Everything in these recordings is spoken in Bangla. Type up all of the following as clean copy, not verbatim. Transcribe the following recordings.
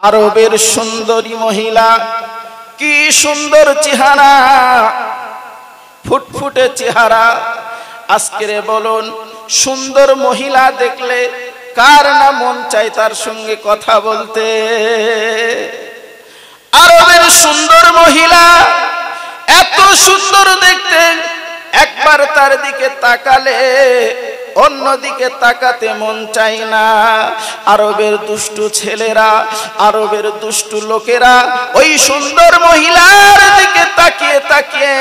আরবের সুন্দরী মহিলা, কি সুন্দর চেহারা, ফুটফুটে চেহারা। আজকের বলুন, সুন্দর মহিলা দেখলে কার না মন চায় তার সঙ্গে কথা বলতে? আরবের সুন্দর মহিলা এত সুন্দর দেখতে, একবার তার দিকে তাকালে অন্যদিকে তাকাতে মন চায় না। আরবের দুষ্টু ছেলেরা, আরবের দুষ্টু লোকেরা ওই সুন্দর মহিলার দিকে তাকিয়ে তাকিয়ে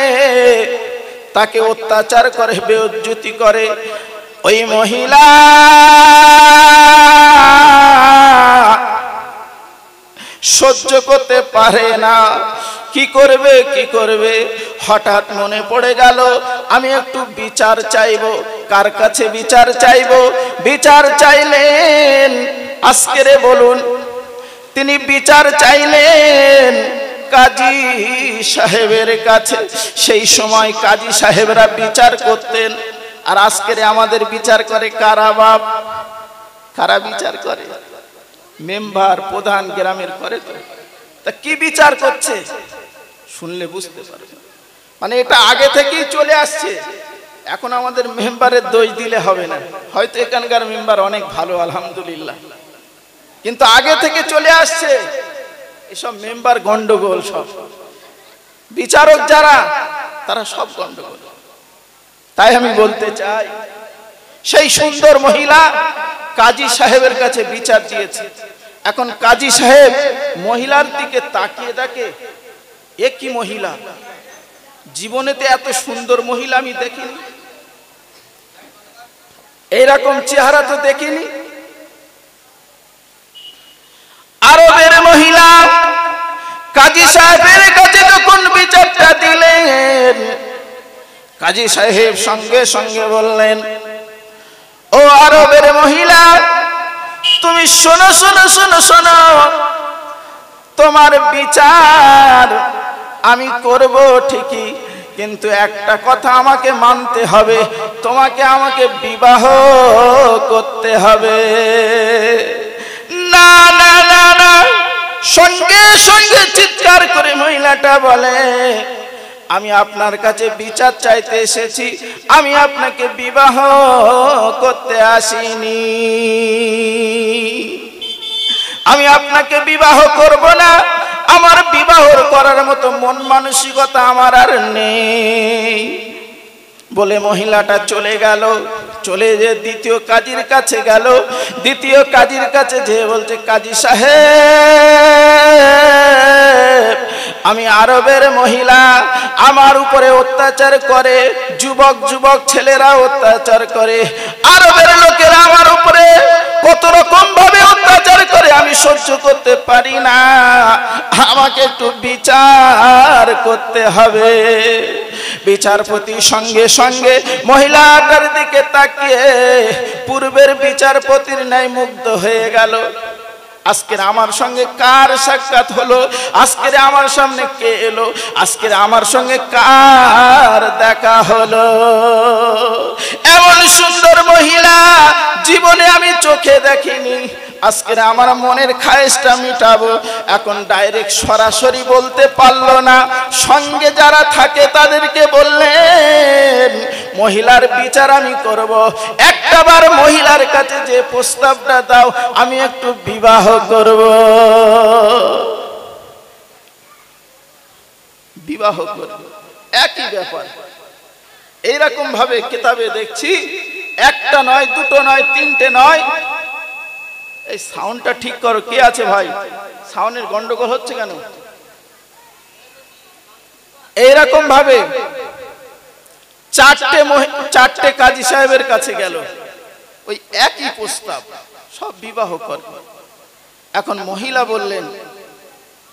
তাকে অত্যাচার করে, বেইজ্জতি করে। ওই মহিলা সহ্য করতে পারে না। কি করবে কি করবে? হঠাৎ মনে পড়ে গেল, আমি একটু বিচার চাইবো। কার কাছে বিচার চাইবো? বিচার চাইলেন, আজকের বলুন, তিনি বিচার চাইলেন কাজী সাহেবের কাছে। সেই সময় কাজী সাহেবরা বিচার করতেন, আর আজকের আমাদের বিচার করে কারা? বাপ, কারা বিচার করে? মেম্বার, প্রধান গ্রামের করে। তো তা কি বিচার করছে শুনলে বুঝতে পারবেন। মানে এটা আগে থেকেই চলে আসছে। এখন আমাদের মেম্বারের দোষ দিলে হবে না। হয়তো এখানকার মেম্বার অনেক ভালো, আলহামদুলিল্লাহ, কিন্তু আগে থেকে চলে আসছে। এসব মেম্বার গন্ডগোল, সব বিচারক যারা, তারা সব গন্ডগোল। তাই আমি বলতে চাই, সেই সুন্দর মহিলা কাজী সাহেবের কাছে বিচার দিয়েছে। এখন কাজী সাহেব মহিলার দিকে তাকিয়ে দেখে, এ কি মহিলা? জীবনেতে এত সুন্দর মহিলা আমি দেখিনি, এইরকম চেহারা তো দেখিনি। আরবের মহিলা কাজী সাহেবের কাছে যখন বিচারটা দিলেন, কাজী সাহেব সঙ্গে সঙ্গে বললেন, ও আরবের মহিলা, তুমি শোনো শোনো শোনো শোনো, তোমার বিচার আমি করব ঠিকই, কিন্তু একটা কথা আমাকে মানতে হবে, তোমাকে আমাকে বিবাহ করতে হবে। না না না না, সঙ্গে সঙ্গে চিৎকার করে মহিলাটা বলে, আমি আপনার কাছে বিচার চাইতে এসেছি, আমি আপনাকে বিবাহ করতে আসিনি। আমি আপনাকে বিবাহ করব না, আমার বিবাহ করার মতো মন মানসিকতা আমার আর নেই বলে মহিলাটা চলে গেল। চলে যে দ্বিতীয় কাজীর কাছে গেল। দ্বিতীয় কাজীর কাছে যে বলছে, কাজী সাহেব, আমি আরবের মহিলা, আমার উপরে অত্যাচার করে, যুবক যুবক ছেলেরা অত্যাচার করে, আরবের লোকেরা আমার উপরে কত রকম ভাবে অত্যাচার করে, আমি সহ্য করতে পারি না, আমাকে একটু বিচার করতে হবে। বিচারপতি সঙ্গে সঙ্গে মহিলাটার দিকে তাকিয়ে পূর্বের বিচারপতির ন্যায় মুগ্ধ হয়ে গেল। আজকের আমার সঙ্গে কার সাক্ষাৎ হলো? আজকের আমার সামনে কে এলো? আজকের আমার সঙ্গে কার দেখা হলো? এমন সুন্দর মহিলা জীবনে আমি চোখে দেখিনি। আজকের আমার মনের খায়েশটা মিটাবো, এখন ডাইরেক্ট সরাসরি বলতে পারলো না। সঙ্গে যারা থাকে তাদেরকে বললেন, মহিলার বিচার আমি করব, একটাবার মহিলার কাছে যে প্রস্তাবটা দাও, আমি একটু বিবাহ করব। বিবাহ করব, একই ব্যাপার। এইরকম ভাবে কিতাবে দেখছি, একটা নয়, দুটো নয়, তিনটে নয়। এই সাউন্ডটা ঠিক করো, কে আছে ভাই? সাউন্ডের গন্ডগোল হচ্ছে কেন? এইরকম ভাবে চারটে কাজী সাহেবের কাছে গেল, ওই একই প্রস্তাব, সব বিবাহ করবে। এখন মহিলা বললেন,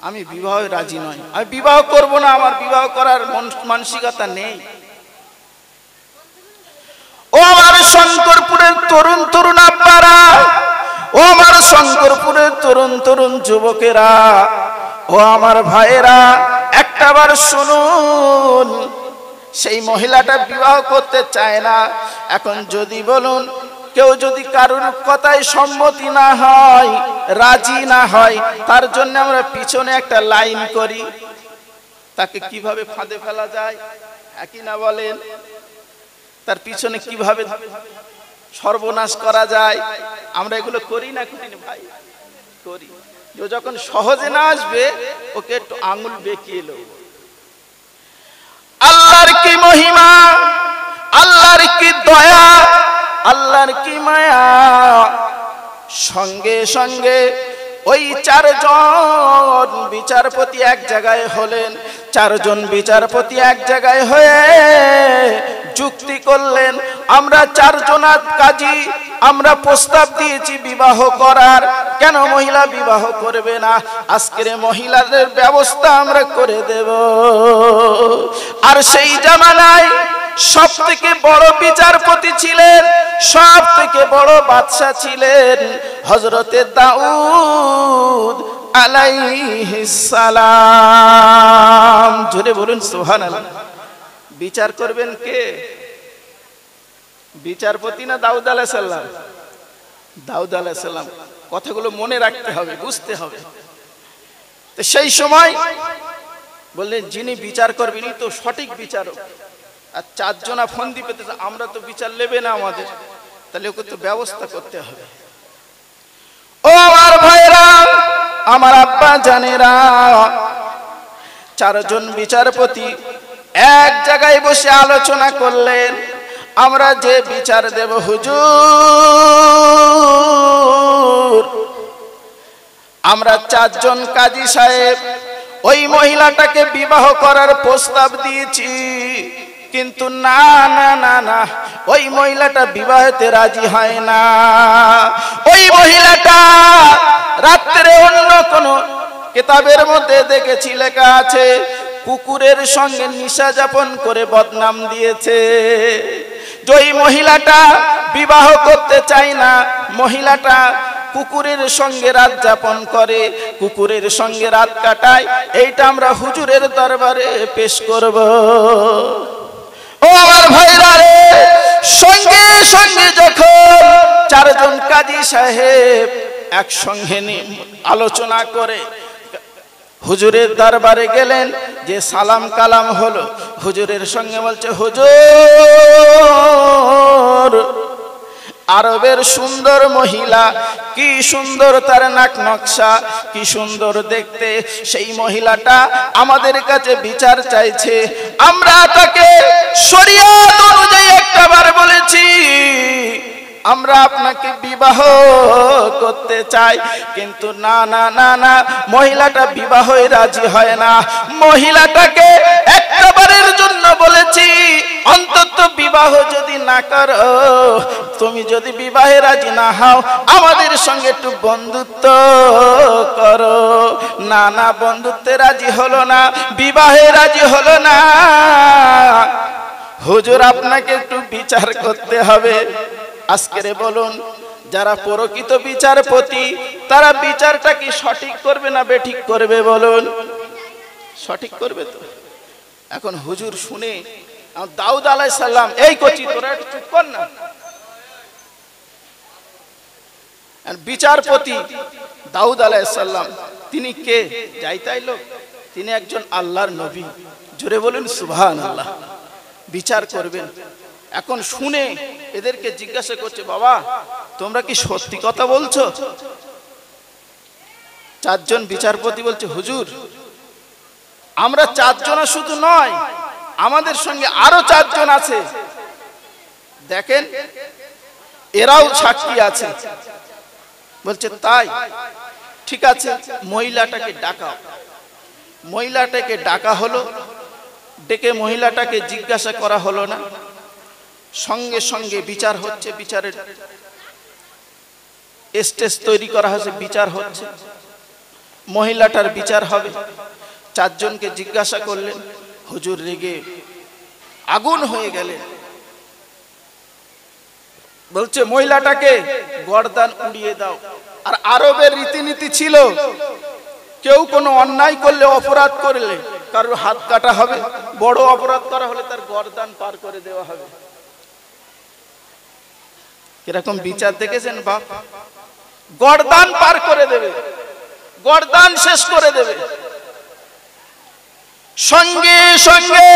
আমি বিবাহে রাজি নই, আমি বিবাহ করব না, আমার বিবাহ করার মানসিকতা নেই। ও আমার শঙ্করপুরের তরুণ তরুণ আব্বারা, ও আমার শঙ্করপুরের তরুণ তরুণ যুবকেরা, ও আমার ভাইয়েরা, একটাবার শুনুন, সেই মহিলাটা বিবাহ করতে চায় না। এখন যদি বলুন কেউ যদি কারোর কথায় সম্মতি না হয়, রাজি না হয়, তার জন্য আমরা পিছনে একটা লাইন করি, তাকে কিভাবে ফাঁদে ফেলা যায়, একই না বলেন? তার পিছনে কিভাবে সর্বনাশ করা যায়, আমরা এগুলো করি না করি না ভাই? করি। ও যখন সহজে না আসবে, ওকে একটু আঙুল বেঁকিয়ে নেব। আল্লাহর কি মহিমা, আল্লাহর কি দয়া, আল্লাহর কি মায়া। সঙ্গে সঙ্গে ওই চারজন বিচারপতি এক জায়গায় হলেন। চারজন বিচারপতি এক জায়গায় হয়ে যুক্তি করলেন, আমরা চারজনাত কাজী, আমরা প্রস্তাব দিয়েছি বিবাহ করার, কেন মহিলা বিবাহ করবে না? আজকের মহিলাদের ব্যবস্থা আমরা করে দেব। আর সেই জামানায় সব থেকে বড় বিচারপতি ছিলেন, সব থেকে বড় বাদশা ছিলেন হযরতে দাউদ আলাইহিস সালাম। জোরে বলুন সুবহানাল্লাহ। বিচার করবেন কে? বিচারপতি না দাউদ আলাইহিস সালাম? দাউদ আলাইহিস সালাম। কথাগুলো মনে রাখতে হবে, বুঝতে হবে। তো সেই সময় বললেন, যিনি বিচার করবেন তো সঠিক বিচারক। আর চারজনা ফন্দি পেতে, আমরা তো বিচার নেবে না আমাদের, তাহলে ওকে তো ব্যবস্থা করতে হবে। ও আমার ভাইরা, আমার আব্বা জানেরা, চারজন বিচারপতি এক জায়গায় বসে আলোচনা করলেন, আমরা যে বিচার দেব হুজুর, আমরা চারজন কাজী সাহেব ওই মহিলাটাকে বিবাহ করার প্রস্তাব দিয়েছি, কিন্তু না না না না, ওই মহিলাটা বিবাহেতে রাজি হয় না। ওই মহিলাটা রাত্রে অন্য কোন কিতাবের মধ্যে দেখেছি লেখা আছে, কুকুরের সঙ্গে নিশা যাপন করে বদনাম দিয়েছে। ওই মহিলাটা বিবাহ করতে চায় না, মহিলাটা কুকুরের সঙ্গে রাত যাপন করে, কুকুরের সঙ্গে রাত কাটায়। এইটা আমরা হুজুরের দরবারে পেশ করব। ও আমার ভাইরা রে, সঙ্গে সঙ্গে যখন চারজন কাজী সাহেব একসঙ্গে আলোচনা করে হুজুরের দরবারে গেলেন, যে সালাম কালাম হলো, হুজুরের সঙ্গে বলছে, হুজুর, আরবের সুন্দর মহিলা, কি সুন্দর তার নাক নকশা, কি সুন্দর দেখতে, সেই মহিলাটা আমাদের কাছে বিচার চাইছে। আমরা তাকে শরীয়ত অনুযায়ী একটাবার বলেছি আমরা আপনাকে বিবাহ করতে চাই, কিন্তু না না না না, মহিলাটা বিবাহে রাজি হয় না। মহিলাটাকে একবারের জন্য বলেছি, অন্তত বিবাহ যদি না করো, তুমি যদি বিবাহে রাজি না হও, আমাদের সঙ্গে একটু বন্ধুত্ব করো। না না, বন্ধুত্বে রাজি হলো না, বিবাহে রাজি হলো না। হুজুর, আপনাকে একটু বিচার করতে হবে। আজকের বলুন, যারা প্রকৃত বিচারপতি, তারা বিচারটা কি সঠিক করবে না বেঠিক করবে? বলুন, সঠিক করবে তো। এখন হুজুর শুনে দাউদ আলাইহিস সালাম, এই কচি তোরা একটু চুপ কর না। বিচারপতি দাউদ আলাইহিস সালাম, তিনি কে? যাই তাই লোক, তিনি একজন আল্লাহর নবী। জোরে বলুন সুবহানাল্লাহ। বিচার করবেন। এখন শুনে এদেরকে জিজ্ঞাসা করছে, বাবা তোমরা কি সত্যি কথা বলছো? চারজন বিচারপতি বলছে, হুজুর, আমরা চারজনা শুধু নয়, আমাদের সঙ্গে আরো চারজন আছে, দেখেন এরাও সাক্ষী আছে। বলছে তাই? ঠিক আছে, মহিলাটাকে ডাকাও। মহিলাটাকে ডাকা হলো, ডেকে মহিলাটাকে জিজ্ঞাসা করা হলো না, সঙ্গে সঙ্গে বিচার হচ্ছে। বিচারের স্টেজ তৈরি করা হয়েছে, বিচার হচ্ছে, মহিলাটার বিচার হবে। চারজনকে জিজ্ঞাসা করলেন, হুজুর রেগে আগুন হয়ে গেলেন। বলছে মহিলাটাকে গর্দান উড়িয়ে দাও। আর আরবের রীতিনীতি ছিল, কেউ কোনো অন্যায় করলে, অপরাধ করলে কারোর হাত কাটা হবে, বড় অপরাধ করা হলে তার গর্দান পার করে দেওয়া হবে। কিরকম বিচার দেখেছেন বাপ? গর্দান পার করে দেবে, গর্দান শেষ করে দেবে। সঙ্গে সঙ্গে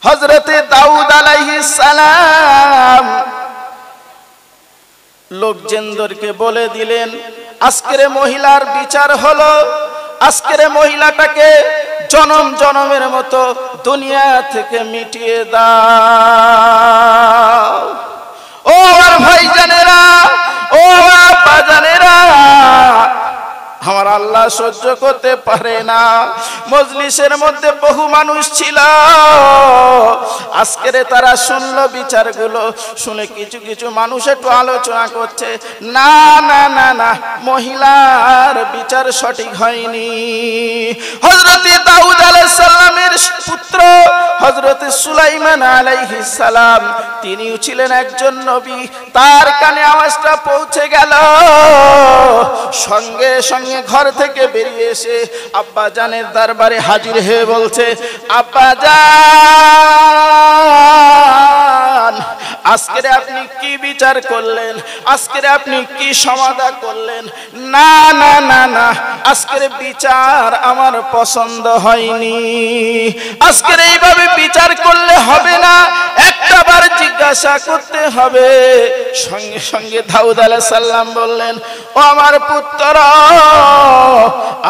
হযরতে দাউদ আলাইহিস সালাম লোকজনদেরকে বলে দিলেন, আজকের মহিলার বিচার হলো, আজকের মহিলাটাকে জনম জনমের মতো দুনিয়া থেকে মিটিয়ে দাও। ও আমার ভাইজানেরা, ও বাজানেরা, আমার আল্লাহ সহ্য করতে পারে না। মজলিসের মধ্যে বহু মানুষ ছিল, আজকের তারা শুনলো বিচারগুলো, শুনে কিছু কিছু মানুষ একটু আলোচনা করছে, না না না না, মহিলার বিচার সঠিক হয়নি। হযরতে দাউদ আলাইহিস সালামের পুত্র হযরতে সুলাইমান আলাইহিস সালাম, তিনিও ছিলেন একজন নবী। তার কানে আওয়াজটা পৌঁছে গেল, সঙ্গে সঙ্গে ঘর থেকে বেরিয়ে এসে আব্বা জানের দরবারে হাজির হয়ে বলছে, আব্বা জান, আজকে আপনি কি বিচার করলেন? আজকে আপনি কি সমাধান করলেন? না না না না, আজকের বিচার আমার পছন্দ হয়নি। আজকের এইভাবে বিচার করলে হবে না, একটাবার জিজ্ঞাসা করতে হবে। সঙ্গে সঙ্গে দাউদ আলাইহিস সালাম বললেন, ও আমার পুত্র,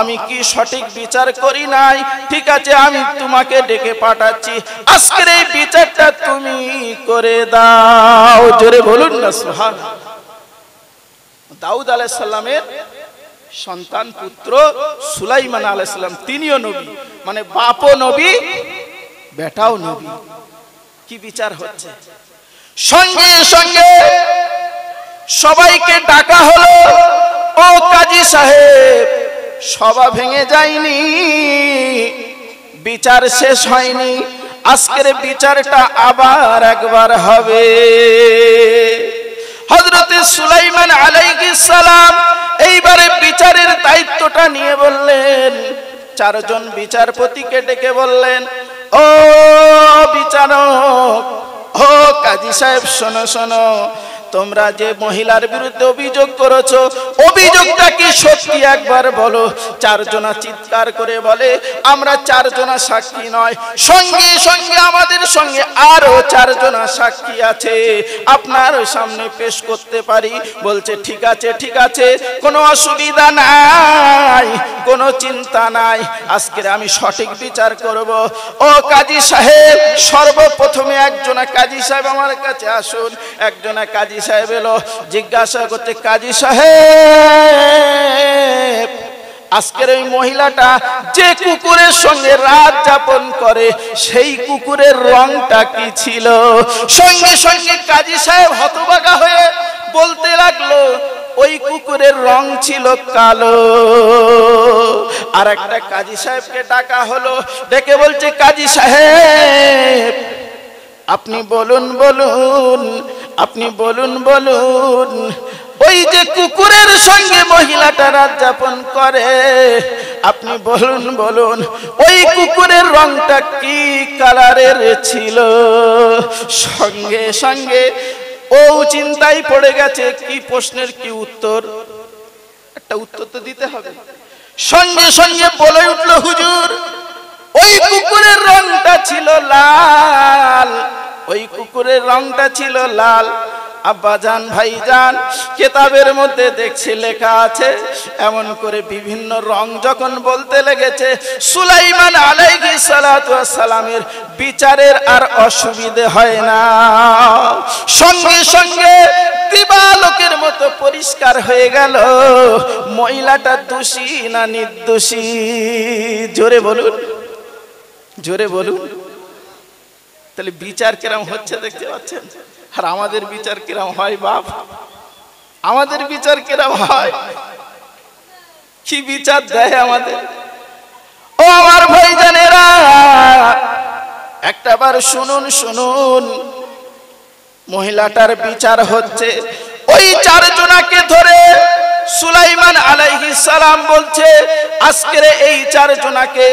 আমি কি সঠিক বিচার করি নাই? ঠিক আছে, আমি তোমাকে ডেকে পাঠাচ্ছি, আজকের এই বিচারটা তুমি করে দাও। জোরে বলুন না সুবহানাল্লাহ। দাউদ আলাইহিস সালামের সন্তান পুত্র সুলাইমান আলাইহিস সালাম, তিনিও নবী, মানে বাপও নবী, বেটাও নবী। কি বিচার হচ্ছে? সঙ্গে সঙ্গে সবাইকে ডাকা হলো। ও কাজী সাহেব, সভা ভেঙে যায়নি, বিচার শেষ হয়নি, আজকের বিচারটা আবার একবার হবে। হযরতে সুলাইমান আলাইহিস সালাম এইবারে বিচারের দায়িত্বটা নিয়ে বললেন, চারজন বিচারপতিকে ডেকে বললেন, ও বিচারক, ও কাজী সাহেব, শোনো শোনো, তোমরা যে মহিলার বিরুদ্ধে অভিযোগ করেছো, অভিযোগটা কি সত্যি একবার বলো। চারজনা চিৎকার করে বলে, আমরা চারজনা সাক্ষী নয়, সঙ্গে সঙ্গে আমাদের সঙ্গে আরো চারজনা সাক্ষী আছে, আপনার সামনে পেশ করতে পারি। বলছে, ঠিক আছে ঠিক আছে, কোনো অসুবিধা নাই, কোনো চিন্তা নাই, আজকে আমি সঠিক বিচার করব। ও কাজী সাহেব, সর্বপ্রথমে একজনা কাজী সাহেব আমার কাছে আসুন। একজনা কাজী সাহেব এলো, জিজ্ঞাসা করতে, কাজী সাহেব, আজকের ওই মহিলাটা যে কুকুরের সঙ্গে রাত যাপন করে, সেই কুকুরের রংটা কি ছিল? সঙ্গে সঙ্গে কাজী সাহেব হতবাগা হয়ে বলতে লাগলো, ওই কুকুরের রং ছিল কালো। আর একটা কাজী সাহেবকে ডাকা হলো, ডেকে বলছে, কাজী সাহেব, আপনি বলুন বলুন, আপনি বলুন বলুন, ওই যে কুকুরের সঙ্গে মহিলাটা রাত যাপন করে, আপনি বলুন বলুন, ওই কুকুরের রংটা কি কালারের ছিল? সঙ্গে সঙ্গে ও চিন্তায় পড়ে গেছে, কি প্রশ্নের কি উত্তর, একটা উত্তর তো দিতে হবে। সঙ্গে সঙ্গে বলে উঠলো, হুজুর, ওই কুকুরের রংটা ছিল লাল, ওই কুকুরের রংটা ছিল লাল। আব্বাজান, ভাইজান, কেতাবের মধ্যে দেখছি লেখা আছে, এমন করে বিভিন্ন রং যখন বলতে লেগেছে, সুলাইমান আলাইহিস সালাতু ওয়াস সালামের বিচারের আর অসুবিধে হয় না। সঙ্গে সঙ্গে দিবালোকের মতো পরিষ্কার হয়ে গেল, মহিলাটা দোষী না নির্দোষী। জোরে বলুন, জোরে বলুন। তাহলে বিচার কিরম হচ্ছে দেখতে পাচ্ছেন? আর আমাদের বিচার কিরম হয় বাপ? আমাদের বিচার কিরম হয়? কি বিচার দেয় আমাদের? ও আমার ভাইজানেরা, একটাবার শুনুন শুনুন, মহিলাটার বিচার হচ্ছে। ওই চারজনাকে ধরে সুলাইমান আলাইহিস সালাম বলছে, আজকের এই চারজনাকে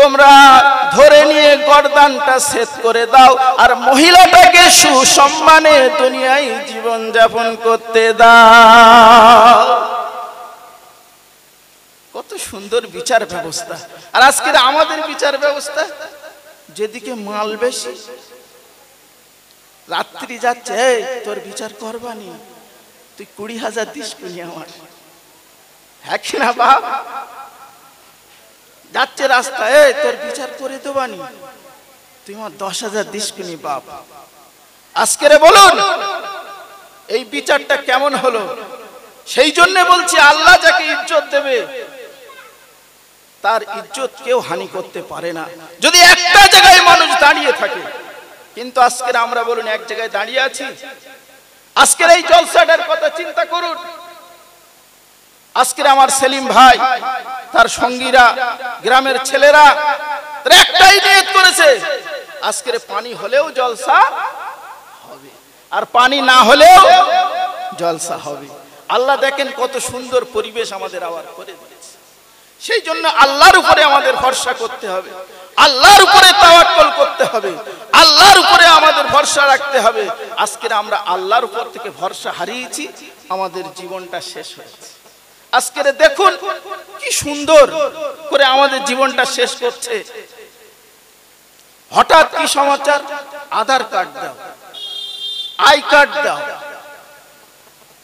তোমরা ধরে নিয়ে গর্দানটা সেট করে দাও আর মহিলাটাকে সুসম্মানে দুনিয়ায় জীবন যাপন করতে দাও। কত সুন্দর বিচার ব্যবস্থা। আর আজকের আমাদের বিচার ব্যবস্থা, যেদিকে মাল বেশি, রাত্রি যাচ্ছে, তোর বিচার করবানি, তুই 20,000 দিস কুনি আমার, হ্যাঁ কিনা বাপ? যাচ্ছে রাস্তায়, তোর বিচার করে দেবানি, তুই আমার 10,000 দিস কুনি বাপ। আজকের বলুন এই বিচারটা কেমন হলো? সেই জন্য বলছি আল্লাহ যাকে ইজ্জত দেবে তার ইজ্জত কেউ হানি করতে পারে না, যদি একটা জায়গায় মানুষ দাঁড়িয়ে থাকে। কিন্তু আজকের আমরা বলুন এক জায়গায় দাঁড়িয়ে আছি। আজকের এই জলসাটার কথা চিন্তা করুন। আজকের আমার সেলিম ভাই, তার সঙ্গীরা, গ্রামের ছেলেরা একটাই নিয়ত করেছে, আজকের পানি হলেও জলসা হবে, আর পানি না হলেও জলসা হবে। আল্লাহ দেখেন কত সুন্দর পরিবেশ আমাদের আবার করে দিয়েছে। সেই জন্য আল্লাহর উপরে আমাদের ভরসা করতে হবে, আল্লাহর উপরে তাওয়াক্কুল করতে হবে, আল্লাহর উপরে আমাদের ভরসা রাখতে হবে। আজকে আমরা আল্লাহর উপর থেকে ভরসা হারিয়েছি, আমাদের জীবনটা শেষ হয়েছে। আজকে দেখুন কি সুন্দর করে আমাদের জীবনটা শেষ করছে। হঠাৎ কি সমাচার, আধার কার্ড দাও, আই কার্ড দাও,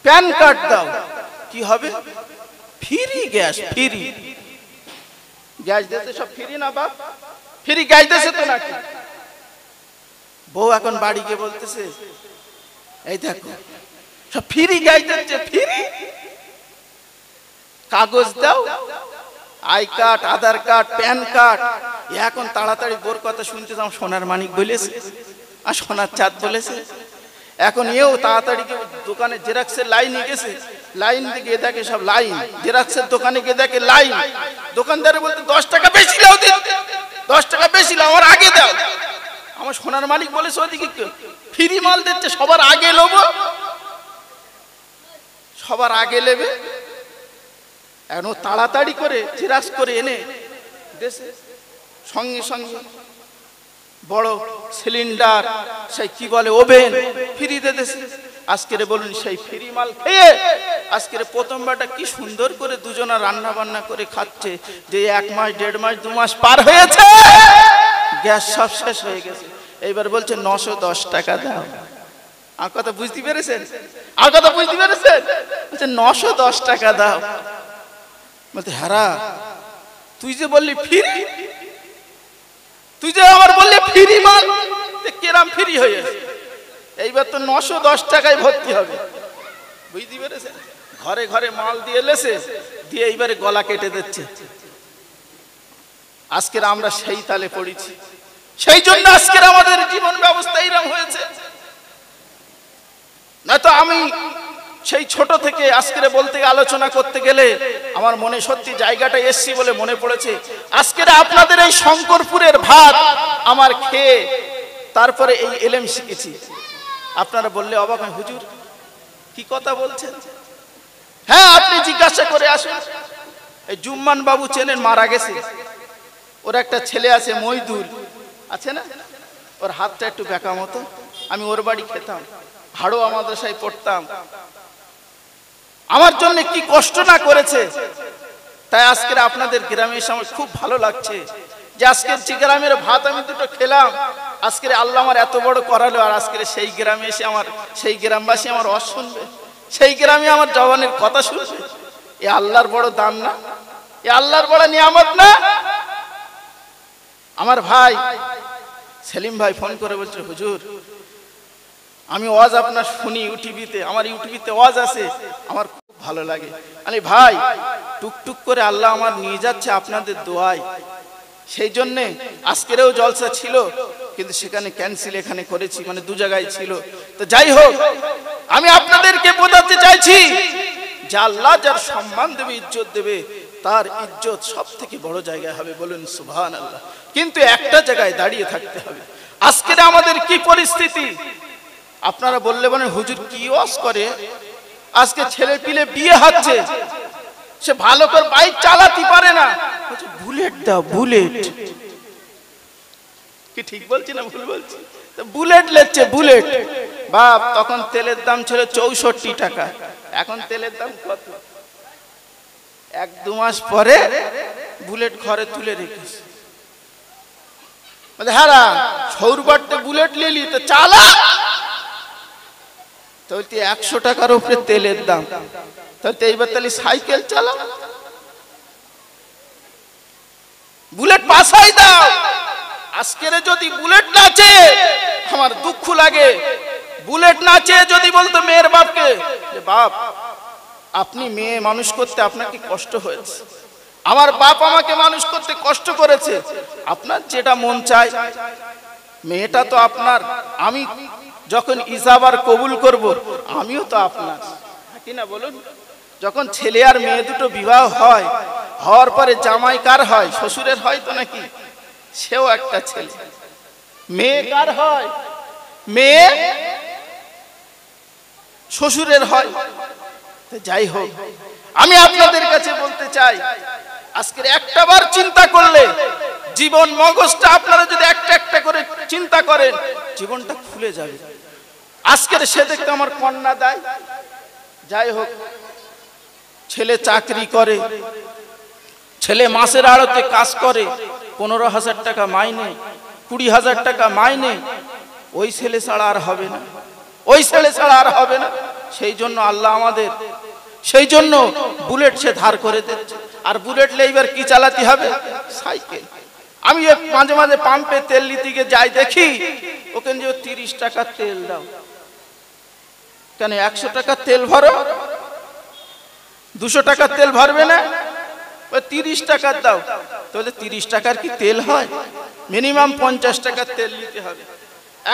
প্যান কার্ড দাও, কি হবে? ফ্রি গ্যাস, ফ্রি গ্যাস দিতে, সব ফ্রি না বাপ? ফ্রি গ্যাস দিতে তো নাকি? বউ এখন বাড়ি গিয়ে বলতেছে, এই দেখো সব ফ্রি গ্যাস দিচ্ছে, ফ্রি। কাগজ দাও, I card, Aadhaar card, pan card. এখন তাড়াতাড়ি বোর কথা শুনতে যাও, সোনার মানিক বলেছে আর সোনার চাঁদ বলেছে। এখন এও তাড়াতাড়ি দোকানে জেরক্সের লাইনে গেছে, লাইন দিকে দেখে সব লাইন, জেরক্সের দোকানে গিয়ে দেখে লাইন। দোকানদারে বলতে 10 টাকা বেশি দাও, 10 টাকা বেশি দাও, আমার আগে দাও। আমার সোনার মালিক বলেছে ওদিকে ফ্রি মাল দিচ্ছে, সবার আগে লোব, সবার আগে নেবে। এখন তাড়াতাড়ি করে জেরক্স করে এনে দেশে সঙ্গে সঙ্গে বড় সিলিন্ডার, সেই কি বলে ওভেন ফ্রিতে দেশে। আজকের বলুন সেই ফ্রি মাল খেয়ে আজকের প্রথমবারটা কি সুন্দর করে দুজনা রান্না বান্না করে খাচ্ছে, যে 1 মাস 1.5 মাস 2 মাস পার হয়েছে, গ্যাস সব শেষ হয়ে গেছে। এইবার বলছে 910 টাকা দাও। আর কথা বুঝতে পেরেছেন? আর কথা বুঝতে পেরেছেন? বলছে 910 টাকা দাও। বলতে হারা, তুই যে বললি ফ্রি, তুই যে আমার বললি ফ্রি মাল, কেরাম ফ্রি হয়ে গেছে। এইবার তো 910 টাকায় ভর্তি হবে, বুঝতে পেরেছেন? ঘরে ঘরে মাল দিয়ে লেছে, দিয়ে এইবারে গলা কেটে দিচ্ছে। আজকের আমরা সেই তালে পড়েছি। সেই জন্য আজকের আমাদের জীবন ব্যবস্থা এইরকম হয়েছে। না তো আমি সেই ছোট থেকে আজকের বলতে আলোচনা করতে গেলে আমার মনে সত্যি জায়গাটা এসছি বলে মনে পড়েছে। আজকের আপনাদের এই শঙ্করপুরের ভাত আমার খেয়ে তারপরে এই এলেম শিখেছি। আপনারা বললে অবাক হয়, হুজুর কি কথা বলছেন? হ্যাঁ, আপনি জিজ্ঞাসা করে আসুন। এই জুম্মান বাবু চেনেন, মারা গেছে। ওর একটা ছেলে আছে মইদুল, আছে না? ওর হাতটা একটু বেঁকা মতো। আমি ওর বাড়ি খেতাম, হাড়োয়া মাদ্রাসায় পড়তাম। আমার জন্য কি কষ্ট না করেছে। তাই আজকের আপনাদের গ্রামে এসে আমার খুব ভালো লাগছে যে আজকের যে গ্রামের ভাত আমি দুটো খেলাম, আজকের আল্লাহ আমার এত বড় করালো। আর আজকের সেই গ্রামে এসে আমার সেই গ্রামবাসী আমার ওয়াজ শুনবে, সেই গ্রামে আমার জওয়ানের কথা শুনবে। এ আল্লাহর বড় দান না? এ আল্লাহর বড় নিয়ামত না? আমার ভাই সেলিম ভাই ফোন করে বলছে, হুজুর আমি ওয়াজ আপনার শুনি ইউটিভিতে, আমার ইউটিভিতে ওয়াজ আছে, আমার খুব ভালো লাগে। আরে ভাই, টুকটুক করে আল্লাহ আমার নিয়ে যাচ্ছে আপনাদের দোয়ায়। সেই জন্যে আজকেরও জলসা ছিল, কিন্তু সেখানে ক্যান্সেল এখানে করেছি, মানে 2 জায়গায় ছিল। তো যাই হোক, আমি আপনাদেরকে বোঝাতে চাইছি যে আল্লাহ যার সম্মান দেবে, ইজ্জত দেবে, তার ইজ্জত সব থেকে বড় জায়গায় হবে। বলুন সুবহানাল্লাহ। কিন্তু একটা জায়গায় দাঁড়িয়ে থাকতে হবে। আজকের আমাদের কি পরিস্থিতি? আপনারা বললে বলেন হুজুর কি ওয়াজ করে, আজকে ছেলে পিলে বিয়ে হচ্ছে, সে ভালো করে বাইক চালাতে পারে না, বুলেট দাও, বুলেট। কি ঠিক বলছি না ভুল বলছি? বুলেট লেচ্ছে, বুলেট। বাপ তখন তেলের দাম ছিল 64 টাকা, এখন তেলের দাম কত? 1-2 মাস পরে বুলেট ঘরে তুলে রেখেছে। হ্যাঁ, সৌরবাট্টে বুলেট লিলি তো চালা, তো 100 টাকার উপরে তেলের দাম, তো এইবার তাহলে সাইকেল চালা, বুলেট পাশাই দাও। আজকের যদি বুলেট নাচে আমার দুঃখ লাগে। বুলেট নাচে যদি বলতো মেয়ের বাপকে যে বাপ আপনি মেয়ে মানুষ করতে আপনার কি কষ্ট হয়েছে, আমার বাপ আমাকে মানুষ করতে কষ্ট করেছে, আপনার যেটা মন চায়, মেয়েটা তো আপনার, আমি যখন ইজাবার কবুল করব আমিও তো আপনার, কি না বলুন? যখন ছেলে আর মেয়ে দুটো বিবাহ হয়, হওয়ার পরে জামাই কার হয়? শ্বশুরের হয় তো নাকি? সেও একটা ছেলে। মেয়ে কার হয়? মেয়ে শ্বশুরের হয়। যাই হোক, আমি আপনাদের কাছে বলতে চাই, আজকের একটা বার চিন্তা করলে জীবন, মগজটা আপনারা যদি একটা একটা করে চিন্তা করেন, জীবনটা খুলে যাবে। আজকের সে দেখতে আমার কন্যা দেয়, যাই হোক, ছেলে চাকরি করে, ছেলে মাসের আড়তে কাজ করে, 15,000 টাকা মাইনে, 20,000 টাকা মাইনে, ওই ছেলে ছাড়া আর হবে না, ওই ছেলে ছাড়া আর হবে না। সেই জন্য আল্লাহ আমাদের, সেই জন্য বুলেট সে ধার করে দিচ্ছে। আর বুলেট লেইবার কি চালাতে হবে? সাইকেল। আমি মাঝে মাঝে পাম্পে তেল নিতে গিয়ে যাই, দেখি ওখানে যে 30 টাকা তেল দাও, কেন 100 টাকা তেল ভরো, 200 টাকা তেল ভরবে না, 30 টাকা দাও। তাহলে 30 টাকার কি তেল হয়? মিনিমাম 50 টাকার তেল নিতে হবে।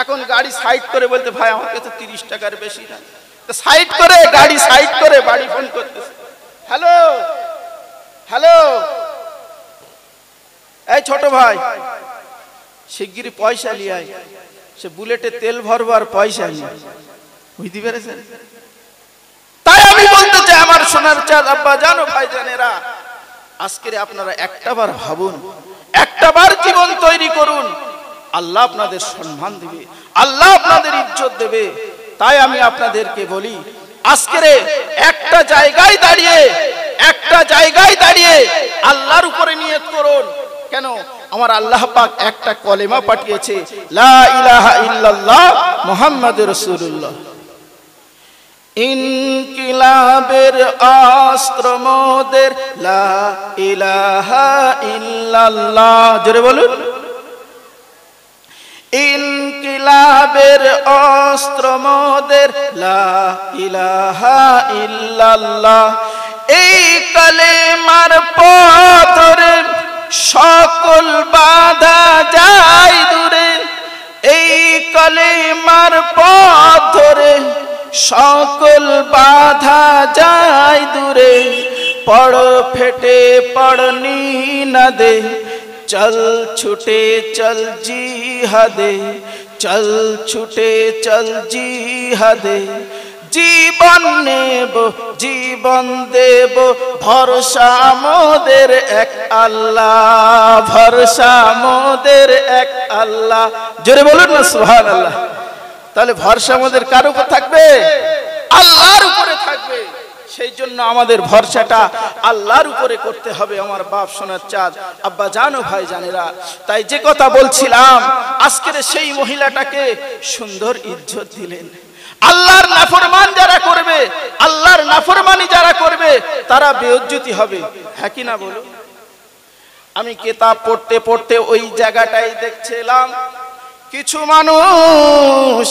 এখন গাড়ি সাইড করে বলতে ভাই আমাকে তো 30 টাকার বেশি না, তো সাইড করে, গাড়ি সাইড করে বাড়ি ফোন করতেছে, হ্যালো হ্যালো, এই ছোট ভাই শিগগিরই পয়সা নিয়ে আয়, সে বুলেটে তেল ভরবো আর পয়সা নিয়ে, বুঝতে পেরেছেন? তাই আমি বলতে চাই আমার সোনার চাঁদ আব্বা জানো, ভাই জানেরা, আজকে আপনারা একটাবার ভাবুন, একটাবার জীবন তৈরি করুন, আল্লাহ আপনাদের সম্মান দেবে, আল্লাহ আপনাদের ইজ্জত দেবে। তাই আমি আপনাদেরকে বলি, আজকের একটা জায়গায় দাঁড়িয়ে, একটা জায়গায় দাঁড়িয়ে আল্লাহর উপরে নিয়ত করুন। কেন? আমার আল্লাহ পাক একটা কলেমা পাঠিয়েছে, লা ইলাহা ইল্লাল্লাহ মুহাম্মাদুর রাসূলুল্লাহ। ইনকিলাবের অস্ত্র মোদের লা ইলাহা ইল্লাল্লাহ, জোরে বলুন। ইনকিলাবের অস্ত্র মোদের লা ইলাহা ইল্লাল্লাহ। এই কালেমার পথ ধরে সকল বাধা যায় দূরে, এই কালেমার পথ ধরে সকল বাধা যায় দূরে। পড় ফেটে পড়নি না দে, চল ছুটে চল জিহাদে, চল ছুটে চল জিহাদে। জীবন নেব জীবন দেব, ভরসা মোদের এক আল্লাহ, ভরসা মোদের এক আল্লাহ। জোরে বলুন না সুবহানাল্লাহ। তাহলে ভরসা আমাদের কার উপর থাকবে? আল্লাহর উপরে থাকবে। সেই জন্য আমাদের ভরসাটা আল্লাহর উপরে করতে হবে। আমার বাপ সোনার চাঁদ আব্বা জানো, ভাই জানেরা, তাই যে কথা বলছিলাম, আজকের সেই মহিলাটাকে সুন্দর ইজ্জত দিলেন। আল্লাহর নাফরমান যারা করবে, আল্লাহর নাফরমানি যারা করবে, তারা বেইজ্জতি হবে, হ্যাঁ কি না বলো? আমি কিতাব পড়তে পড়তে ওই জায়গাটাই দেখছিলাম, কিছু মানুষ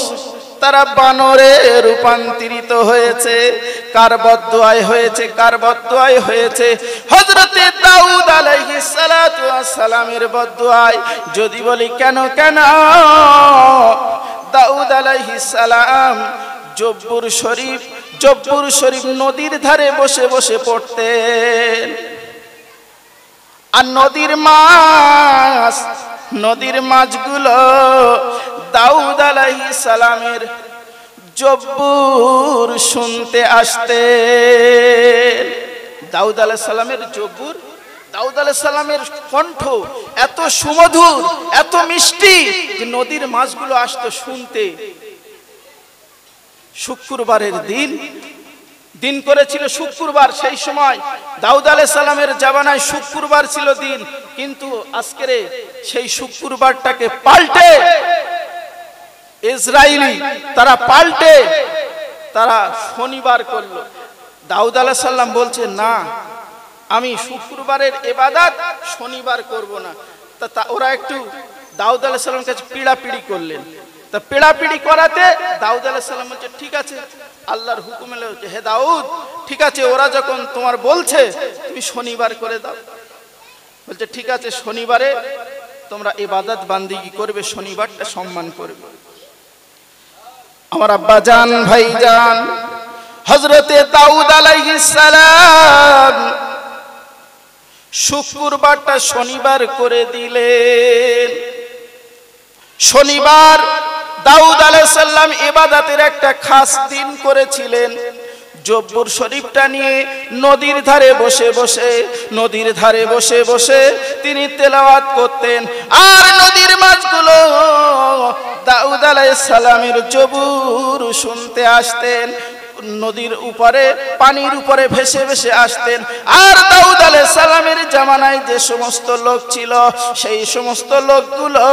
তারা বানরে রূপান্তরিত হয়েছে। কার বদদুআয় হয়েছে? কার বদদুআয় হয়েছে? হযরতে দাউদ আলাইহিস সালাতু ওয়াস সালামের বদদুআয়। যদি বলি কেন, কেন দাউদ আলাইহিস সালাম জব্বুর শরীফ নদীর ধারে বসে বসে পড়তেন, আর নদীর মাছগুলো দাউদ আলাইহিস সালামের জব্বুর শুনতে আসতেন। দাউদ আলাইহিস সালামের জব্বুর দাউদ আলাইহিস সালামের কণ্ঠ এত সুমধুর, এত মিষ্টি যে নদীর মাছগুলো আসতো শুনতে। শুক্রবারের দিন করেছিল শুক্রবার, সেই সময় দাউদ আলাইহিস সালামের জামানায় শুক্রবার ছিল দিন, কিন্তু আজকের সেই শুক্রবারটাকে পাল্টে ইসরায়েলি তারা শনিবার করলো। দাউদ আলাইহিস সালাম বলছে না, আমি শুক্রবারের ইবাদত শনিবার করব না। তা ওরা একটু দাউদ আলাইহিস সালামের কাছে পিড়াপিড়ি করলেন। তা পিড়াপিড়ি করাতে দাউদ আলাইহিস সালাম বলছে ঠিক আছে, আল্লাহর হুকুম এলো যে হে দাউদ, ঠিক আছে, ওরা যখন তোমার বলছে তুমি শনিবার করে দাও। বলছে ঠিক আছে, শনিবারে তোমরা ইবাদত বান্দিগি করবে, শনিবারটা সম্মান করবে। আমার আব্বা জান, ভাই জান, হযরতে দাউদ আলাইহিস সালাম শুক্রবারটা শনিবার করে দিলেন। শনিবার দাউদ আলাইহিস সালাম ইবাদতের একটা খাস দিন করেছিলেন। জব্বুর শরীফটা নিয়ে নদীর ধারে বসে তিনি তেলাওয়াত করতেন, আর নদীর মাছগুলো দাউদ আলাইহিস সালামের জবুর শুনতে আসতেন। নদীর উপরে, পানির উপরে ভেসে ভেসে আসতেন। আর দাউদ আলাইহিস সালামের জামানায় যে সমস্ত লোক ছিল, সেই সমস্ত লোকগুলো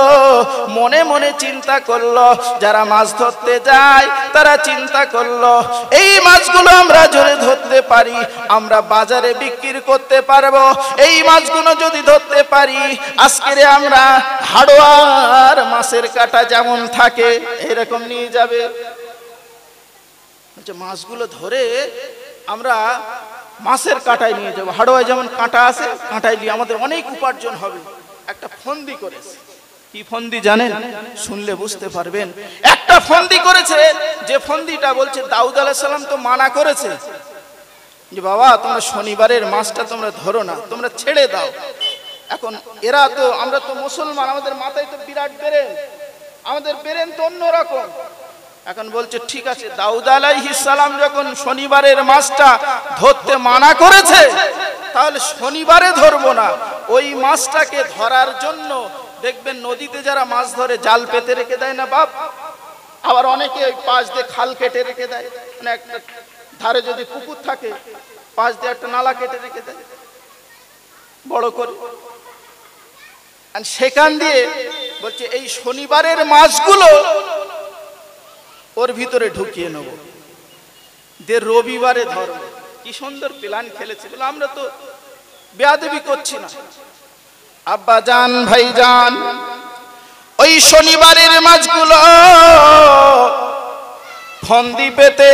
মনে মনে চিন্তা করলো, যারা মাছ ধরতে যায় তারা চিন্তা করলো এই মাছগুলো আমরা যদি ধরতে পারি আমরা বাজারে বিক্রি করতে পারবো। এই মাছগুলো যদি ধরতে পারি আজকের আমরা হাড়োয়ার মাছের কাঁটা যেমন থাকে এরকম নিয়ে যাবে। মাছগুলো ধরে আমরা মাছের কাঁটায় নিয়ে যাবো, হাড়োয়ায় যেমন কাঁটা আছে কাঁটায় নিয়ে আমাদের অনেক উপার্জন হবে। একটা ফন্দি করেছে। কি ফন্দি জানেন? শুনলে বুঝতে পারবেন। একটা ফন্দি করেছে, যে ফন্দিটা বলছে দাউদ আলাইহিস সালাম তো মানা করেছে যে বাবা তোমরা শনিবারের মাছটা তোমরা ধরো না, তোমরা ছেড়ে দাও। এখন এরা তো, আমরা তো মুসলমান, আমাদের মাথায় তো বিরাট বেরেন, আমাদের বেরেন তো অন্যরকম। এখন বলছে ঠিক আছে, দাউদ আলাইহিস সালাম যখন শনিবারের মাছটা ধরতে মানা করেছে তাহলে শনিবারে ধরবো না। ওই মাছটাকে ধরার জন্য দেখবেন নদীতে যারা মাছ ধরে জাল পেতে রেখে দেয় না বাপ, আবার অনেকে ওই পাশ দিয়ে খাল কেটে রেখে দেয়, মানে একটা ধারে যদি পুকুর থাকে পাশ দিয়ে একটা নালা কেটে রেখে দেয় বড় করে, আর সেখান দিয়ে বলছে এই শনিবারের মাছগুলো ওর ভিতরে ঢুকিয়ে নেব, যে রবিবারে ধরব। কি সুন্দর প্ল্যান খেলেছে, বলে আমরা তো বেয়াদবি করছি না। আব্বা জান, ভাই জান, ওই শনিবারের মাছগুলো ফন্দি পেতে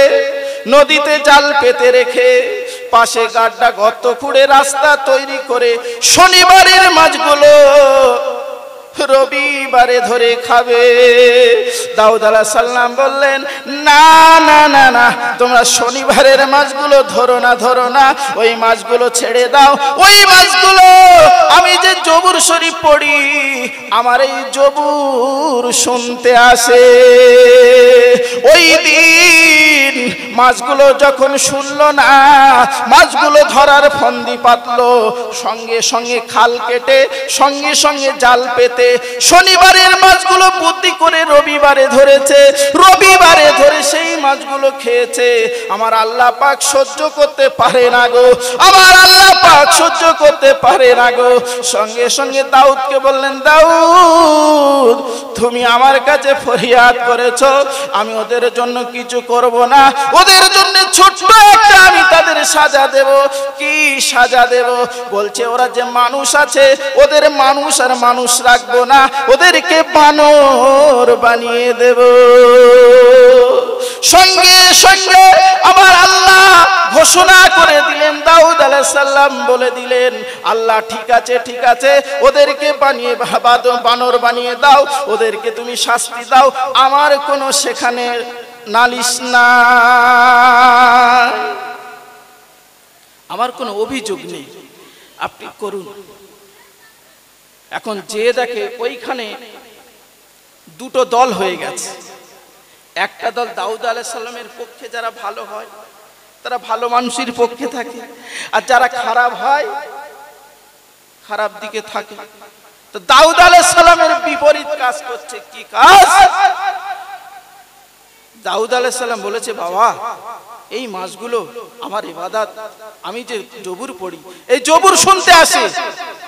নদীতে জাল পেতে রেখে পাশে গাড্ডা গর্ত খুঁড়ে রাস্তা তৈরি করে শনিবারের মাছগুলো রবিবারে ধরে খাবে। দাউদ আলাইহিস সালাম বললেন না না না না, তোমরা শনিবারের মাছগুলো ধরো না, ওই মাছগুলো ছেড়ে দাও। ওই মাছগুলো আমি যে জবুর শরীফ পড়ি আমার এই জবুর শুনতে আসে। ওই দিন মাছগুলো যখন শুনলো না, মাছগুলো ধরার ফন্দি পাতলো, সঙ্গে সঙ্গে খাল কেটে সঙ্গে সঙ্গে জাল পেতে শনিবারের মাছগুলো বুদ্ধি করে রবিবারে ধরেছে, রবিবারে ধরে সেই মাছগুলো খেয়েছে। আমার আল্লাহ পাক সহ্য করতে পারে না গো, আমার আল্লাহ পাক সহ্য করতে পারে না গো। সঙ্গে সঙ্গে দাউদকে বললেন, দাউদ তুমি আমার কাছে ফরিয়াদ করেছো, আমি ওদের জন্য কিছু করব না, ওদের জন্য ছোট্ট একটা আমি তাদের সাজা দেব। কি সাজা দেব? বলছে ওরা যে মানুষ আছে ওদের মানুষ আর মানুষ রাখবো না, ওদেরকে বানর বানিয়ে দেব। সঙ্গে সঙ্গে আমার আল্লাহ ঘোষণা করে দিলেন, দাউদ আলাইহিস সালাম বলে দিলেন, আল্লাহ ঠিক আছে ওদেরকে বানর বানিয়ে দাও, ওদেরকে তুমি শাস্তি দাও, আমার কোনো সেখানে নালিশ না, আমার কোনো অভিযোগ নেই, আপনি করুন। এখন যে দেখে ওইখানে দুটো দল হয়ে গেছে। একটা দল দাউদ আলাইহিস সালামের পক্ষে, যারা ভালো হয় তারা ভালো মানুষের পক্ষে থাকে, আর যারা খারাপ হয় খারাপ দিকে থাকে। তো দাউদ আলাইহিস সালামের বিপরীত কাজ করছে। কি কাজ? দাউদ আলাইহিস সালাম বলেছে, বাবা এই মাছগুলো আমার ইবাদত, আমি যে জবুর পড়ি এই জবুর শুনতে আসে,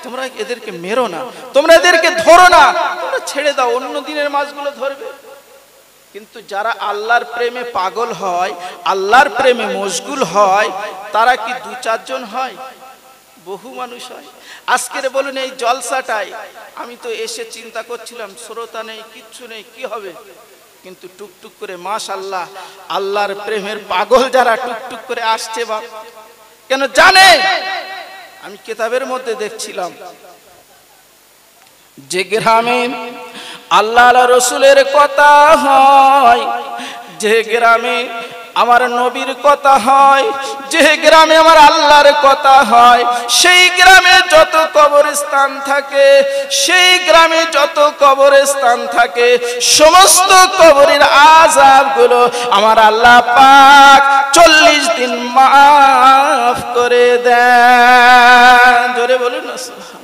তোমরা এদেরকে মেরো না, তোমরা এদেরকে ধরো না, তোমরা ছেড়ে দাও, অন্য দিনের মাছগুলো ধরবে। কিন্তু যারা আল্লাহর প্রেমে পাগল হয়, আল্লাহর প্রেমে মশগুল হয়, তারা কি দু চারজন হয়? বহু মানুষ হয়। আজকের বলুন এই জলসাটাই আমি তো এসে চিন্তা করছিলাম, শ্রোতা নেই, কিচ্ছু নেই, কি হবে? কিন্তু টুকটুক করে মাশাআল্লাহ আল্লাহর প্রেমের পাগল যারা টুকটুক করে আসছে। বাপ কেন জানে? আমি কিতাবের মধ্যে দেখছিলাম যে গ্রামে আল্লাহ রসুলের কথা হয়, যে গ্রামে আমার নবীর কথা হয়, যে গ্রামে আমার আল্লাহর কথা হয়, সেই গ্রামে যত কবরস্থান থাকে, সেই গ্রামে যত কবরস্থান থাকে, সমস্ত কবরের আযাবগুলো আমার আল্লাহ পাক 40 দিন মাফ করে দেন। জোরে বলুন না সুবহানাল্লাহ।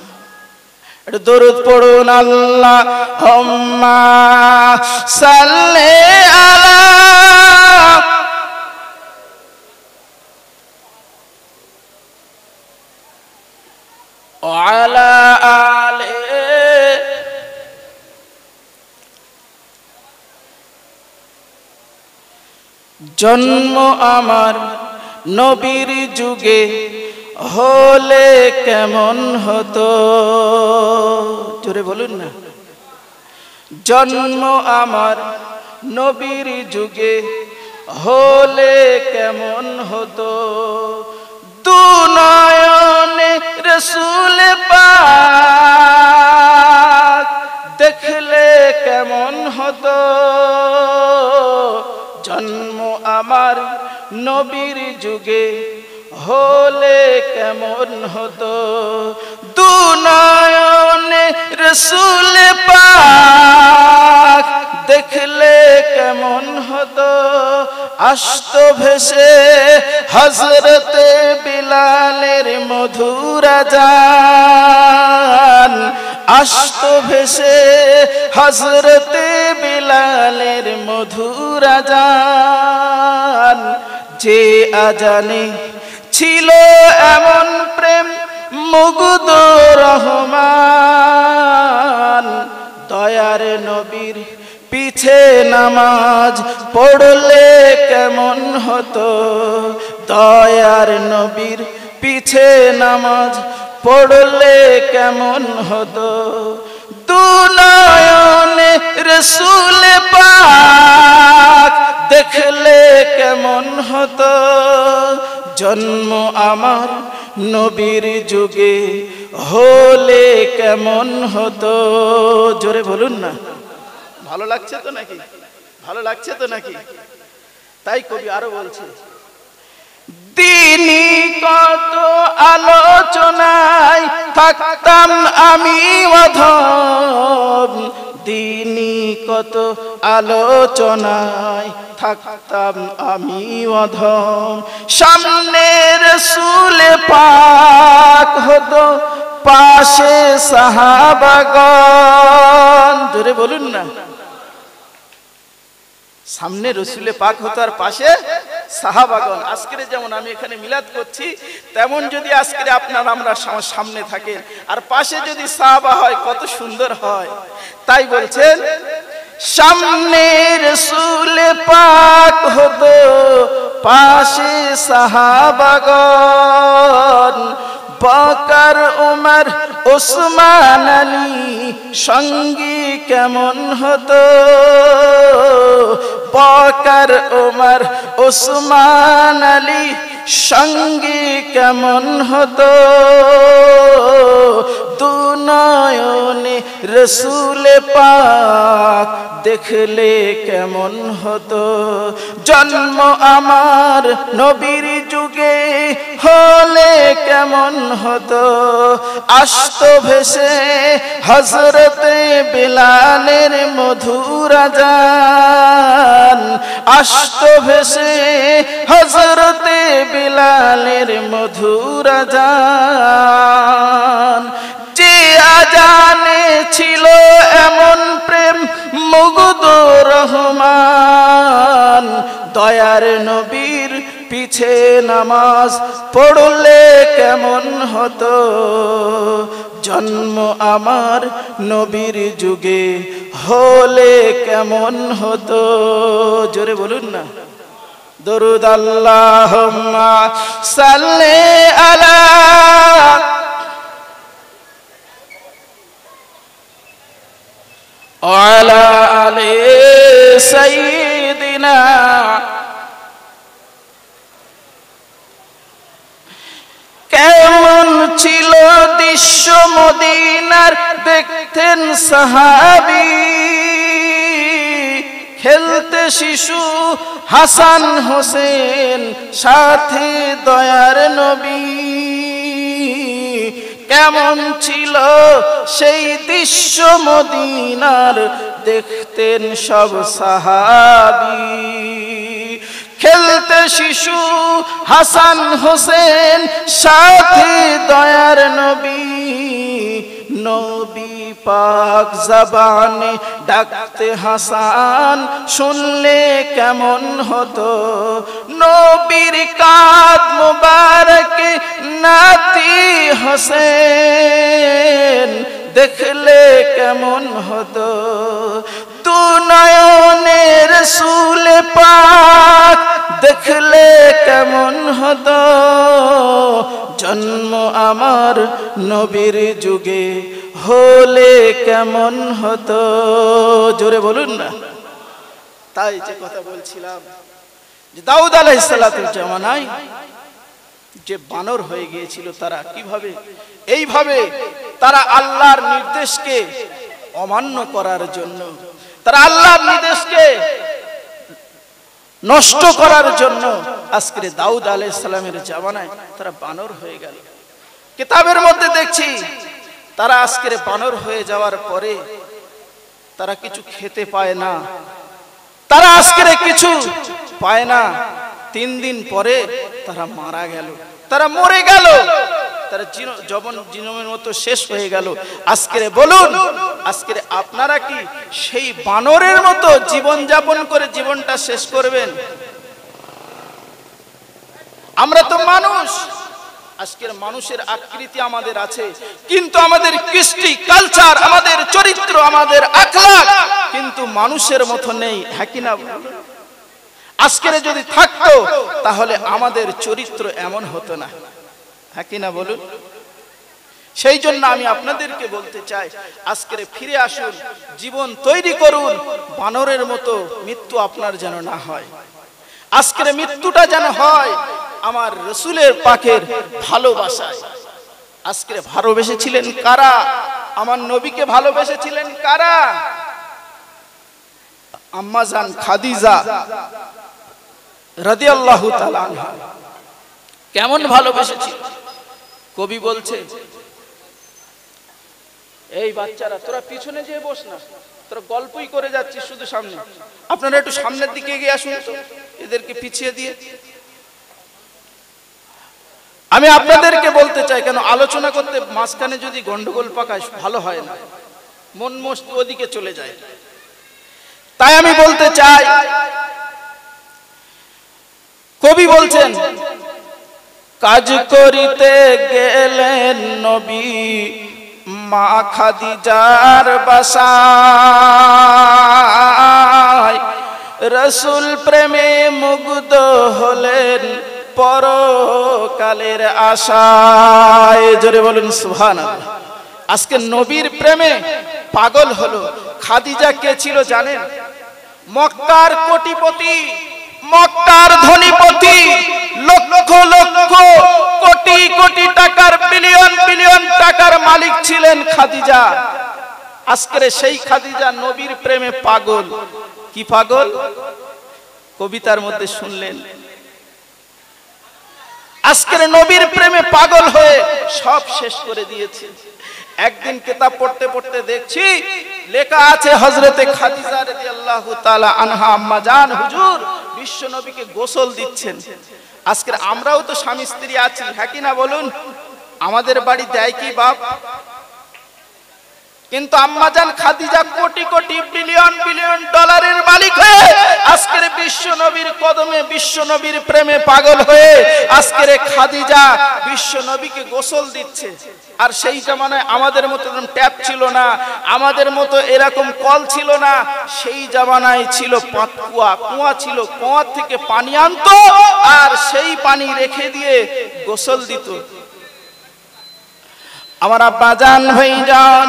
একটু দরুদ পড়ুন, আল্লাহুম্মা সাল্লি আলা ওয়ালা আলে। জন্ম আমার নবীর যুগে হলে কেমন হতো? জোরে বলুন না। জন্ম আমার নবীর যুগে হলে কেমন হতো? দু নয়নে রসুল পাক দেখলে কেমন হতো? জন্ম আমার নবীর যুগে হলে কেমন হতো? দু নয়নে রসুল পাক দেখলে কেমন হতো? আসতো ভেসে হযরতে বিলালের মধুর আযান, আসতো ভেসে হযরতে বিলালের মধুর আযান। যে আজানে ছিল এমন প্রেম মুগ্ধ রহমান, দয়ার নবীর পিছে নামাজ পড়লে কেমন হতো? দয়ার নবীর পিছে নামাজ পড়লে কেমন হতো? দু নয়নে রসুল পাক দেখলে কেমন হতো? জন্ম আমার নবীর যুগে হলে কেমন হতো? জোরে বলুন না। ভালো লাগছে তো নাকি? ভালো লাগছে তো নাকি? তাই কবি আরো বলছে, দিনই কত আলোচনায় থাকতাম আমি অধম, দিনই কত আলোচনায় থাকতাম আমি অধম। সামনে রাসূল পাক হতো, পাশে সাহাবাগণ। জোরে বলুন না। সামনে রসুলে পাক হতো আর পাশে সাহাবাগণ। আজকের যেমন আমি এখানে মিলাদ করছি, তেমন যদি আজকে আপনারা আমরা সামনে থাকেন আর পাশে যদি সাহাবা হয় কত সুন্দর হয়। তাই বলছেন সামনে রসুলে পাক হতো, পাশে সাহাবাগণ। বকর উমর ওসমান আলী সঙ্গী কেমন হতো? বকর উমর ওসমান আলী সঙ্গী কেমন হতো? দু নয়নে রসুল পাক দেখলে কেমন হতো? জন্ম আমার নবীর যুগে হলে কেমন হতো? আসতো ভেসে হযরতে বিলালের মধুর আযান, আসতো ভেসে হযরতে বিলালের মধুর আযান। দয়ার নবীর পিছে নামাজ পড়লে কেমন হতো, জন্ম আমার নবীর যুগে হলে কেমন হতো। জোরে বলুন না, দরুদ আল্লাহুম্মা সাল্লি আলা ওয়ালা আলি সাইয়্যিদিনা। কেমন ছিল দৃশ্য মদিনার দেখতেন সাহাবী, খেলতে শিশু হাসান হোসেন সাথে দয়ার নবী। কেমন ছিল সেই দৃশ্য মদিনার দেখতেন সব সাহাবী, খেলতে শিশু হাসান হোসেন সাথে দয়ার নবী। নবী পাক জবানে ডাকতে হাসান শুনলে কেমন হতো, নবীর কাঁধ মুবারকে নাতি হোসেন দেখলে কেমন হতো, দু নয়নে রাসূল পাক দেখলে কেমন হতো, জন্ম আমার নবীর যুগে হলে কেমন হতো। জোরে বলুন না। তাই যে কথা বলছিলাম যে দাউদ আলাইহিস সালাতুর জামানায় যে বানর হয়ে গিয়েছিল, তারা কিভাবে এইভাবে তারা আল্লাহর নির্দেশকে অমান্য করার জন্য, তারা আল্লাহর নির্দেশকে নষ্ট করার জন্য আজকে দাউদ আলাইহিস সালামের জামানায় তারা বানর হয়ে গেল। কিতাবের মধ্যে দেখছি তারা আজকে বানর হয়ে যাওয়ার পরে তারা কিছু খেতে পায় না, তারা আজকে কিছু পায় না। 3 দিন পরে তারা মারা গেল, তারা মরে গেল, তারা জীবনের মতো শেষ হয়ে গেল। আজকে বলুন, আজকে আপনারা কি সেই বানরের মতো জীবন যাপন করে জীবনটা শেষ করবেন? আমরা তো মানুষ, আজকের মানুষের আকৃতি আমাদের আছে, কিন্তু আমাদের কৃষ্টি কালচার, আমাদের চরিত্র, আমাদের আখলাক কিন্তু মানুষের মতো নেই। হ্যাঁ কি না? আজকের যদি থাকতো তাহলে আমাদের চরিত্র এমন হতো না। হ্যাঁ কি না বলুন? সেই জন্য আমি আপনাদেরকে বলতে চাই, আজকের ফিরে আসুন, জীবন তৈরি করুন, বানরের মতো মৃত্যু আপনার যেন না হয়। আজকের মৃত্যুটা যেন হয় আমার রাসূলের পাকের ভালোবাসায়। আজকে ভালোবেসেছিলেন কারা? আমার নবীকে ভালোবেসেছিলেন কারা? আম্মা জান খাদিজা রাদিয়াল্লাহু তাআলা আনহা কেমন ভালোবেসেছিল। কবি বলছে, এই বাচ্চারা তোরা পিছনে যেয়ে বস না, তোরা গল্পই করে যাচ্ছিস শুধু সামনে, আপনারা একটু সামনের দিকে এগিয়ে আসুন তো, এদেরকে পিছিয়ে দিয়ে। আমি আপনাদেরকে বলতে চাই, কেন আলোচনা করতে মাঝখানে যদি গন্ডগোল পাকায় ভালো হয় না, মন মস্তি ওদিকে চলে যায়। তাই আমি বলতে চাই, কবি বলছেন, কাজ করিতে গেলেন নবী মা খাদিজার বাসায়, রাসূল প্রেমে মুগ্ধ হলেন পরকালের আশায়। জোরে বলুন সুবহানাল্লাহ। আজকে নবীর প্রেমে পাগল হলো। খাদিজা কে ছিল জানেন? মক্কার কোটিপতি, মক্কার ধনীপতি, লক্ষ লক্ষ কোটি কোটি টাকার, বিলিয়ন বিলিয়ন টাকার মালিক ছিলেন খাদিজা। আজকের সেই খাদিজা নবীর প্রেমে পাগল। কি পাগল? কবিতার মধ্যে শুনলেন। আজকের নবীর প্রেমে পাগল হয়ে সব শেষ করে দিয়েছে। একদিন কিতাব পড়তে পড়তে দেখছি লেখা আছে, হযরতে খাদিজা রাদিয়াল্লাহু তাআলা আনহা আম্মা জান হুজুর বিশ্ব নবীকে গোসল দিচ্ছেন। আজকের আমরাও তো স্বামী স্ত্রী আছি, হ্যাঁ কি না বলুন? আমাদের বাড়ি দেয় কি বাপ? কিন্তু আম্মাজান খাদিজা কোটি কোটি বিলিয়ন বিলিয়ন ডলারের মালিক হয়ে আজকের বিশ্ব নবীর কদমে, বিশ্ব নবীর প্রেমে পাগল হয়ে আজকের খাদিজা বিশ্ব নবীকে গোসল দিচ্ছে। আর সেই জামানায় আমাদের মতো ট্যাপ ছিল না, আমাদের মতো এরকম কল ছিল না। সেই জামানায় ছিল পাতকুয়া, কুয়া ছিল, কুয়া থেকে পানি আনতো আর সেই পানি রেখে দিয়ে গোসল দিত। আমার আব্বা জান ভাইজান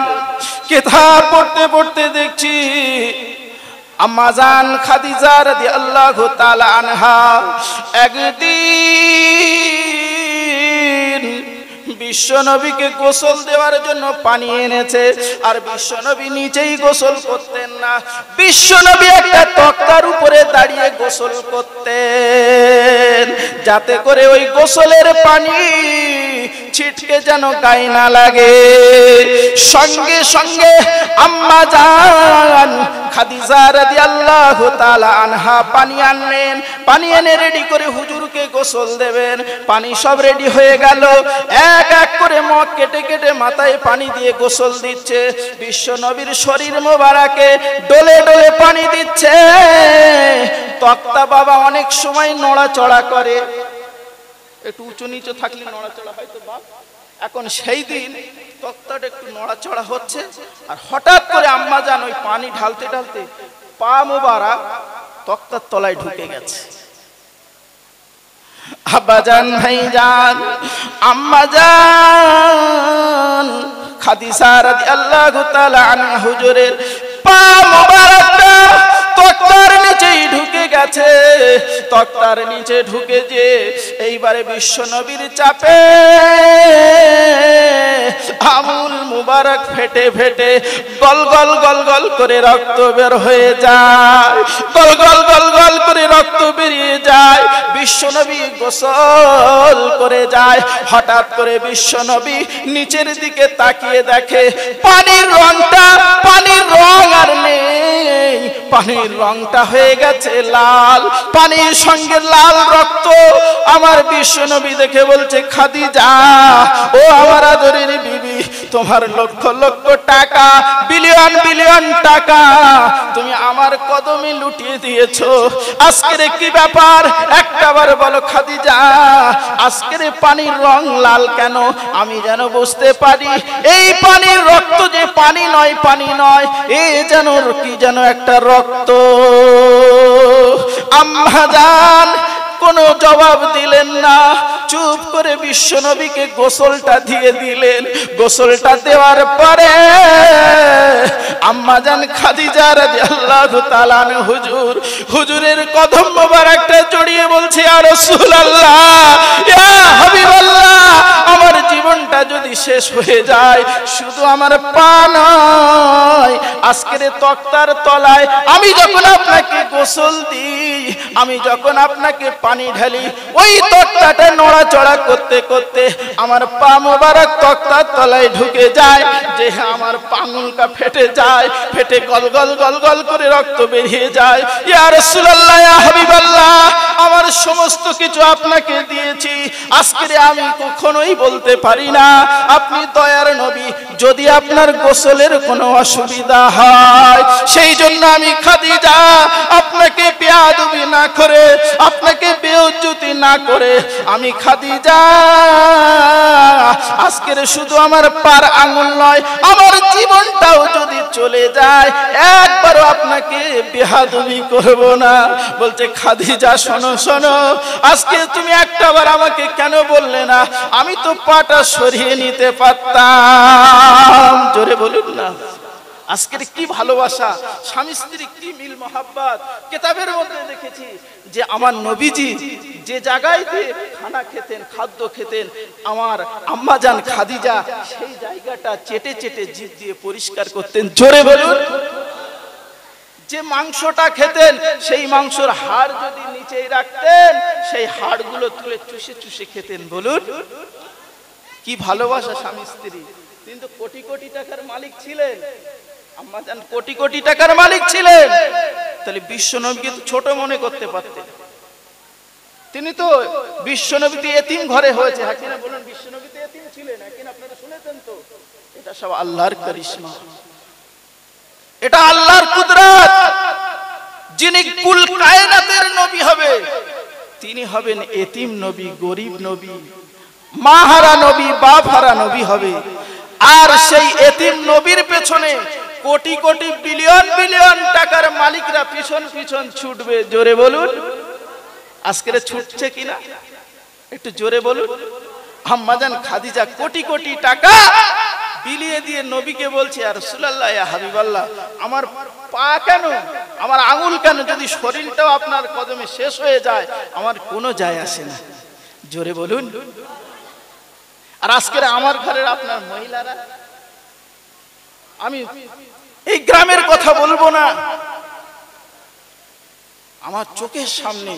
কিতাব পড়তে পড়তে দেখছি আম্মা জান খাদিজা রাদিয়াল্লাহু তাআলা আনহা একদিন বিশ্ব নবীকে গোসল দেওয়ার জন্য পানি এনেছে। আর বিশ্ব নবী নিচেই গোসল করতেন না, বিশ্ব নবী একটা তক্তার উপরে দাঁড়িয়ে গোসল করতেন, যাতে করে ওই গোসলের পানি ছিটকে যেন গায়ে না লাগে। সঙ্গে সঙ্গে আম্মা জান খাদিজা রাদিয়াল্লাহু তাআলা আনহা পানি আনলেন, পানি এনে রেডি করে হুজুরকে গোসল দেবেন। পানি সব রেডি হয়ে গেল, এক এক করে মগ কেটে কেটে মাথায় পানি দিয়ে গোসল দিচ্ছে। বিশ্ব নবীর শরীর মোবারকে ডলে ডলে পানি দিচ্ছে। তক্তা বাবা অনেক সময় নড়াচড়া করে, একটু উঁচু নিচু থাকলে নড়াচড়া হয়তো বাপ। এখন সেই দিন তক্তাটা একটু নড়াচড়া হচ্ছে, আর হঠাৎ করে আম্মা জান ওই পানি ঢালতে ঢালতে পা মোবারক তক্তার তলায় ঢুকে গেছে। আব্বা জান ভাইজান আম্মা জান খাদিজা রাদিয়াল্লাহু তাআলা আনহা হুজুরের পা মোবারকটা তক্তার নিচেই ঢুকে গেছে। তক্তার নিচে ঢুকে যে এইবারে বিশ্ব নবীর চাপে আমুল মুবারক ফেটে ফেটে গল গল গল গল করে রক্ত বের হয়ে যায়, গল গল গল গল করে রক্ত বেরিয়ে যায়। বিশ্ব নবী গোসল করে যায়। হঠাৎ করে বিশ্ব নবী নিচের দিকে তাকিয়ে দেখে পানির রংটা, পানির রং আর নেই, পানির রংটা হয়ে গেছে লাল, পানির সঙ্গে লাল রক্ত। আমার বিশ্ব নবী দেখে বলছে খাদিজা, ও আমার আদরের বিবি, তোমার লক্ষ লক্ষ টাকা, বিলিয়ন বিলিয়ন টাকা তুমি আমার কদমে লুটিয়ে দিয়েছো। আজকের কি ব্যাপার একটাবার বলো খাদিজা, আজকের পানির রং লাল কেন? আমি যেন বুঝতে পারি এই পানির রক্ত যে পানি নয়, পানি নয়, এ যেন কি যেন একটা রক্ত। আম্মা জান কোনো জবাব দিলেন না, চুপ করে বিশ্ব নবীকে গোসলটা দিয়ে দিলেন। গোসলটা দেওয়ার পরে আম্মা জান খাদিজা রাদিয়াল্লাহু তাআলা আনহা হুজুরের কদম মোবারকটা জড়িয়ে বলছে, ইয়া রাসূলুল্লাহ, ইয়া হাবিবাল্লাহ, আমার জীবনটা যদি শেষ হয়ে যায়, শুধু আমার পা নয়, আজকের তক্তার তলায় আমি যখন আপনাকে গোসল দিই, আমি যখন আপনাকে পানি ঢালি, ওই তক্তাটা নড়াচড়া করতে করতে আমার পা মোবারক তক্তার তলায় ঢুকে যায়, যে আমার পাঙ্গুলটা ফেটে যায়, ফেটে গল গল গল গল করে রক্ত বেরিয়ে যায়। ইয়া রাসূলুল্লাহ, ইয়া হাবিবাল্লাহ, আমার সমস্ত কিছু আপনাকে দিয়েছি, আজকে আমি কখনোই বলতে পারি না আপনি দয়ার নবী। যদি আপনার গোসলের কোনো অসুবিধা হয়, সেই জন্য আমি খাদিজা আপনাকে বেয়াদবি না করে, আপনাকে বেইজ্জতি না করে, আমি খাদিজা আজকের শুধু আমার পার আঙুল নয়, আমার জীবনটাও যদি চলে যায়, একবারও আপনাকে বেয়াদবি করব না। বলছে খাদিজা, শোনো শোনো, আজকে তুমি একটাবার আমাকে কেন বললে না? আমি তো পাটা সরিয়ে নিতে পারতাম। জোরে বলুন না। আজকের কি ভালোবাসা, স্বামী স্ত্রী কি মিল মহাব্বত। কিতাবের মধ্যে দেখেছি যে আমার নবীজি যে জায়গায় দিয়ে খানা খেতেন, খাদ্য খেতেন, আমার আম্মা জান খাদিজা সেই জায়গাটা চেটে চেটে জিভ দিয়ে পরিষ্কার করতেন। জোরে বলুন। যে মাংসটা খেতেন, সেই মাংসর হাড় যদি নিচেই রাখতেন, সেই হাড়গুলো তুলে চুষে চুষে খেতেন। বলুন কি ভালোবাসা স্বামী স্ত্রী। কিন্তু কোটি কোটি টাকার মালিক ছিলেন, আম্মা জান কোটি কোটি টাকার মালিক ছিলেন, তাহলে বিশ্বনবীকে তো ছোট মনে করতে পারতেন। তিনি তো বিশ্বনবীতে এতিম ঘরে হয়েছে, হাকিনা বলুন বিশ্বনবীতে এতিম ছিলেন, হাকিনা আপনারা শুনেছেন তো। এটা সব আল্লাহর করিশ্মা। এটা আল্লাহর কুদরত। যিনি কুল কায়নাতের নবী হবে তিনি হবেন এতিম নবী, গরিব নবী, মা হারা নবী, বাপ হারা নবী হবে। আর সেই এতিম নবীর পেছনে কোটি কোটি বিলিয়ন বিলিয়ন টাকার মালিকরা পিছন পিছন ছুটবে। জোরে বলুন, আজকে ছুটছে কিনা একটু জোরে বলুন। আম্মাজান খাদিজা কোটি কোটি টাকা বিলিয়ে দিয়ে নবীকে বলছে, ইয়া রাসূলুল্লাহ, ইয়া হাবিবাল্লাহ, আমার পা কেন, আমার আঙুল কেন, যদি শরীরটাও আপনার কদমে শেষ হয়ে যায় আমার কোনো যায় আসে না। জোরে বলুন। আর আজকের আমার ঘরের আপনার মহিলারা, আমি এই গ্রামের কথা বলবো না, আমার চোখের সামনে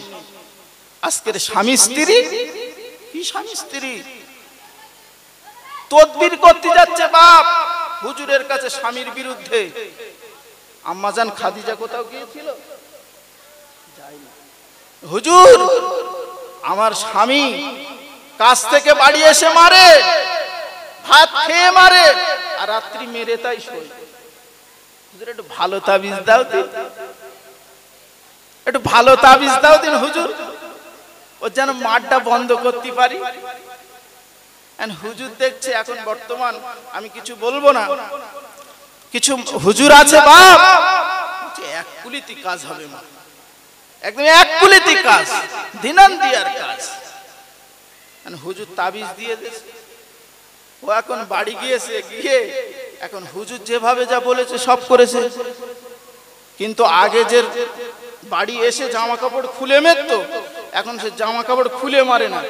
আজকের স্বামী স্ত্রী, কি স্বামী স্ত্রী তদবির করতে যাচ্ছে বাপ হুজুরের কাছে স্বামীর বিরুদ্ধে। আম্মাজান খাদিজা কোথাও গিয়েছিল? যায়নি। হুজুর, আমার স্বামী কাজ থেকে বাড়ি এসে মারে, ভাত খেয়ে মারে, আর রাত্রি মেরে তাই শোয়। হুজুর একটু ভালো তাবিজ দাও দিন, একটু ভালো তাবিজ দাও দিন হুজুর, ও যেন মারটা বন্ধ করতে পারি। হুজুর দেখছে এখন বর্তমান, আমি কিছু বলবো না, কিছু হুজুর আছে বাপ, এক কুলিতি কাজ হবে মা, একদম এক কুলিতি কাজ, দিনান দিয়ার কাজ। হুজুর তাবিজ দিয়ে দিয়েছে, ও এখন বাড়ি গিয়েছে, গিয়ে এখন হুজুর যেভাবে যা বলেছে সব করেছে। কিন্তু আগে যে বাড়ি এসে জামা কাপড় খুলে মেরতো, এখন সে জামা কাপড় খুলে মারে না,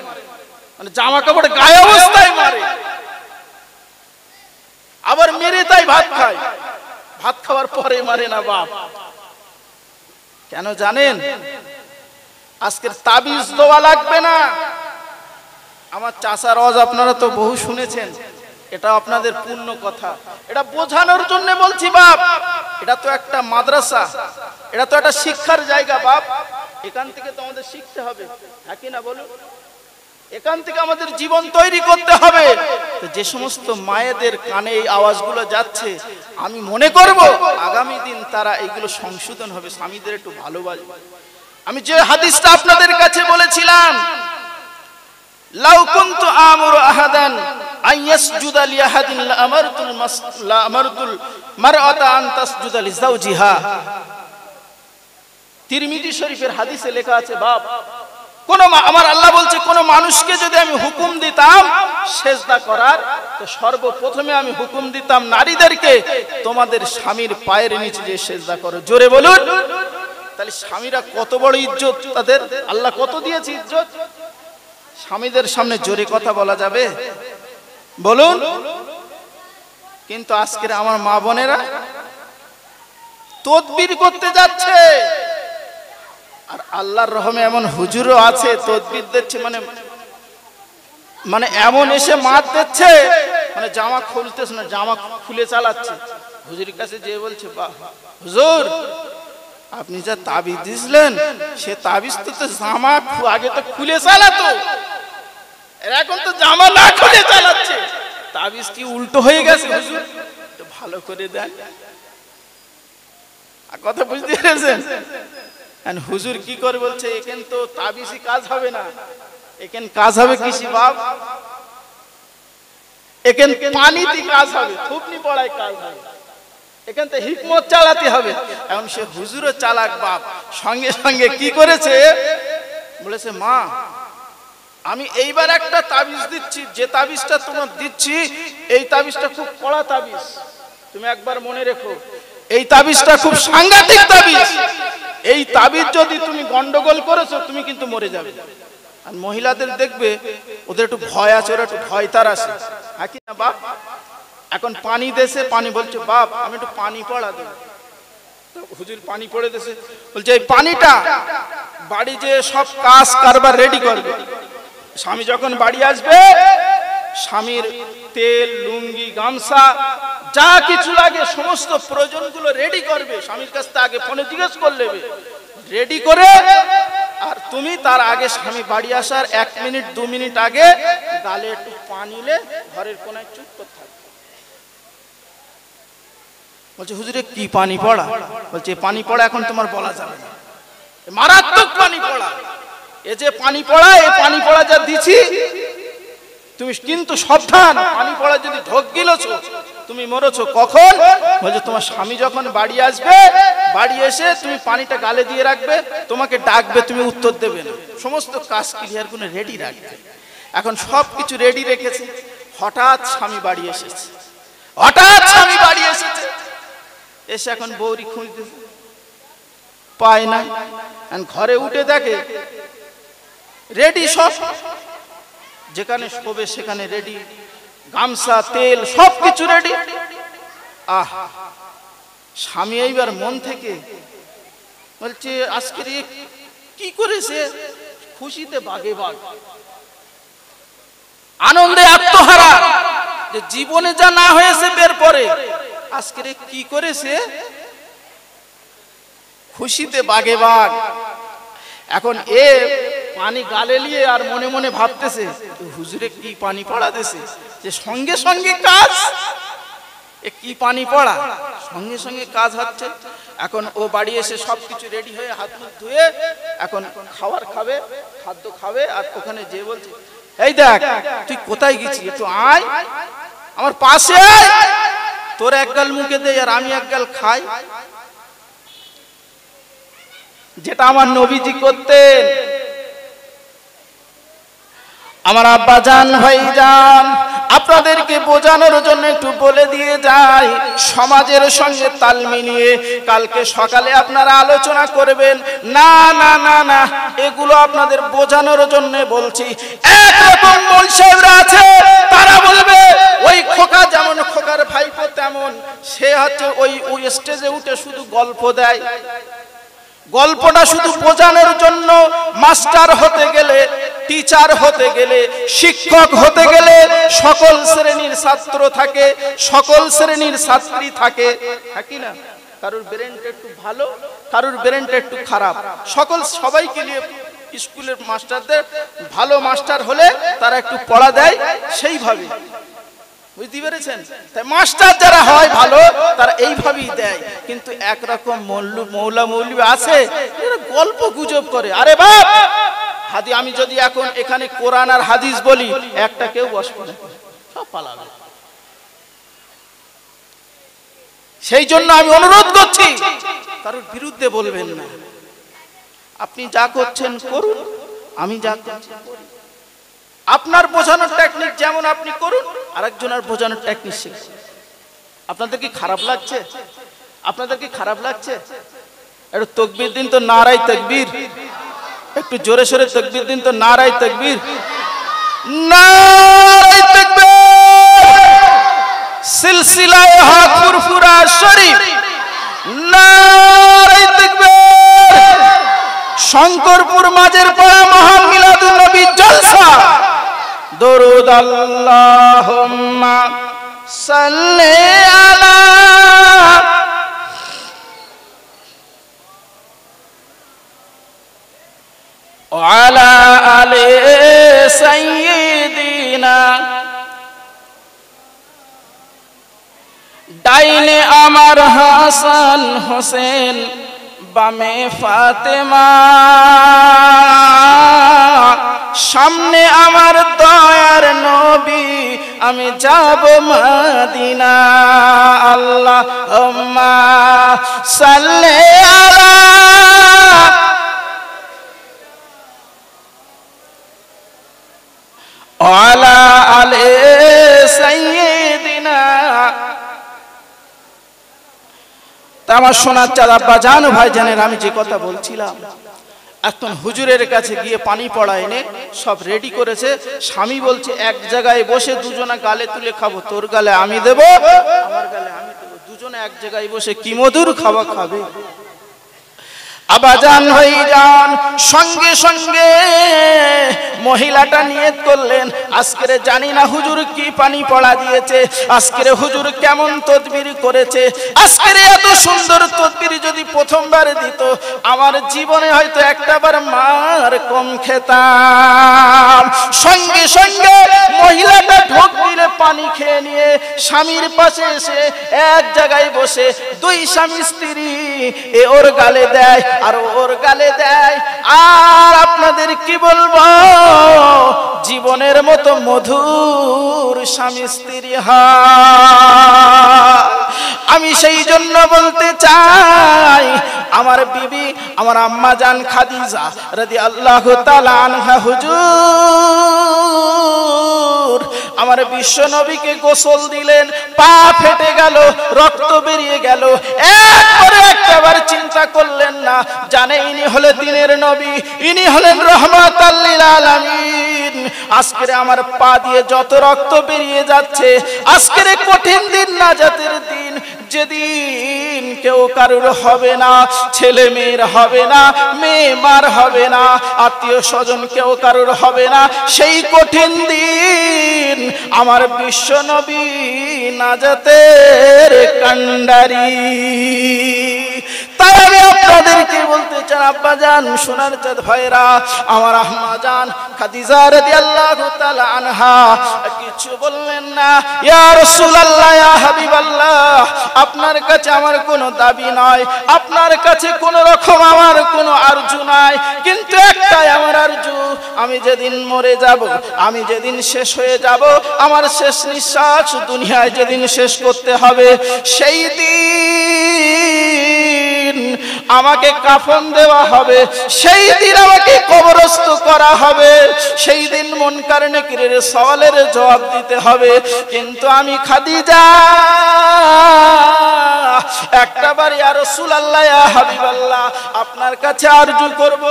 মানে জামা কাপড় গায়ে অবস্থায় মারে, আবার মেরে তাই ভাত খায়, ভাত খাওয়ার পরে মারে না বাপ। কেন জানেন? আজকের তাবিজ দেওয়া লাগবে না। আমার চাচার আওয়াজ আপনারা তো বহু শুনেছেন, এটা আপনাদের পূর্ণ কথা, এটা বোঝানোর জন্য বলছি বাপ। এটা তো একটা মাদ্রাসা, এটা তো একটা শিক্ষার জায়গা বাপ, এখান থেকে তো আমাদের শিখতে হবে, হ্যাঁ কি না বলুন? এখান থেকে আমাদের জীবন তৈরি করতে হবে। তো যে সমস্ত মায়েদের কানে এই আওয়াজগুলো যাচ্ছে, আমি মনে করব আগামী দিন তারা এইগুলো সংশোধন হবে, স্বামীদের একটু ভালোবাসবে। আমি যে হাদিসটা আপনাদের কাছে বলেছিলাম, লাউ কুনতু আমুরু আহাদান আন ইয়াসজুদা লিআহাদিন লা আমারতুল মারআতা আন তাসজুদা লিজাওজিহা। তিরমিজি শরীফের হাদিসে লেখা আছে বাপ, আমার আল্লাহ বলছে, কোন মানুষকে যদি আমি হুকুম দিতাম সেজদা করার, তো সর্বপ্রথমে আমি হুকুম দিতাম নারীদেরকে, তোমাদের স্বামীর পায়ের নিচে যে সেজদা করো। জোরে বলুন। তাহলে স্বামীরা কত বড় ইজ্জত, তাদের আল্লাহ কত দিয়েছে ইজ্জত। স্বামীদের সামনে জোরে কথা বলা যাবে বলুন? কিন্তু আজকের আমার মা বোনেরা তদবির করতে যাচ্ছে, আর আল্লাহর রহমে এমন হুজুরও আছে তদবির দিচ্ছে, মানে এমন এসে মার দিচ্ছে, মানে জামা খুলতেছে না, জামা খুলে চালাচ্ছে। হুজুরের কাছে যে বলছে, হুজুর আপনি যা তাবিজ দিয়েছিলেন, সে তাবিজ তো জামা আগে তো খুলে চালাতো, এখন তো জামা না খুলে চালাচ্ছে, তাবিজ কি উল্টো হয়ে গেছে হুজুর? একটু ভালো করে দেন। কথা বুঝতে পেরেছেন? হুজুর কি করে বলছে, এখানে তো তাবিজই কাজ হবে না, এখানে কাজ হবে কৃষি বাপ, এখানে পানিতে কাজ হবে, থুপনি পড়ায় কাজ হবে, এখান থেকে হিকমত চালাতে হবে। এখন সে হুজুরও চালাক বাপ, সঙ্গে সঙ্গে কি করেছে, বলেছে, মা আমি এইবার একটা তাবিজ দিচ্ছি, যে তাবিজটা তোমার দিচ্ছি এই তাবিজটা খুব কড়া তাবিজ, তুমি একবার মনে রেখো, এই তাবিজটা খুব সাংঘাতিক তাবিজ, এই তাবিজ যদি তুমি গন্ডগোল করেছো তুমি কিন্তু মরে যাবে। আর মহিলাদের দেখবে ওদের একটু ভয় আছে, ওরা একটু ভয় তার আছে, হ্যাঁ কি না বাপ? এখন পানি দেশে, পানি বলছে, বাপ আমি একটু পানি পড়া দেব। হুজুর পানি পড়ে দেশে, বলছে এই পানিটা বাড়ি যে সব কাজ কারবার রেডি করবে, স্বামী যখন বাড়ি আসবে স্বামীর তেল, লুঙ্গি, গামছা যা কিছু লাগে সমস্ত প্রয়োজনগুলো রেডি করবে, স্বামীর কাছ থেকে আগে ফোনে জিজ্ঞেস করে নেবে, রেডি করে, আর তুমি তার আগে স্বামী বাড়ি আসার 1 মিনিট 2 মিনিট আগে গালে একটু পানি নিলে ঘরের কোনায় চুপ করে থাকবে। বলছে হুজুরে কি পানি পড়া? বলছে পানি পড়া এখন তোমার বলা যাবে না, মারাত্মক পানি পড়া। এ যে পানি পড়া, এই পানি পড়া যা দিছি তুমি কিন্তু সাবধান, পানি পড়া যদি ঢোক গিলেছো তুমি মরেছো। কখন? বলছে তোমার স্বামী যখন বাড়ি আসবে, বাড়ি এসে তুমি পানিটা গালে দিয়ে রাখবে, তোমাকে ডাকবে, তুমি উত্তর দেবে না, সমস্ত কাজ ক্লিয়ার করে রেডি রাখবে। এখন সব কিছু রেডি রেখেছে, হঠাৎ স্বামী বাড়ি এসেছে, এসে এখন বৌরি খুঁজতেছে, পায় না। ঘরে উঠে দেখে রেডি, সব যেখানে শোবে সেখানে রেডি, গামছা তেল সব কিছু রেডি। স্বামী এইবার মন থেকে বলছে আজকে কি করেছে, খুশিতে বাগে বাগ, আনন্দে আত্মহারা, যে জীবনে যা না হয়েছে বের পরে আজকে কি করেছে, খুশিতে বাগে বাগ। এখন এ পানি গালে নিয়ে আর মনে মনে ভাবতেছে হুজুরে কি পানি পড়া দিয়েছে, যে সঙ্গে সঙ্গে কাজ, এ কি পানি পড়া, সঙ্গে সঙ্গে কাজ হচ্ছে। এখন ও বাড়ি এসে সবকিছু রেডি হয়ে হাত মুখ ধুয়ে এখন খাবার খাবে, খাদ্য খাবে। আর ওখানে যে বলছে এই দেখ তুই কোথায় গেছিস, একটু আয় আমার পাশে আয়, তোর এক গাল মুখে দে আর আমি এক গাল খাই, যেটা আমার নবীজি করতেন। আমার আব্বা জান ভাই জান, আপনাদেরকে বোঝানোর জন্য একটু বলে দিয়ে যাই, সমাজের সঙ্গে তাল মিলিয়ে কালকে সকালে আপনারা আলোচনা করবেন। না না না না, এগুলো আপনাদের বোঝানোর জন্য বলছি। একরকম মৌল সাহেবরা আছে, তারা বলবে ওই খোকা যেমন খোকার ভাইপো তেমন, সে হচ্ছে ওই স্টেজে উঠে শুধু গল্প দেয়। গল্পটা শুধু বোঝানোর জন্য। মাস্টার হতে গেলে, টিচার হতে গেলে, শিক্ষক হতে গেলে সকল শ্রেণীর ছাত্র থাকে, সকল শ্রেণীর ছাত্রী থাকে, থাকি না? কারোর ব্রেনটা একটু ভালো, কারোর ব্রেনটা একটু খারাপ, সবাইকে নিয়ে স্কুলের মাস্টারদের ভালো মাস্টার হলে তারা একটু পড়া দেয় সেইভাবে, বুঝতে পেরেছেন? তাই মাস্টার যারা হয় ভালো তারা এইভাবেই দেয়। কিন্তু একরকম মৌলা মৌলবি আছে গল্প গুজব করে। আরে বাপ, আমি যদি এখন এখানে কোরআন আর হাদিস বলি, একটা কেউ বসবে না, সব পালাবে। সেই জন্য আমি অনুরোধ করছি কারোর বিরুদ্ধে বলবেন না। আপনি যা করছেন করুন, আমি যা করছি করি। আপনার বোঝানোর টেকনিক যেমন আপনি করুন, আরেকজনের বোঝানোর টেকনিক শিখুন। আপনাদের কি খারাপ লাগছে? আপনাদের কি খারাপ লাগছে? একটু তাকবীর দিন তো, নারায়ে তাকবীর। একটু জোরে সোরে তাকবীর দিন তো, নারায়ে তাকবীর, নারায়ে তাকবীর। সিলসিলায়ে হক ফুরফুরা শরীফ, নারায়ে তাকবীর। শঙ্করপুর মাঝের পাড়া মহা মিলাদুন নবী জলসা। দরুদ আল্লাহুম্মা সাল্লি আলা ওয়ালা আলি সাইয়্যিদিনা। ডাইনে আমার হাসান হোসেন, বামে ফাতেমা, সামনে আমার দয়ার নবী, আমি যাব মদিনা। আল্লাহুম্মা সাল্লি আলা ওয়ালা আলি সাইয়্যিদিনা। আমার সোনার চাঁদ আব্বা জান ভাই জানেন, আমি যে কথা বলছিলাম, এখন হুজুরের কাছে গিয়ে পানি পড়া এনে সব রেডি করেছে। স্বামী বলছে এক জায়গায় বসে দুজনা গালে তুলে খাবো, তোর গালে আমি দেব, আমার গালে আমি দেব, দুজনে এক জায়গায় বসে কি মধুর খাওয়া খাবে। আবাজান হয়ে যান। সঙ্গে সঙ্গে মহিলাটা নিয়ত করলেন, আজকের জানি না হুজুর কি পানি পড়া দিয়েছে, আজকের হুজুর কেমন তদবির করেছে, আজকের এত সুন্দর তদবির যদি প্রথমবার দিত আমার জীবনে হয়তো একটাবার মার কম খেতাম। সঙ্গে সঙ্গে মহিলাটা ঢোক দিলে পানি খেয়ে নিয়ে স্বামীর পাশে এসে এক জায়গায় বসে দুই স্বামী স্ত্রী এ ওর গালে দেয় আর ওর গালে দেয়। আর আপনাদের কি বলবো, জীবনের মতো মধুর স্বামী স্ত্রী হয়। আমি সেই জন্য বলতে চাই, আমার বিবি আমার আম্মা জান খাদিজা রাদিয়াল্লাহু তাআলা আনহা হুজুর আমার বিশ্ব নবীকে গোসল দিলেন, পা ফেটে গেল, রক্ত বেরিয়ে গেল, একবারে একবার চিন্তা করলেন না, জানে ইনি হলেন দিনের নবী, ইনি হলেন রহমাতাল লিল আলামিন। আজকের আমার পা দিয়ে যত রক্ত বেরিয়ে যাচ্ছে, আজকের কঠিন দিন নাজাতের দিন, যেদিন কেউ কারুর হবে না, ছেলে মেয়ের হবে না, মেয়ে মার হবে না, আত্মীয় স্বজন কেউ কারুর হবে না, সেই কঠিন দিন আমার বিশ্ব নবী নাজাতের কান্ডারি। তাই আমি আপনাদেরকে বলতে চাই, আব্বা জান, সোনার চাঁদ ভাইরা, আমার আম্মা জান খাদিজা রাদিয়াল্লাহু তাআলা আনহা কিছু বললেন না। ইয়া রাসূলুল্লাহ, ইয়া হাবিবাল্লাহ, আপনার কাছে আমার কোনো দাবি নয়, আপনার কাছে কোনো রকম আমার কোনো আরজু নাই, কিন্তু একটাই আমার আরজু, আমি যেদিন মরে যাব, আমি যেদিন শেষ হয়ে যাব, আমার শেষ নিঃশ্বাস দুনিয়ায় যেদিন শেষ করতে হবে, সেই দিন আমাকে কাফন দেওয়া হবে, সেই দিন আমাকে কবরস্থ করা হবে, সেই দিন মুনকার নাকিরের সওয়ালের জবাব দিতে হবে। কিন্তু আমি খাদিজা একটাবার ইয়া রাসূলুল্লাহ, ইয়া হাবিবাল্লাহ, আপনার কাছে আরজু করব,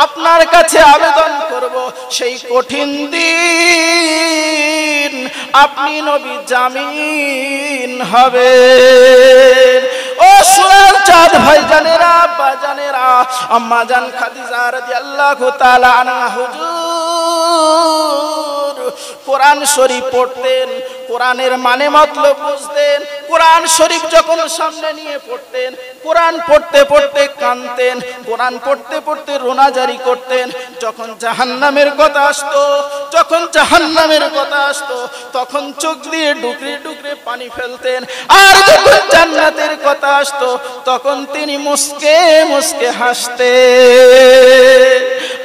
আপনার কাছে আবেদন করব, সেই কঠিন দিন আপনি নবী জামিন হবে। ও সোনার চাঁদ ভাইজানেরা, আব্বা জানেরা, আম্মা জান খাদিজা রাদিয়াল্লাহু তাআলা আনহা হুজুর কোরআন শরীফ পড়তেন, কোরআনের মানে মতলব বুঝতেন, কোরআন শরীফ যখন সামনে নিয়ে পড়তেন, কোরআন পড়তে পড়তে কাঁদতেন, কোরআন পড়তে পড়তে রোনাজারি করতেন। যখন জাহান্নামের কথা আসতো, যখন জাহান্নামের কথা আসতো, তখন চোখ দিয়ে ডুকরে ডুকরে পানি ফেলতেন, আর যখন জান্নাতের কথা আসতো তখন তিনি মুস্কে মুস্কে হাসতেন।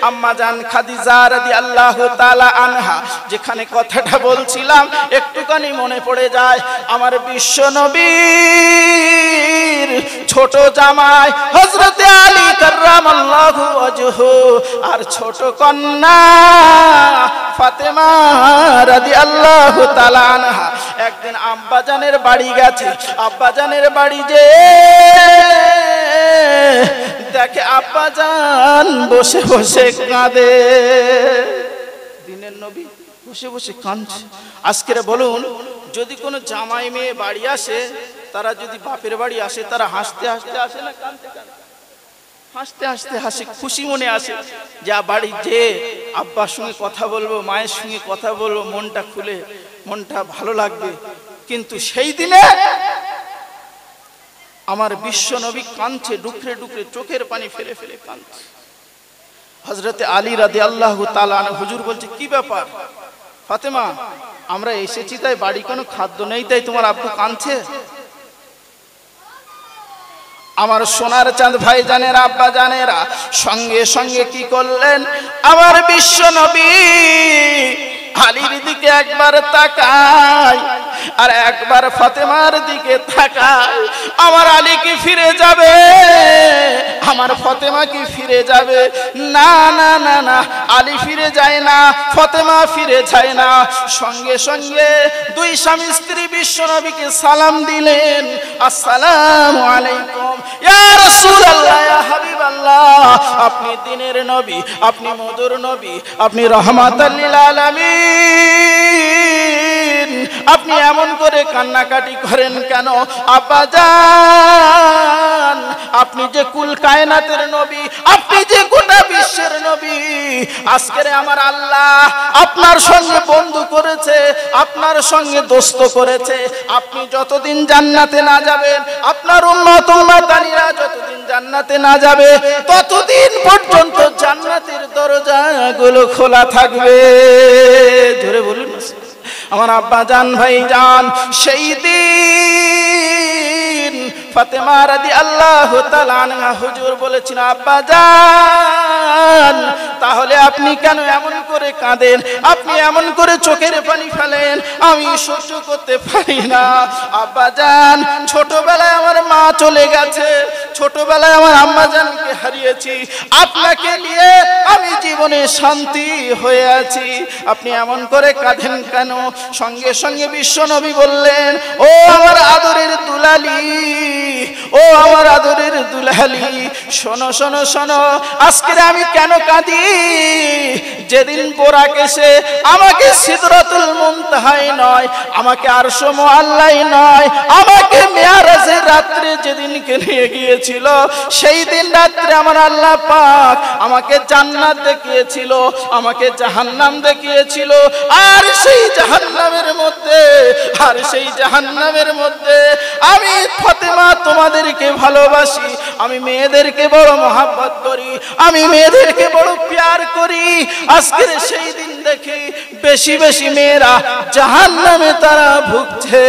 আম্মা জান খাদিজা রাদিয়াল্লাহু তাআলা আনহা যেখানে কথাটা বলছিলাম একটুখানি মনে পড়ে যায়, আমার বিশ্ব নবীর ছোট জামাই হযরতে আলী কাররামাল্লাহু ওয়াজহু আর ছোট কন্যা ফাতেমা রাদিয়াল্লাহু তাআলা আনহা একদিন আব্বাজানের বাড়ি গেছে। আব্বাজানের বাড়ি যে দেখে আব্বাজান বসে বসে কাঁদে। দিনের নবী বসে বসে কাঁদছে। আজকের বলুন, যদি কোনো জামাই মেয়ে বাড়ি আসে, তারা যদি বাপের বাড়ি আসে, তারা হাসতে হাসতে আসে না কাঁদতে কাঁদতে? হাসতে হাসতে হাসি খুশি মনে আসে, যা বাড়ি যে আব্বার সঙ্গে কথা বলবো, মায়ের সঙ্গে কথা বলবো, মনটা খুলে, মনটা ভালো লাগবে। কিন্তু সেই দিনে আমার বিশ্ব নবী কাঁদছে, ডুকরে ডুকরে চোখের পানি ফেলে ফেলে কাঁদছে। হযরতে আলী রাদিয়াল্লাহু তাআলা আনহু হুজুর বলছে, কি ব্যাপার ফাতেমা, আমরা এসেছি তাই বাড়ি কোনো খাদ্য নেই তাই তোমার আব্বু কাঁদছে? আমার সোনার চাঁদ ভাই জানেরা, আব্বা জানেরা, সঙ্গে সঙ্গে কি করলেন, আমার বিশ্ব নবী আলীর দিকে একবার তাকায় আর একবার ফাতেমার দিকে তাকায়। আমার আলী কি ফিরে যাবে? আমার ফাতেমা কি ফিরে যাবে? না না না না, আলী ফিরে যায় না, ফাতেমা ফিরে যায় না। সঙ্গে সঙ্গে দুই স্বামী স্ত্রী বিশ্ব নবীকে সালাম দিলেন, আসসালামু আলাইকুম ইয়া রাসূলুল্লাহ, ইয়া হাবিবাল্লাহ, আপনি দিনের নবী, আপনি মধুর নবী, আপনি রহমাতাল লিল আলামিন, আপনি এমন করে কান্নাকাটি করেন কেন? আব্বাজান আপনি যে কুল কায়নাতের নবী, আপনি যে গোটা বিশ্বের নবী। আজকের আমার আল্লাহ আপনার সঙ্গে বন্ধু করেছে, আপনার সঙ্গে দোস্ত করেছে। আপনি যতদিন জান্নাতে না যাবেন, আপনার উম্মত উম্মতানিরা যতদিন জান্নাতে না যাবে, ততদিন পর্যন্ত জান্নাতের দরজাগুলো খোলা থাকবে। ধরে বলুন আমার আব্বা জান, ভাই জান, সেই দিন ফাতেমা রাদিয়াল্লাহু তাআলা আনহা হুজুর বলেছেন, আব্বা জান তাহলে আপনি কেন এমন করে কাঁদেন, আপনি এমন করে চোখের পানি ফেলেন, আমি সহ্য করতে পারি না। আব্বা জান, ছোটবেলায় আমার মা চলে গেছে, ছোটবেলায় আমার আম্মা জানকে হারিয়েছি, আপনাকে নিয়ে আমি জীবনে শান্তি হয়ে আছি, আপনি এমন করে কাঁদেন কেন? সঙ্গে সঙ্গে বিশ্বনবী বললেন, ও আমার আদরের দুলালি, ও আমার আদরের দুলালি, শোনো শোনো শোনো, আজকে আমি কেন কাঁদি? যেদিন বোরাক এসে আমাকে সিদরাতুল মুনতাহায় নয়, আমাকে আরশ মুআল্লাই নয়, আমাকে মেরাজের রাত্রে যেদিনকে নিয়ে গিয়েছিল, সেই দিন রাত্রে আমার আল্লাহ পাক আমাকে জান্নাত দেখিয়েছিল, আমাকে জাহান্নাম দেখিয়েছিল। আর সেই জাহান্নামের মধ্যে আমি ফাতেমা তোমাদেরকে ভালোবাসি, আমি মেয়েদেরকে বড় মহব্বত করি, আমি মেয়েদেরকে বড় প্যার করি। আজকের সেই দিন দেখি বেশি বেশি মেয়েরা জাহান্নামে তারা ভুগছে,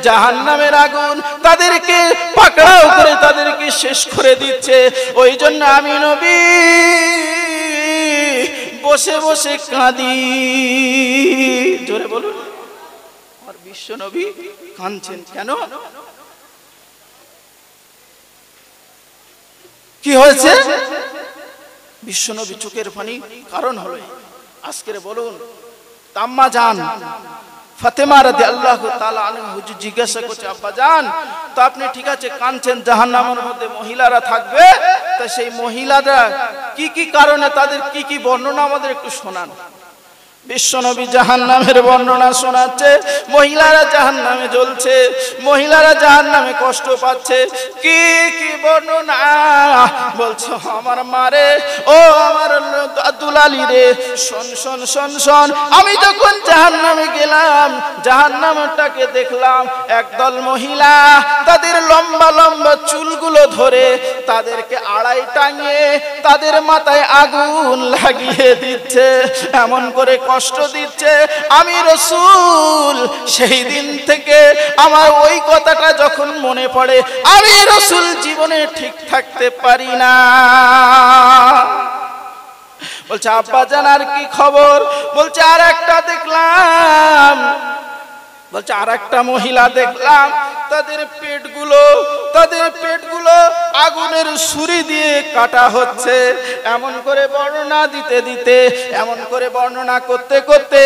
জাহান্নামের আগুন তাদেরকে পাকড়াও করে তাদেরকে শেষ করে দিচ্ছে। ওই জন্য আমি নবী বসে বসে কাঁদি। জোরে বলুন, আর বিশ্ব নবী কাঁদছেন কেন? কি হয়েছে? বিশ্বনবী চোখের পানি কারণ হলো আজকের বলুন। আম্মা জান ফাতেমা রাদিয়াল্লাহু তাআলা আনহা হুজুর জিজ্ঞাসা করছে, আব্বা জান তো আপনি ঠিক আছে কাঁদছেন, জাহান্নামের মধ্যে মহিলারা থাকবে, তা সেই মহিলারা কি কি কারণে, তাদের কি কি বর্ণনা আমাদের একটু শোনান। বিশ্বনবী জাহান্নামের বর্ণনা শোনাচ্ছে, মহিলারা জাহান্নামে জ্বলছে, মহিলারা জাহান্নামে কষ্ট পাচ্ছে। কি কি বর্ণনা বলছো? আমার মারে, ও আমার দুলালি রে, শোন শোন শোন শোন, আমি যখন জাহান্নামে গেলাম, জাহান্নামটাকে দেখলাম, একদল মহিলা তাদের লম্বা লম্বা চুলগুলো ধরে তাদেরকে আড়াই টাঙিয়ে তাদের মাথায় আগুন লাগিয়ে দিচ্ছে, এমন করে কষ্ট দিচ্ছে। আমি রাসূল সেই দিন থেকে আমার ওই কথাটা যখন মনে পড়ে, আমি রাসূল জীবনে ঠিক থাকতে পারি না। বলছে আব্বা জান আর কি খবর? বলছে আর একটা দেখলাম, বলছে আর একটা মহিলা দেখলাম, তাদের পেটগুলো আগুনের ছুরি দিয়ে কাটা হচ্ছে। এমন করে বর্ণনা দিতে দিতে, এমন করে বর্ণনা করতে করতে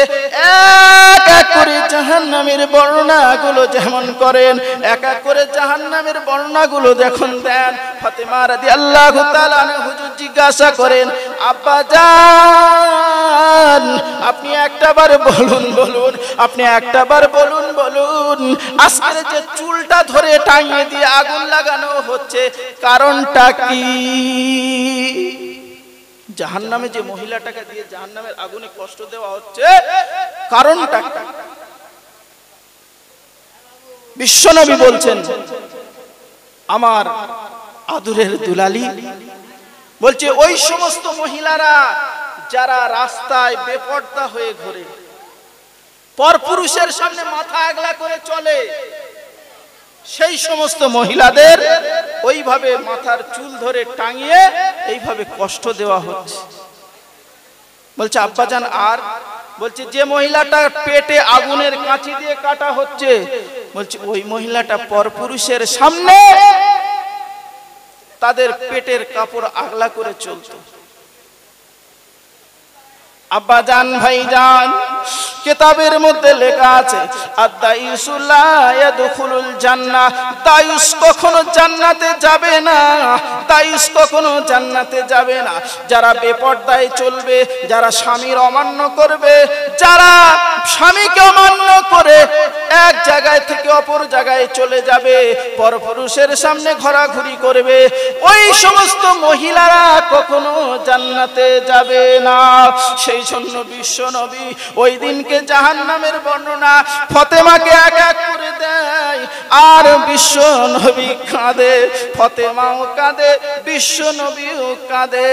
এক এক করে জাহান্নামের বর্ণনাগুলো যেমন করেন, এক এক করে জাহান্নামের বর্ণনাগুলো যখন দেন, ফাতেমা রাদিয়াল্লাহু তাআলা আনহা হুজুর জিজ্ঞাসা করেন, আব্বা জান আপনি একটাবার বলুন, আপনি একটাবার বলুন, আজকের যে চুলটা ধরে টাঙিয়ে দিয়ে আগুন লাগানো হচ্ছে কারণটা কি? জাহান্নামে যে মহিলাটাকে দিয়ে জাহান্নামের আগুনে কষ্ট দেওয়া হচ্ছে কারণটা কি? বিশ্বনবী বলছেন, আমার আদরের দুলালি বলছে ওই সমস্ত মহিলারা যারা রাস্তায় বেপরদা হয়ে ঘোরে, পরপুরুষের সামনে মাথা আগলা করে চলে, সেই সমস্ত মহিলাদের ওইভাবে মাথার চুল ধরে টাঙিয়ে এইভাবে কষ্ট দেওয়া হচ্ছে। বলছে আব্বাজান আর? বলছে যে মহিলাটা পেটে আগুনের কাঁচি দিয়ে কাটা হচ্ছে, বলছে ওই মহিলাটা পরপুরুষের সামনে তাদের পেটের কাপড় আগলা করে চলতো। আব্বা জান, ভাই জান, কিতাবের মধ্যে লেখা আছে আদ-দায়ুসু লা ইয়াদখুলুল জান্নাহ, দায়ুস কখনো জান্নাতে যাবে না, দায়ুস কখনো জান্নাতে যাবে না। যারা বেপরদায় চলবে, যারা স্বামীর অমান্য করবে, যারা স্বামীকে অমান্য করে এক জায়গায় থেকে অপর জায়গায় চলে যাবে, পরপুরুষের সামনে ঘোরাঘুরি করবে, ওই সমস্ত মহিলারা কখনো জান্নাতে যাবে না। সেই জন্য বিশ্ব নবী ওই দিনকে জাহান্নামের বর্ণনা ফাতেমাকে এক এক করে দেয়, আর বিশ্ব নবী কাঁদে, ফাতেমাও কাঁদে, বিশ্ব নবীও কাঁদে।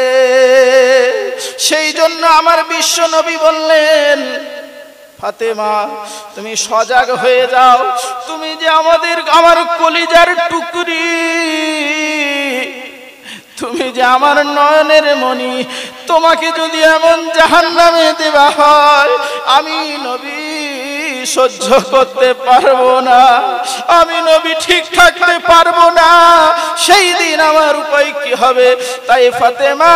সেই জন্য আমার বিশ্ব নবী বললেন, ফাতেমা তুমি সজাগ হয়ে যাও, তুমি যে আমার কলিজার টুকরি, তুমি যে আমার নয়নের মণি, তোমাকে যদি এমন জাহান্নামে দেওয়া হয় আমি নবী সহ্য করতে পারবো না, আমি নবী ঠিক থাকতে পারবো না, সেই দিন আমার উপায় কি হবে? তাই ফাতেমা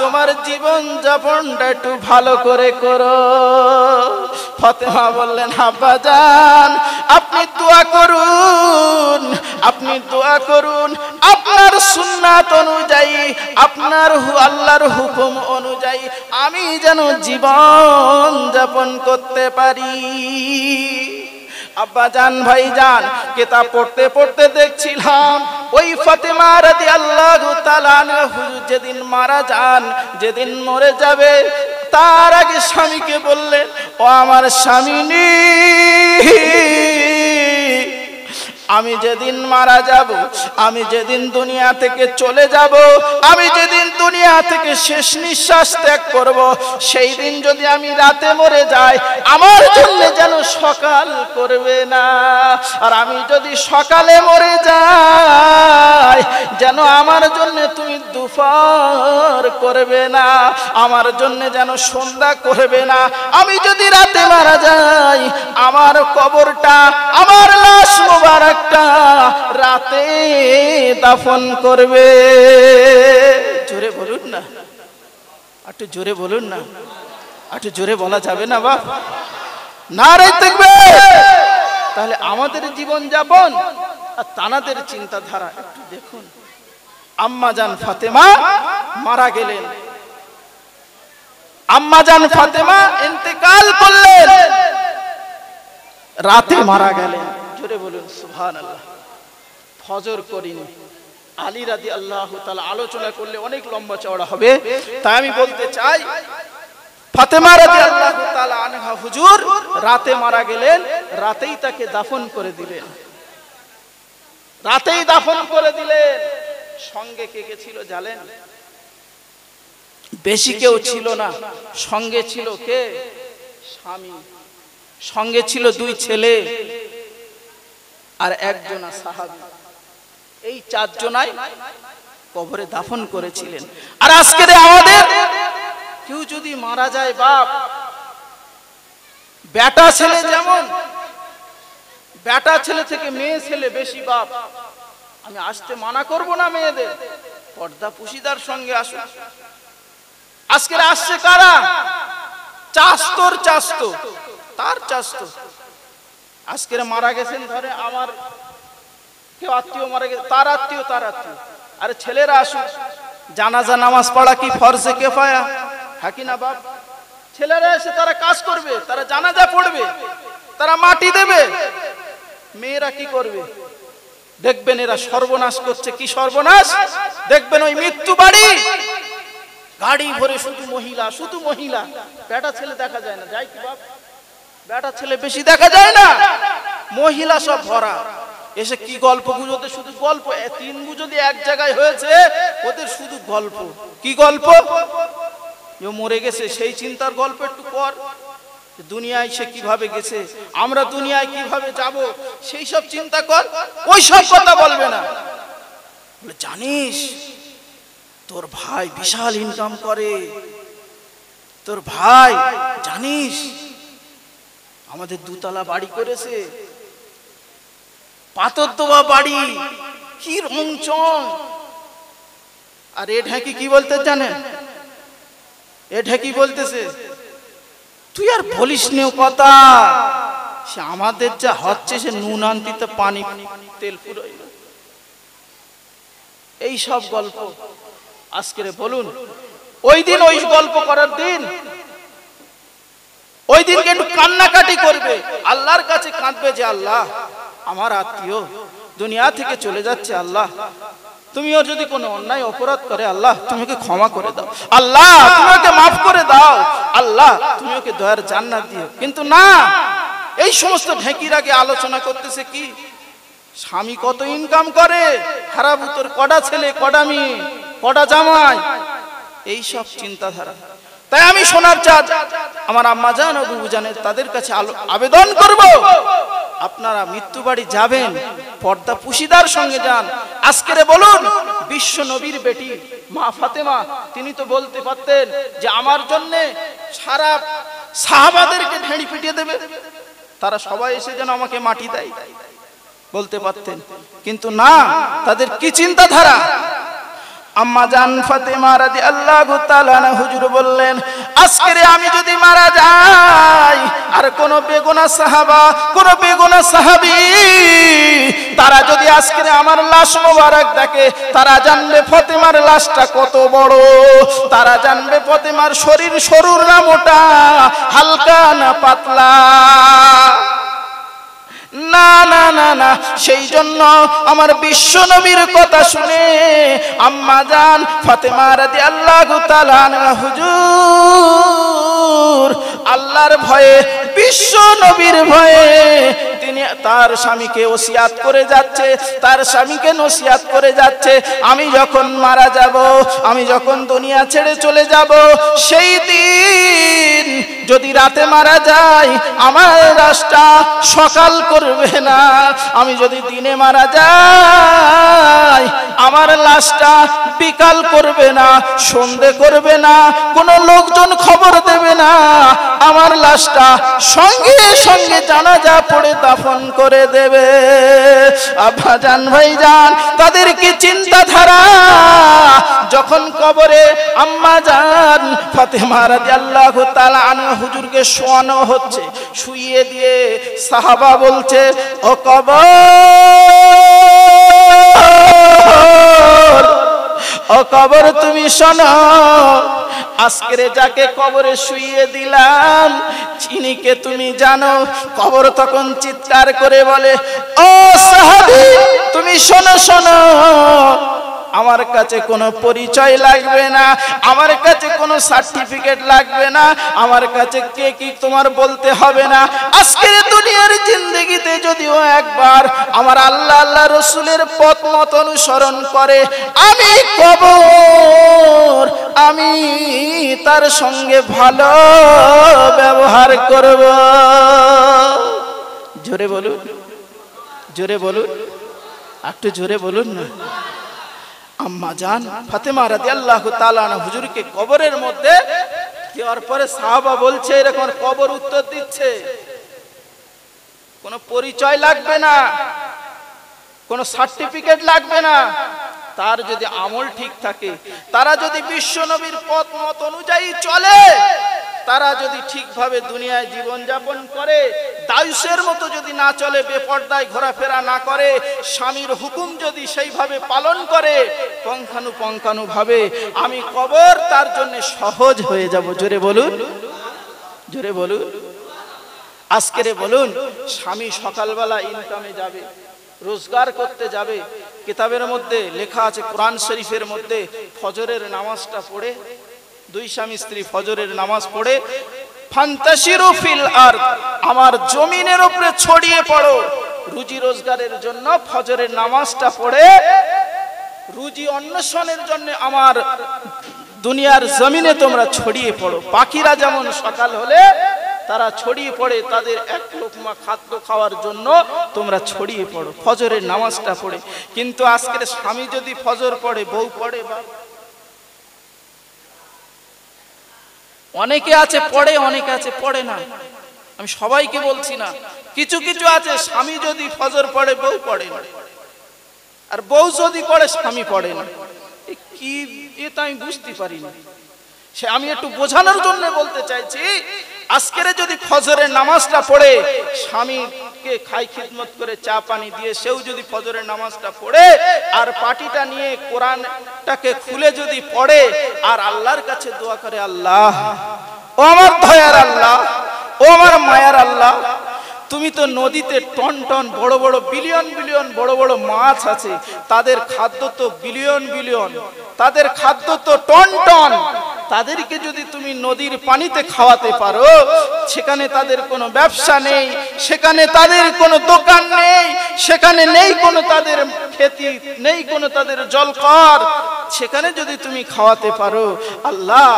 তোমার জীবন যাপনটা একটু ভালো করে করো। ফাতেমা বললেন, আব্বাজান আপনি দোয়া করুন, আপনি দোয়া করুন, আপনার সুন্নাত অনুযায়ী, আপনার আল্লাহর হুকুম অনুযায়ী আমি যেন জীবন যাপন করতে পারি। আব্বাজান ভাইজান কিতাব পড়তে পড়তে দেখছিলাম ওই ফাতেমা রাদিয়াল্লাহু তাআলা আনহা যেদিন মারা যান, যেদিন মরে যাবে, তার আগে স্বামীকে বললেন, ও আমার স্বামী, আমি যেদিন মারা যাব, আমি যেদিন দুনিয়া থেকে চলে যাব, আমি যেদিন দুনিয়া থেকে শেষ নিঃশ্বাস ত্যাগ করব, সেই দিন যদি আমি রাতে মরে যাই আমার জন্য যেন সকাল করবে না, আর আমি যদি সকালে মরে যাই যেন আমার জন্য তুমি দুপুর করবে না, আমার জন্য যেন সন্ধ্যা করবে না। আমি যদি রাতে মারা যাই আমার কবরটা, আমার লাশ মোবারক রাতে দাফন করবে। জোরে বলুন না, একটু জোরে বলুন না, একটু জোরে বলা যাবে না বাপ? নারে তাকবীর। তাহলে আমাদের জীবন যাপন আর তানাদের চিন্তাধারা একটু দেখুন। আম্মাজান ফাতেমা মারা গেলেন, আম্মাজান ফাতেমা ইন্তেকাল করলেন, রাতে মারা গেলেন। জোরে বলুন সুবহানাল্লাহ। ফজর করিনি, আলী রাদিয়াল্লাহু তাআলা আলোচনা করলে অনেক লম্বা চওড়া হবে, তাই আমি বলতে চাই ফাতেমা রাদিয়াল্লাহু তাআলা আনহা হুজুর রাতে মারা গেলেন, রাতেই তাকে দাফন করে দিলেন, রাতেই দাফন করে দিলেন। সঙ্গে কে কে ছিল জানেন? বেশি কেউ ছিল না, সঙ্গে ছিল কে? স্বামী, সঙ্গে ছিল দুই ছেলে আর একজনা সাহাবী। এই চারজনাই কবরে দাফন করেছিলেন। আর আজকে আমাদের কেউ যদি মারা যায়, বাপ বেটা ছেলে, যেমন বেটা ছেলে থেকে মেয়ে ছেলে বেশি, বাপ আমি আসতে মানা করব না, মেয়েদের পর্দা পুশিদার সঙ্গে আসুন। আজকে আসছে কারা? চাস্তর চাস্ত, তার চাস্ত আজকে মারা গেছেন, ধরে আমার কেউ আত্মীয় মারা গেছে, তার আত্মীয়, তার আত্মীয়। আরে ছেলেরা আসুন, জানাজা নামাজ পড়া কি ফরজে কিফায়া, হ্যাঁ কি না বাপ? ছেলেরা এসে তারা কাজ করবে, তারা জানাজা পড়বে, তারা মাটি দেবে। মেয়েরা কি করবে? দেখবেন এরা সর্বনাশ করছে। কি সর্বনাশ? দেখবেন ওই মৃত্যু বাড়ি গাড়ি ভরে শুধু মহিলা, শুধু মহিলা, বেটা ছেলে দেখা যায় না। যাই কি বাপ? বেটা ছেলে বেশি দেখা যায় না, মহিলা সব ভরা। এসে কি গল্প গুজোতে, শুধু গল্প। তিন যদি এক জায়গায় হয়েছে, ওদের শুধু গল্প। কি গল্প? মরে গেছে সেই চিন্তার গল্প একটু কর। দুনিয়ায় সে কিভাবে গেছে, আমরা দুনিয়ায় কিভাবে যাব, সেই সব চিন্তা কর। ওই সব কথা বলবে না। বলে জানিস তোর ভাই বিশাল ইনকাম করে, তোর ভাই জানিস আমাদের দুতলা বাড়ি করেছে, পাথর দেওয়া বাড়ি, কি রংচং। আর এ ঢাকি কি বলতে জানেন? এ ঢাকি বলতেছে, তুই আর বলিস নি কথা, সে আমাদের যা হচ্ছে, সে নুন আনতিতে পানি তেল ফুরাইল। এই সব গল্প আজকে বলুন। ওই দিন ওই গল্প করার দিন ওই দিনকে একটু কান্নাকাটি করবে, আল্লাহর কাছে কাঁদবে যে আল্লাহ আমার আত্মীয় দুনিয়া থেকে চলে যাচ্ছে, আল্লাহ তুমি ওর যদি কোনো অন্যায় অপরাধ করে আল্লাহ তুমি ওকে ক্ষমা করে দাও, আল্লাহ তুমি ওকে মাফ করে দাও, আল্লাহ তুমি ওকে দয়ার জান্নাত দিও। কিন্তু না, এই সমস্ত ঢেঁকির আগে আলোচনা করতেছে কি স্বামী কত ইনকাম করে, হারাভূতর কটা ছেলে, কটা মেয়ে, কটা জামাই, এই সব চিন্তাধারা। তাই আমি শোনার চাঁদ আমার আম্মা জান ও বুবু জানের তাদের কাছে আবেদন করব, আপনারা মৃত্যু বাড়ি যাবেন পর্দা পুশিদার সঙ্গে যান। আজকের বলুন বিশ্ব নবীর বেটি মা ফাতেমা, তিনি তো বলতে পারতেন যে আমার জন্য সারা সাহাবাদেরকে ঢেঁড়ি পিটিয়ে দেবে, তারা সবাই এসে যেন আমাকে মাটি দেয়, বলতে পারতেন। কিন্তু না, তাদের কি চিন্তাধারা। আম্মা জান ফাতেমা রাদিয়াল্লাহু তাআলা আনহা হুজুর বললেন আজকে আমি যদি মারা যাই আর কোন বেগুনা সাহাবা, কোন বেগুনা সাহাবী তারা যদি আজকে আমার লাশ মোবারক দেখে, তারা জানবে ফাতেমার লাশটা কত বড়, তারা জানবে ফাতেমার শরীর সরু না মোটা, হালকা না পাতলা। না না না না, সেই জন্য আমার বিশ্ব নবীর কথা শুনে আম্মা জান ফাতেমা রাদিয়াল্লাহু তাআলা আনহা হুজুর আল্লাহর ভয়ে, বিশ্ব নবীর ভয়ে তিনি তার স্বামীকে ওসিয়াত করে যাচ্ছে, তার স্বামীকে নসিহত করে যাচ্ছে, আমি যখন মারা যাব, আমি যখন দুনিয়া ছেড়ে চলে যাব, সেই দিন যদি রাতে মারা যায় আমার লাশটা সকাল করবে না, আমি যদি দিনে মারা যাই আমার লাশটা বিকাল করবে না, সন্ধে করবে না, কোনো লোকজন খবর দেবে না, আমার লাশটা সঙ্গে সঙ্গে জানাজা পড়ে দাফন করে দেবে। আব্বা জান ভাই জান তাদের কি চিন্তাধারা। যখন কবরে আম্মা জান ফাতেমা রাদিয়াল্লাহু তাআলা আনহা হুজুরকে শোয়ানো হচ্ছে, শুইয়ে দিয়ে সাহাবা বলছে ও কবর, ও কবর তুমি শোনো, আজকে যাকে কবরে শুইয়ে দিলাম চিনিকে তুমি জানো। কবর তখন চিৎকার করে বলে ও সাহাবী তুমি শোনো শোনো, আমার কাছে কোনো পরিচয় লাগবে না, আমার কাছে কোনো সার্টিফিকেট লাগবে না, আমার কাছে কে কি তোমার বলতে হবে না। আজকের দুনিয়ার জিন্দেগিতে যদিও একবার আমার আল্লাহ আল্লাহ রসুলের পথ মত অনুসরণ করে, আমি কবর আমি তার সঙ্গে ভালো ব্যবহার করব। জোরে বলুন, জোরে বলুন, একটু জোরে বলুন না। আম্মা জান ফাতেমা রাদিয়াল্লাহু তাআলা আনহা হুজুরকে কবরের মধ্যে দেওয়ার পরে সাহাবা বলছে, এরকম কবর উত্তর দিচ্ছে কোনো পরিচয় লাগবে না, কোনো সার্টিফিকেট লাগবে না, তার যদি আমল ঠিক থাকে, তারা যদি বিশ্ব নবীর পথ মত অনুযায়ী চলে, তারা যদি ঠিকভাবে দুনিয়ায় জীবন যাপন করে, দায়ুসের মতো যদি না চলে, বেপরদায় ঘোরাফেরা না করে, স্বামীর হুকুম যদি সেইভাবে পালন করে পঙ্খানু ভাবে, আমি কবর তার জন্য সহজ হয়ে যাব। জোরে বলুন, জোরে বলুন। আজকেরে বলুন স্বামী সকালবেলা ইনকামে যাবে, রোজগার করতে যাবে, কিতাবের মধ্যে লেখা আছে কোরআন শরীফের মধ্যে ফজরের নামাজটা পড়ে, দুই স্বামী স্ত্রী ফজরের নামাজ পড়ে ফান্তাশিরু ফিল আরদ, আমার জমিনের উপরে ছড়িয়ে পড়ো, রুজি রোজগারের জন্য ফজরের নামাজটা পড়ে রুজি অন্বেষণের জন্য আমার দুনিয়ার জমিনে তোমরা ছড়িয়ে পড়ো। পাখিরা যেমন সকাল হলে তারা ছড়িয়ে পড়ে তাদের এক লোকমা খাদ্য খাওয়ার জন্য, তোমরা ছড়িয়ে পড়ো ফজরের নামাজটা পড়ে। কিন্তু আজকের স্বামী যদি ফজর পড়ে, বউ পড়ে, বা অনেকে আছে পড়ে, অনেকে আছে পড়ে না, আমি সবাইকে বলছি না, কিছু কিছু আছে স্বামী যদি ফজর পড়ে বউ পড়ে না, আর বউ যদি পড়ে স্বামী পড়ে না। কি এটা আমি বুঝতে পারি না, সে আমি একটু বোঝানোর জন্য বলতে চাইছি। আজকের যদি ফজরের নামাজটা পড়ে, স্বামীকে খাই খিদমত করে চা পানি দিয়ে সেও যদি ফজরের নামাজটা পড়ে আর পাটিটা নিয়ে কোরআনটাকে খুলে যদি পড়ে আর আল্লাহর কাছে দোয়া করে, আল্লাহ ও আমার দয়ার আল্লাহ, ও আমার মায়ার আল্লাহ, তুমি তো নদীতে টন টন বড় বড় বিলিয়ন বিলিয়ন বড় বড় মাছ আছে, তাদের খাদ্য তো বিলিয়ন বিলিয়ন, তাদের খাদ্য তো টন টন, তাদেরকে যদি তুমি নদীর পানিতে খাওয়াতে পারো, সেখানে তাদের কোনো ব্যবসা নেই, সেখানে তাদের কোনো দোকান নেই, সেখানে নেই কোনো তাদের খেতি নেই, কোনো তাদের জলকর, সেখানে যদি তুমি খাওয়াতে পারো, আল্লাহ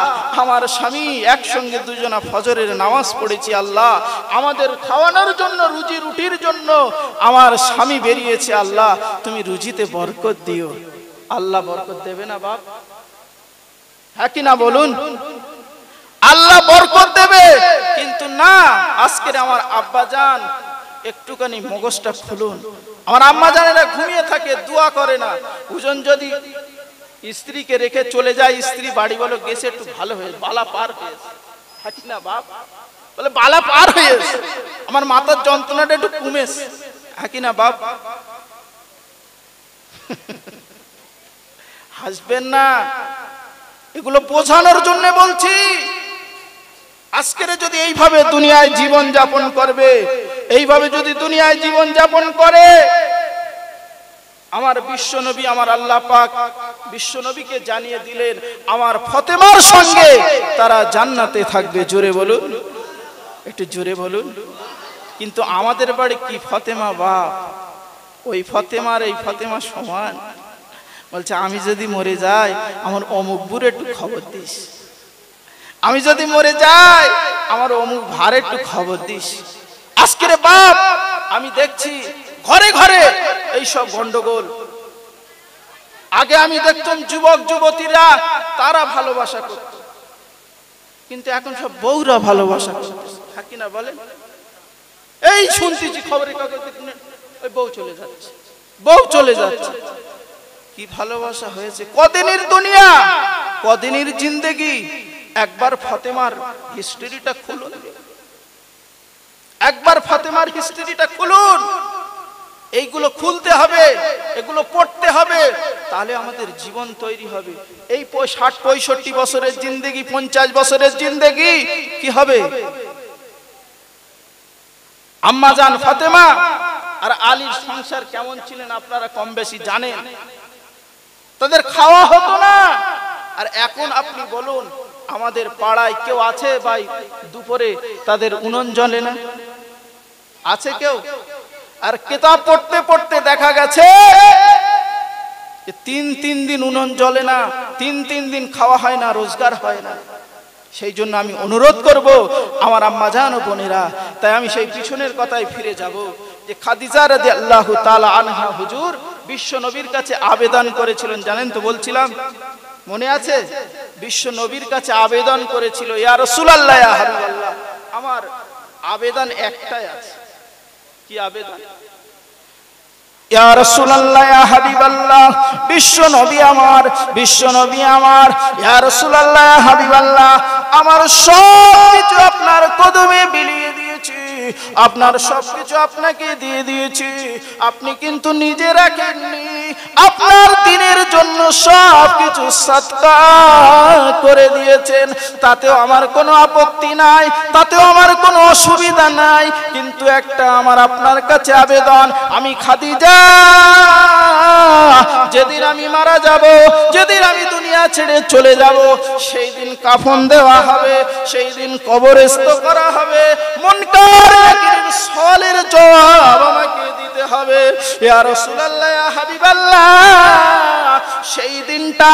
আমার স্বামী একসঙ্গে দুজনা ফজরের নামাজ পড়েছি, আল্লাহ আমাদের খাওয়ানোর জন্য, রুজি রুটির জন্য আমার স্বামী বেরিয়েছে, আল্লাহ তুমি রুজিতে বরকত দিও। আল্লাহ বরকত দেবে না বাপ? হ্যাঁ কি না বলুন? আল্লাহ বরকত দেবে, কিন্তু না, আজকের আমার আব্বা জান একটুখানি মগজটা খুলুন। আমার আম্মা জানেরা ঘুমিয়ে থাকে, দোয়া করে না। ওজন যদি স্ত্রীকে রেখে চলে যায়, স্ত্রী বাড়ি বলো গেছে একটু ভালো হয়ে, বালা পার হয়েছে, হ্যাঁ কি না বাপ? বলে বালা পার হয়েছে, আমার মাথার যন্ত্রণাটা একটু কমেছে, হ্যাঁ কি না বাপ? হাসবেন না, এগুলো বোঝানোর জন্য বলছি। আজকের যদি এইভাবে দুনিয়ায় জীবন যাপন করবে, এইভাবে যদি দুনিয়ায় জীবন যাপন করে, আমার বিশ্ব নবী, আমার আল্লাহ পাক বিশ্ব নবীকে জানিয়ে দিলেন আমার ফাতেমার সঙ্গে তারা জান্নাতে থাকবে। জোরে বলুন, একটু জোরে বলুন। কিন্তু আমাদের বাড়ি কি ফাতেমা বাপ, ওই ফাতেমার এই ফাতেমা সমান। বলছে আমি যদি মরে যাই আমার অমুক বুড়ে একটু খবর দিস, আমি যদি মরে যাই আমার অমুক ভারে একটু খবর দিস। আজকের বাপ আমি দেখছি ঘরে ঘরে এই সব গন্ডগোল। আগে আমি দেখতাম যুবক যুবতীরা তারা ভালোবাসা করত, কিন্তু এখন সব বউরা ভালোবাসা করতেছে, হ্যাঁ কিনা বলেন? এই শুনতেছি খবরের কাগজে ওই বউ চলে যাচ্ছে, বউ চলে যাচ্ছে। কি ভালোবাসা হয়েছে! কদিনের দুনিয়া, কদিনের জিন্দেগি। একবার ফাতেমার হিস্ট্রিটা খুলুন, একবার ফাতেমার হিস্ট্রিটা খুলুন। এইগুলো খুলতে হবে, এগুলো পড়তে হবে, তাহলে আমাদের জীবন তৈরি হবে। এই 60-65 বছরের জিন্দেগি, 50 বছরের জিন্দেগি কি হবে? আম্মা জান ফাতেমা আর আলীর সংসার কেমন ছিলেন আপনারা কম বেশি জানেন। তাদের খাওয়া হতো না। আর এখন আপনি বলুন, আমাদের পাড়ায় কেউ আছে ভাই দুপুরে তাদের উনুন জ্বলে না? আছে কেউ? আর কিতাব পড়তে পড়তে দেখা গেছে 3 দিন উনুন জ্বলে না, 3 দিন খাওয়া হয় না, রোজগার হয় না। সেই জন্য আমি অনুরোধ করব আমার আম্মা জান ও বোনেরা, তাই আমি সেই পিছনের কথায় ফিরে যাব যে খাদিজা রাদিয়াল্লাহু তাআলা আনহা হুজুর বিশ্ব নবীর কাছে আবেদন করেছিলেন, জানেন তো? বলছিলাম মনে আছে? বিশ্ব নবীর কাছে আবেদন করেছিল, ইয়া রাসূলুল্লাহ, ইয়া হাবিবাল্লাহ, আমার আবেদন একটাই আছে। কি আবেদন? ইয়া রাসূলুল্লাহ, ইয়া হাবিবাল্লাহ, বিশ্ব নবী আমার, বিশ্ব নবী আমার, ইয়া রাসূলুল্লাহ, ইয়া হাবিবাল্লাহ, আমার সবকিছু আপনার কদমে বিলিয়ে দিয়েছি, আপনার সবকিছু আপনাকে দিয়ে দিয়েছি। আপনি কিন্তু নিজে রাখেননি, আপনার দিনের জন্য সবকিছু সদকা করে দিয়েছেন। তাতেও আমার কোনো আপত্তি নাই, তাতেও আমার কোনো অসুবিধা নাই। কিন্তু একটা আমার আপনার কাছে আবেদন, আমি খাদিজা যেদিন আমি মারা যাব, যেদিন আমি দুনিয়া ছেড়ে চলে যাব, সেই দিন কাফন দেওয়া হবে, সেই দিন কবরস্থ করা হবে, মুনকার নাকিরের সওয়ালের জবাব আমাকে দিতে হবে। ইয়া রাসূলুল্লাহ, ইয়া হাবিবাল্লাহ, সেই দিনটা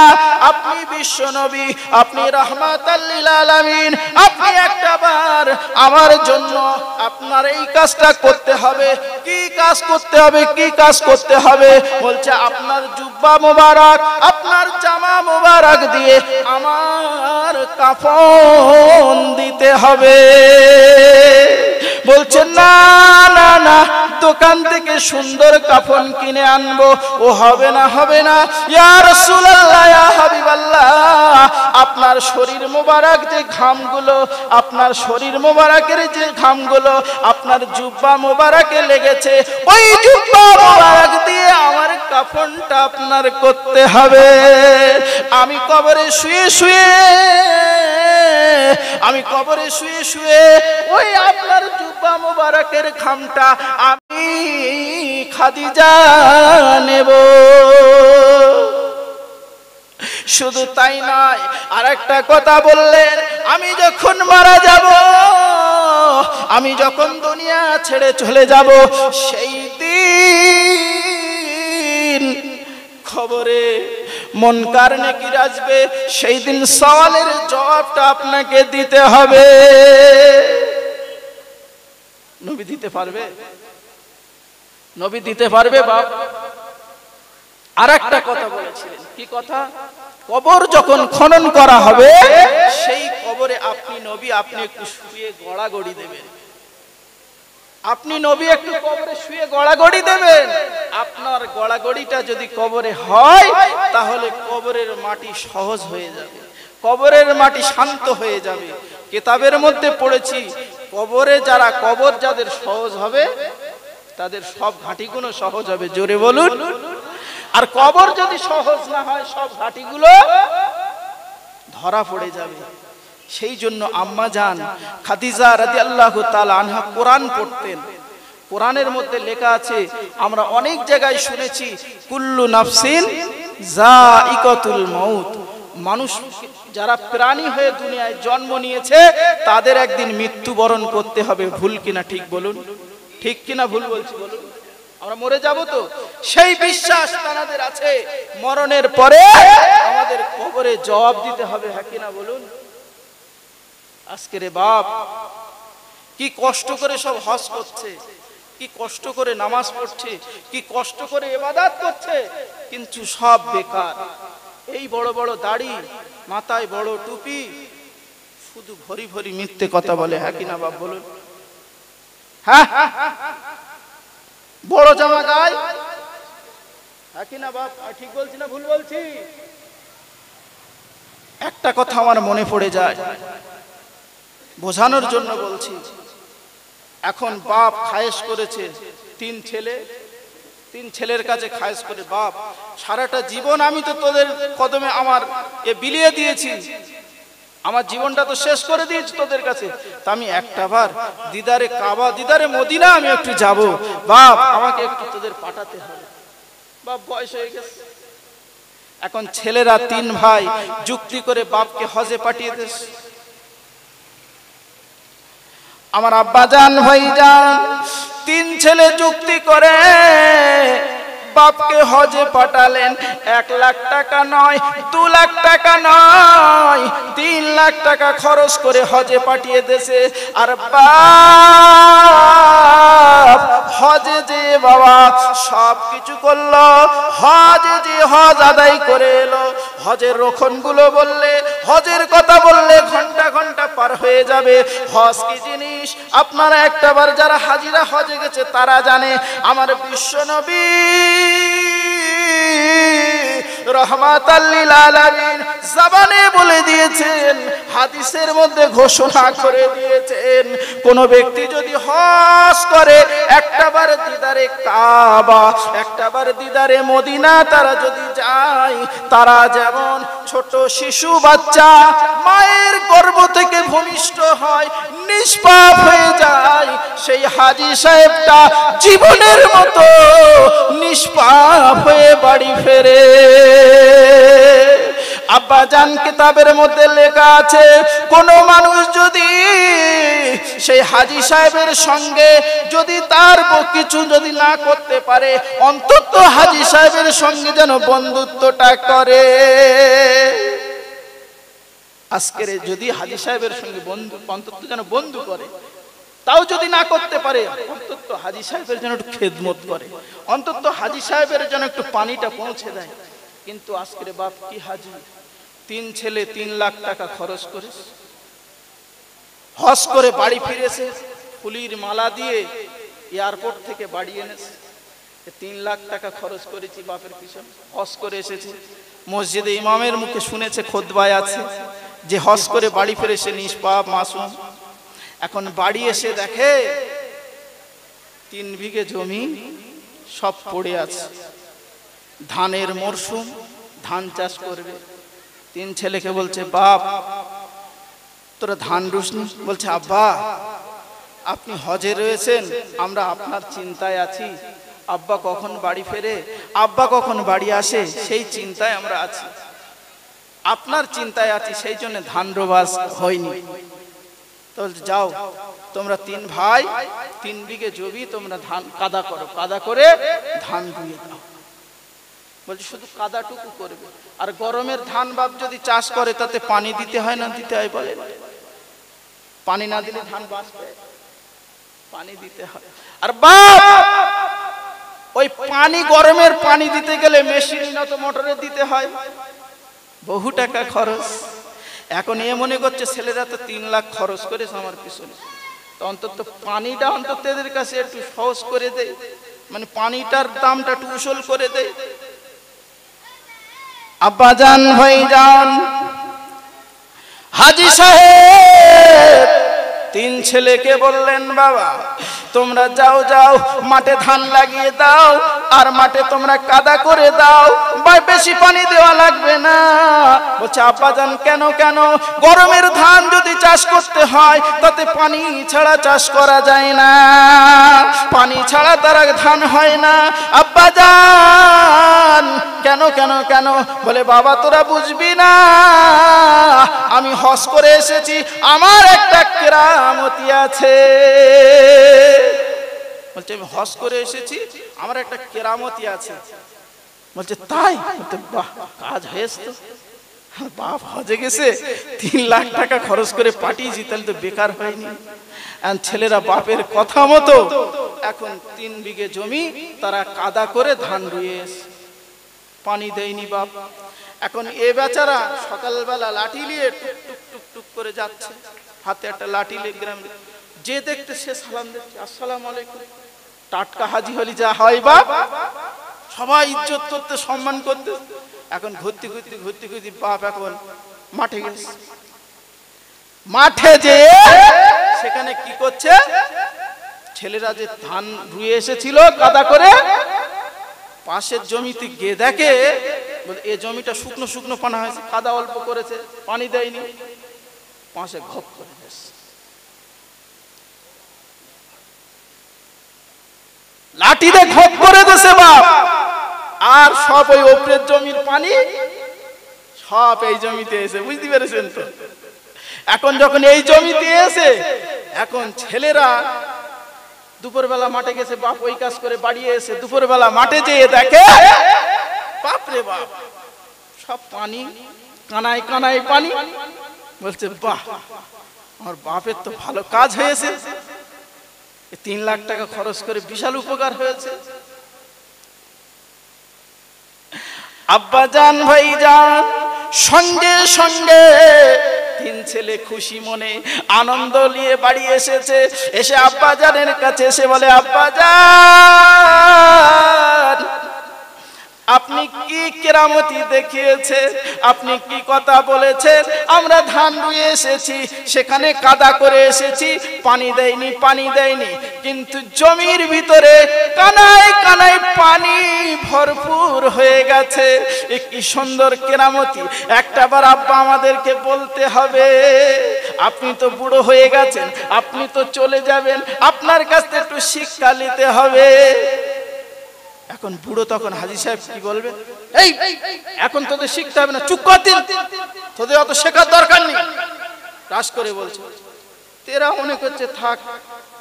আপনি বিশ্ব নবী, আপনি রাহমাতাল লিল আলামিন, আপনি একটাবার আমার জন্য আপনার এই কাজটা করতে হবে। কি কাজ করতে হবে? কি কাজ করতে হবে? বলছে আপনার জুব্বা মোবারক, আপনার জামা মোবারক দিয়ে আমার কাফন দিতে হবে। বলছেন না না না, দোকান থেকে সুন্দর কাফন কিনে আনবো, ও হবে না, হবে না। ইয়া রাসূলুল্লাহ, ইয়া হাবিবাল্লাহ, আপনার শরীর মোবারক যে ঘামগুলো, আপনার শরীর মোবারকের যে ঘামগুলো আপনার জুব্বা মোবারকে লেগেছে, ওই জুব্বা মোবারক দিয়ে আমার কাফনটা আপনার করতে হবে। আমি কবরে শুয়ে শুয়ে আমি কবরে শুয়ে শুয়ে ওই আপনার জুব্বা মোবারকের খামটা আমি খাদিজা নেব। শুধু তাই নয়, আরেকটা কথা বললেন, আমি যখন মারা যাব, আমি যখন দুনিয়া ছেড়ে চলে যাব, সেই দিন খবরে মুনকার নাকির আসবে, সেই দিন সওয়ালের জবাবটা আপনাকে দিতে হবে। নবী দিতে পারবে? নবী দিতে পারবে বাপ? আরেকটা কথা বলেছিলেন, কি কথা? কবর যখন খনন করা হবে, সেই কবরে আপনি নবী আপনি একটু শুয়ে গড়াগড়ি দেবেন। আপনি নবী একটু কবরে শুয়ে গড়াগড়ি দেবেন। আপনার গড়াগড়িটা যদি কবরে হয়, তাহলে কবরের মাটি সহজ হয়ে যাবে, কবরের মাটি শান্ত হয়ে যাবে। কিতাবের মধ্যে পড়েছি, কবরে যারা কবর যাদের সহজ হবে, তাদের সব ঘাটিগুলো সহজ হবে। জোরে বলুন। আর কবর যদি সহজ না হয়, সব ঘাটিগুলো ধরা পড়ে যাবে। সেই জন্য আম্মা জান খাদিজা রাদিয়াল্লাহু তাআলা আনহা কোরআন পড়তেন। কোরআনের মধ্যে লেখা আছে, আমরা অনেক জায়গায় শুনেছি, কুল্লু নাফসিন যায়িকাতুল মাউত। মানুষ যারা প্রাণী হয়ে দুনিয়ায় জন্ম নিয়েছে, তাদের একদিন মৃত্যুবরণ করতে হবে। ভুল কিনা ঠিক বলুন? ঠিক কিনা ভুল বলছি বলুন? আমরা মরে যাব তো? সেই বিশ্বাস তাদের আছে, মরণের পরে আমাদের কবরে জবাব দিতে হবে। হ্যাঁ কিনা বলুন? আজকে রে বাপ, কি কষ্ট করে সব হজ করছে, কি কষ্ট করে নামাজ পড়ছে, কি কষ্ট করে ইবাদত করছে, কিন্তু সব বেকার। এই বড় বড় দাড়ি, মাথায় বড় টুপি, শুধু ভরি ভরি মিথ্যে কথা বলে। হ্যাঁ কিনা বাপ বলুন? হ্যাঁ, বড় জামা গায়। হ্যাঁ কিনা বাপ? ঠিক বলছি না ভুল বলছি? একটা কথা আমার মনে পড়ে যায়, বোঝানোর জন্য বলছি। এখন বাপ খায়েশ করেছে, তিন ছেলের কাছে খায়েশ করে, বাপ সারাটা জীবন আমি তো তোদের কদমে আমার বিলিয়ে দিয়েছি, আমার জীবনটা তো শেষ করে দিয়েছি তোদের কাছে, তা আমি একটা বার দিদারে কাবা, দিদারে মদিনা আমি একটু যাব, বাপ আমাকে একটু তোদের পাঠাতে হবে। বাপ বয়স হয়ে গেছে। এখন ছেলেরা তিন ভাই যুক্তি করে বাপকে হজে পাঠিয়ে দিয়েছে। আমার আব্বা জান ভাই জান তিন ছেলে যুক্তি করে বাপকে হজে পাঠালেন। 1 লাখ টাকা নয়, 2 লাখ টাকা নয়, 3 লাখ টাকা খরচ করে হজে পাঠিয়ে দিয়েছে। আর বাপ হজে যে বাবা সব কিছু করলো, হজে যে হজ আদায় করে এলো। হজের রক্ষণগুলো বললে, হজের কথা বললে ঘন্টা ঘন্টা পার হয়ে যাবে। হজ কি জিনিস আপনারা একটাবার যারা হাজিরা হজে গেছে তারা জানে। আমার বিশ্ব নবী রহমাতাল লিল আলামিন জবানে বলে দিয়েছেন, হাদিসের মধ্যে ঘোষণা করে দিয়েছেন, কোন ব্যক্তি যদি হজ করে, একটাবার দিদারে কাবা, একটাবার দিদারে মদিনা তারা যদি যায়, তারা যেমন ছোট শিশু বাচ্চা মায়ের গর্ভ থেকে ভূমিষ্ঠ হয়, নিষ্পাপ হয়ে যায়, সেই হাজী সাহেবটা জীবনের মতো নিষ্পাপ হয়ে বাড়ি ফেরে। আব্বা জান কিতাবের মধ্যে লেখা আছে, কোন মানুষ যদি সেই হাজী সাহেবের সঙ্গে যদি তার কিছু যদি না করতে পারে, অন্তত হাজী সাহেবের সঙ্গে যেন বন্ধুত্বটা করে। আজকের যদি হাজী সাহেবের সঙ্গে অন্তত যেন বন্ধু করে, তাও যদি না করতে পারে, অন্তত হাজী সাহেবের যেন একটু খেদমত করে, অন্তত হাজী সাহেবের যেন একটু পানিটা পৌঁছে দেয়। কিন্তু আজকের বাপ কি হাজী, 3 ছেলে 3 লাখ টাকা খরচ করে হজ করে বাড়ি ফিরেছে, ফুলির মালা দিয়ে এয়ারপোর্ট থেকে বাড়ি এনেছে। 3 লাখ টাকা খরচ করেছি বাপের পিছনে, হজ করে এসেছে। মসজিদে ইমামের মুখে শুনেছে, খুতবায় আছে যে হজ করে বাড়ি ফিরেছে নিষ্পাপ মাসুম। এখন বাড়ি এসে দেখে 3 বিঘে জমি সব পড়ে আছে, ধানের মরশুম, ধান চাষ করবে। 3 ছেলেকে বলছে, বাপ তোরা ধান রুসনি? বলছে আব্বা আপনি হজে রয়েছেন, আমরা আপনার চিন্তায় আছি। আব্বা কখন বাড়ি ফেরে, আব্বা কখন বাড়ি আসে, সেই চিন্তায় আমরা আছি। আপনার চিন্তায় আছি, সেই জন্য ধান রোবাস হয়নি। তো যাও তোমরা 3 ভাই 3 বিঘে জমি তোমরা ধান কাদা করো, কাদা করে ধান রুইয়ে দাও। বলছে শুধু কাদাটুকু করবে। আর গরমের ধান বাপ যদি চাষ করে তাতে পানি দিতে হয় না দিতে হয়? বলে পানি না দিলে ধান বাঁচবে, পানি দিতে হয়। আর বাপ ওই পানি, গরমের পানি দিতে গেলে মেশিন না তো মোটরে দিতে হয়, বহু টাকা খরচ। এখন এ মনে করছে ছেলেরা তো 3 লাখ খরচ করেছে আমার পিছনে, তো অন্তত পানিটা অন্তত এদের কাছে একটু সহজ করে দেয়, মানে পানিটার দামটা একটু উসুল করে দেয়। আব্বাজান ভাইজান হাজী সাহেব 3 ছেলেকে বললেন বাবা তোমরা যাও যাও মাঠে ধান লাগিয়ে দাও, আর মাঠে তোমরা কাদা করে দাও, বেশি পানি দেওয়া লাগবে না। বলছে আব্বাজান কেন কেন? গরমের ধান যদি চাষ করতে হয় তাতে পানি ছাড়া চাষ করা যায় না, পানি ছাড়া তার ধান হয় না। আব্বাজান কেন কেন কেন? বলে বাবা তোরা বুঝবি না, আমি হজ করে এসেছি, আমার একটা কেরামতি আছে। বলছে আমি হজ করে এসেছি, আমার একটা কেরামতি আছে। বলছে তাই? বাহ কাজ হয়েছে তো, বাপ হজে গেছে 3 লাখ টাকা খরচ করে পাঠিয়েছি, তাহলে তো বেকার হয়নি। ছেলেরা বাপের কথা মতো এখন 3 বিঘে জমি তারা কাদা করে ধান রুইয়ে পানি দেয়নি বাপ। এখন এ বেচারা সকালবেলা লাঠি নিয়ে টুক টুক টুক টুক করে যাচ্ছে, হাতে একটা লাঠি নিয়ে গ্রামে যে দেখতে সে সালাম দিচ্ছে, আসসালামু আলাইকুম। টাটকা হাজি হলি যা হয় বাপ, সবাই ইজ্জত করতে সম্মান করতে। এখন ঘুরতে ঘুরতে ঘুরতে ঘুরতে বাপ এখন মাঠে গেছে। মাঠে যে সেখানে কি করছে, ছেলেরা যে ধান রুয়ে এসেছিল কাদা করে, পাশের জমিতে গিয়ে দেখে এ জমিটা শুকনো শুকনো পানা হয়েছে, কাদা অল্প করেছে, পানি দেয়নি। পাশে ঘপ করে লাঠি দিয়ে ঘপ করে দিয়েছে বাপ, আর সব ওই ওপরের জমির পানি সব এই জমিতে এসে, বুঝতে পেরেছেন তো? এখন যখন এই জমিতে এসে এখন ছেলেরা দুপুরবেলা মাঠে গেছে, বাপ ওই কাজ করে বাড়ি এসে দুপুরবেলা মাঠে যেয়ে দেখে বাপরে বাপ সব পানি, কানায় কানায় পানি। বলছে বাহ আমার বাপের তো ভালো কাজ হয়েছে, 3 লাখ টাকা খরচ করে বিশাল উপকার হয়েছে। আব্বাজান ভাইজান সঙ্গে সঙ্গে 3 ছেলে খুশি মনে আনন্দ নিয়ে বাড়ি এসেছে। এসে আব্বাজানের কাছে এসে বলে আব্বাজান আপনি কি কেরামতি দেখিয়েছেন, আপনি কি কথা বলেছেন? আমরা ধান রুয়ে এসেছি, সেখানে কাদা করে এসেছি, পানি দেয়নি, পানি দেয়নি, কিন্তু জমির ভিতরে কানায় কানায় পানি ভরপুর হয়ে গেছে। কি সুন্দর কেরামতি, একটাবার আব্বা আমাদেরকে বলতে হবে। আপনি তো বুড়ো হয়ে গেছেন, আপনি তো চলে যাবেন, আপনার কাছ থেকে একটু শিক্ষা নিতে হবে। এখন বুড়ো তখন হাজী সাহেব কি বলবে, এই এখন তোদের শিখতে হবে না, চুপ কর দিন, তোদের অত শেখার দরকার নেই। রাস করে বলছে, তেরা মনে করছে থাক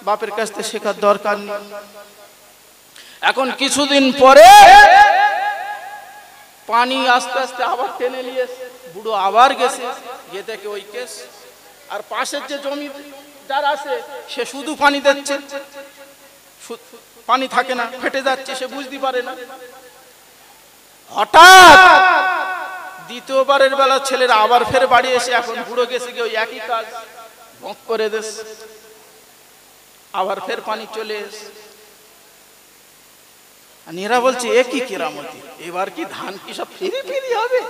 বাপের কাছ থেকে শেখার দরকার নেই। এখন কিছুদিন পরে পানি আস্তে আস্তে আবার টেনে নিয়ে বুড়ো আবার গেছে, গিয়ে দেখে ওই কেস। আর পাশের যে জমি যার আছে সে শুধু পানি দিচ্ছে, পানি থাকে না, ফেটে যাচ্ছে, সে বুঝতে পারে না। হঠাৎ দ্বিতীয়বারের বেলা ছেলেরা আবার ফের বাড়ি এসে এখন বুড়ো গেছে গিয়ে ওই একই কাজ বক করে দেশ, আবার ফের পানি চলে এসে। এরা বলছে এ কি কেরামতি, এবার কি ধান কি সব ফিরি ফিরি হবে,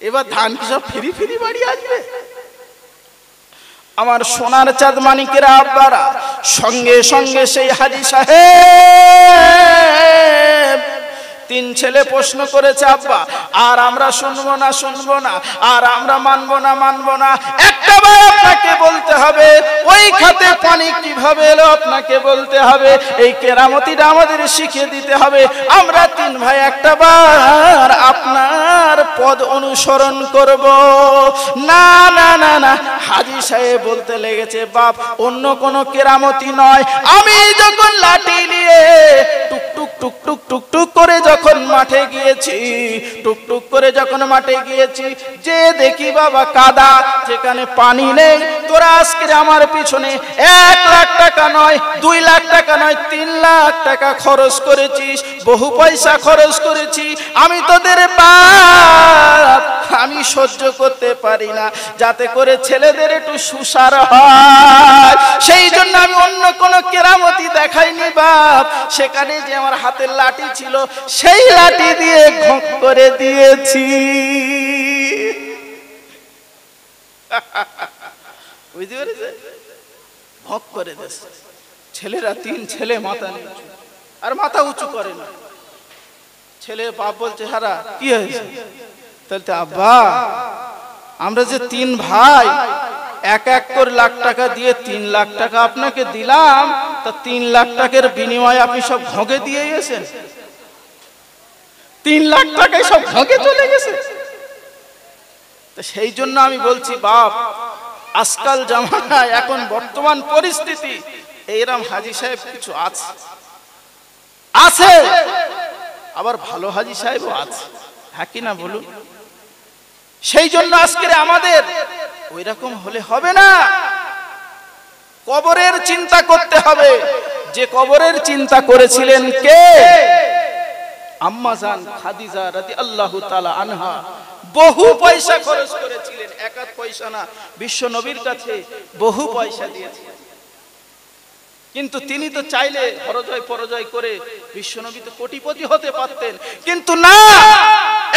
এবার ধান কি সব ফিরি ফিরি বাড়ি আসবে? আমার সোনার চাঁদ মানিকেরা আব্বারা সঙ্গে সঙ্গে সেই হাজী সাহেব তিন ছেলে প্রশ্ন করেছে আব্বা, আর আমরা শুনবো না, আর আমরা মানবো না। একটা বার আপনাকে বলতে হবে ওই খাতে পানি কিভাবে এলো, আপনাকে বলতে হবে, এই কেরামতিটা আমাদের শিখিয়ে দিতে হবে। আমরা তিন ভাই একটা বার আপনার পদ অনুসরণ করব। না, হাজী সাহেব বলতে লেগেছে, বাপ অন্য কোন কেরামতি নয়, আমি যখন লাঠি নিয়ে টুক করে যখন মাঠে গিয়েছি, যে দেখি বাবা কাদা, যেখানে পানি নেই। তোরা আজকে আমার পিছনে 1 লাখ টাকা নয়, 2 লাখ টাকা নয়, 3 লাখ টাকা খরচ করেছিস, বহু পয়সা খরচ করেছি। আমি তোদের বাপ, আমি সহ্য করতে পারি না, যাতে করে ছেলেদের একটু সুসার হয়, সেই জন্য আমি অন্য কোন কেরামতি দেখাইনি বাপ। সেখানে যে আমার হাতের লাঠি ছিল, সেই লাঠি দিয়ে ঘোঁক করে দিয়েছি। বুঝতে পেরেছে? ভোগ করে দিয়েছে। ছেলেরা 3 ছেলে মাথা নিচু, আর মাথা উঁচু করে না। ছেলে বাপ বলছে, হারা কি হয়েছে? তাহলে আব্বা, আমরা যে 3 ভাই এক করে লাখ টাকা দিয়ে 3 লাখ টাকা আপনাকে দিলাম, তা 3 লাখ টাকার বিনিময়ে আপনি সব ভোগে দিয়ে গেছেন। 3 লাখ টাকায় সব ভোগে চলে গেছে। তো সেই জন্য আমি বলছি বাপ, আজকাল জামানায় এখন বর্তমান পরিস্থিতি এইরকম হাজী সাহেব কিছু আছে, আবার ভালো হাজী সাহেবও আছে, হ্যাঁ কি না বলুন? সেই জন্য আজকে আমাদের ওই রকম হলে হবে না, কবরের চিন্তা করতে হবে। যে কবরের চিন্তা করেছিলেন কে? আম্মা জান খাদিজা রাদিয়াল্লাহু তাআলা আনহা। বহু পয়সা খরচ করেছিলেন, 1 পয়সা না, বিশ্ব নবীর কাছে বহু পয়সা দিয়েছিলেন। কিন্তু তিনি তো চাইলে হরজয় পরজয় করে বিশ্বনবী তো কোটিপতি হতে পারতেন, কিন্তু না,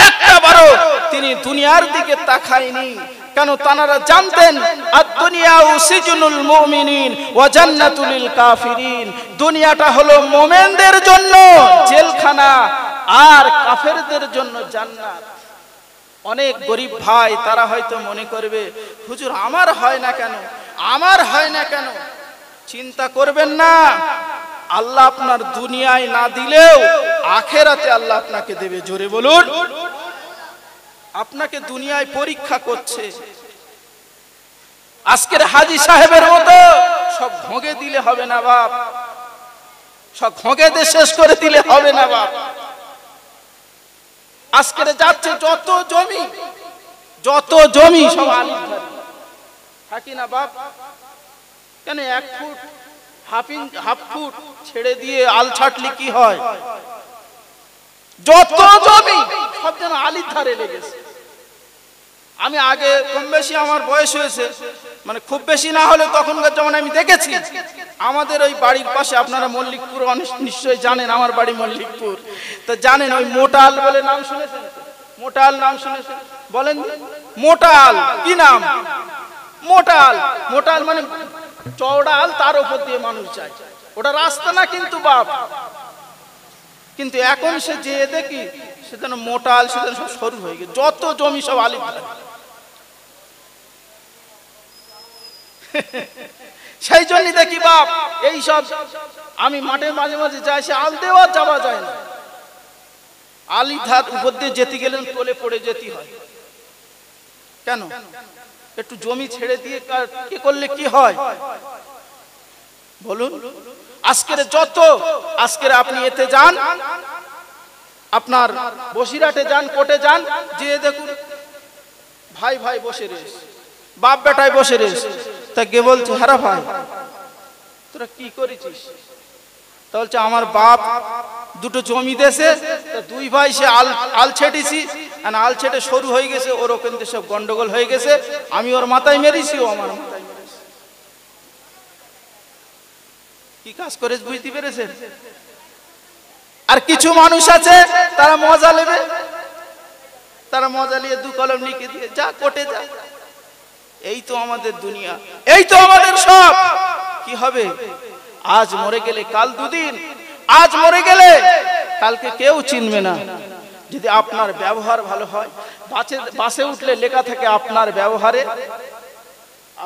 একবারও তিনি দুনিয়ার দিকে তাকায়নি। কেন? তারা জানতেন আদ-দুনিয়া সিজনুল মুমিনিন ওয়া জান্নাতুল লিল কাফিরিন। দুনিয়াটা হলো মুমিনদের জন্য জেলখানা, আর কাফেরদের জন্য জান্নাত। অনেক গরিব ভাই তারা হয়তো মনে করবে, হুজুর আমার হয় না কেন? চিন্তা করবেন না, আল্লাহ আপনার দুনিয়ায় না দিলেও আখেরাতে আল্লাহ আপনাকে দেবে। জোরে বলুন। আপনাকে দুনিয়ায় পরীক্ষা করছে। আজকের হাজী সাহেবের মতো সব ভোগে দিলে হবে না বাপ, সব ভোগে দিয়ে শেষ করে দিলে হবে না বাপ। আজকের যাচ্ছে যত জমি সব আলিধারি, থাকি না বাপ। কেন 1 ফুট হাফ ফুট ছেড়ে দিয়ে আল ছাটলি কি হয়? যত জমি সব যেন আলির ধারে লেগেছে। আমি আগে কম বেশি আমার বয়স হয়েছে, মানে খুব বেশি না হলে তখনকার জামানায় আমি দেখেছি। আমাদের ওই বাড়ির পাশে, আপনারা মল্লিকপুর নিশ্চয়ই জানেন, আমার বাড়ি মল্লিকপুর, তা জানেন ওই মোটাল বলে নাম শুনেছেন? মোটাল নাম শুনেছেন? বলেন মোটাল কি নাম? মোটাল মানে চওড়া আল, তার উপর দিয়ে মানুষ যায়, ওটা রাস্তা না কিন্তু বাপ। কিন্তু এখন সে যে দেখি সে যেন মোটাল, সে যেন সব সরু হয়ে গেছে, যত জমি সব আলি। সেই জন্য দেখি বাপ এই সব, আমি মাঠে মাঝে মাঝে যাই, সে আল দেওয়া যাওয়া যায় না, আলি ধার উপর দিয়ে যেতে গেলে তোলে পড়ে যেতে হয়। কেন? একটু জমি ছেড়ে দিয়ে কি করলে কি হয় বলুন? আজকের আপনি এতে যান, আপনার বসিরহাটে যান, কোর্টে যান, যে দেখুন ভাই বসে রয়েছে, বাপ বেটায় বসে রয়েছে। তা কে বলছে, হারা ভাই তোরা কি করেছিস? তা বলছে আমার বাপ 2টো জমি দেশে, 2 ভাই সে আল ছেটেছি, আল ছেটে সরু হয়ে গেছে, ওর ওখানে সব গন্ডগোল হয়ে গেছে, আমি ওর মাথায় মেরেছি, ও আমার মাথায় মেরেছে। কি কাজ করে বুঝতে পেরেছেন? আর কিছু মানুষ আছে তারা মজা নেবে, তারা মজা নিয়ে 2 কলম লিখে দিয়ে যা কোর্টে যা। এই তো আমাদের দুনিয়া, এই তো আমাদের সব। কি হবে? আজ মরে গেলে কাল 2 দিন, আজ মরে গেলে কালকে কেউ চিনবে না যদি আপনার ব্যবহার ভালো হয়। বাসে উঠলে লেখা থাকে আপনার ব্যবহারে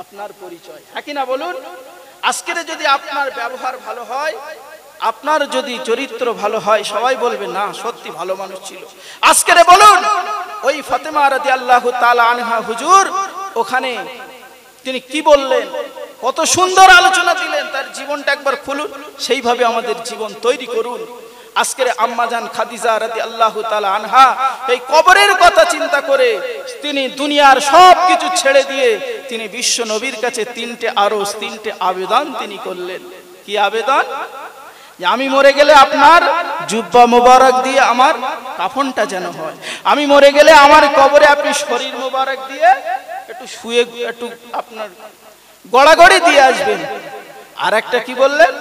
আপনার পরিচয়, হ্যাঁ কি না বলুন? আজকের যদি আপনার ব্যবহার ভালো হয়, আপনার যদি চরিত্র ভালো হয়, সবাই বলবে না সত্যি ভালো মানুষ ছিল। আজকের বলুন ওই ফাতেমা রাদিয়াল্লাহু তাআলা আনহা হুজুর ওখানে তিনি কি বললেন, কত সুন্দর আলোচনা দিলেন, তার জীবনটা একবার খুলুন, সেইভাবে আমাদের জীবন তৈরি করুন। আজকের আম্মাজান খাদিজা রাদিয়াল্লাহু তাআলা আনহা এই কবরের কথা চিন্তা করে তিনি দুনিয়ার সব কিছু ছেড়ে দিয়ে তিনি বিশ্ব নবীর কাছে তিনটে আবেদন তিনি করলেন। কি আবেদন? যে আমি মরে গেলে আপনার জুব্বা মোবারক দিয়ে আমার কাফনটা যেন হয়, আমি মরে গেলে আমার কবরে আপনি শরীর মোবারক দিয়ে একটু শুয়ে একটু আপনার গড়াগড়ি দিয়ে আসবেন। আর একটা কি বললেন?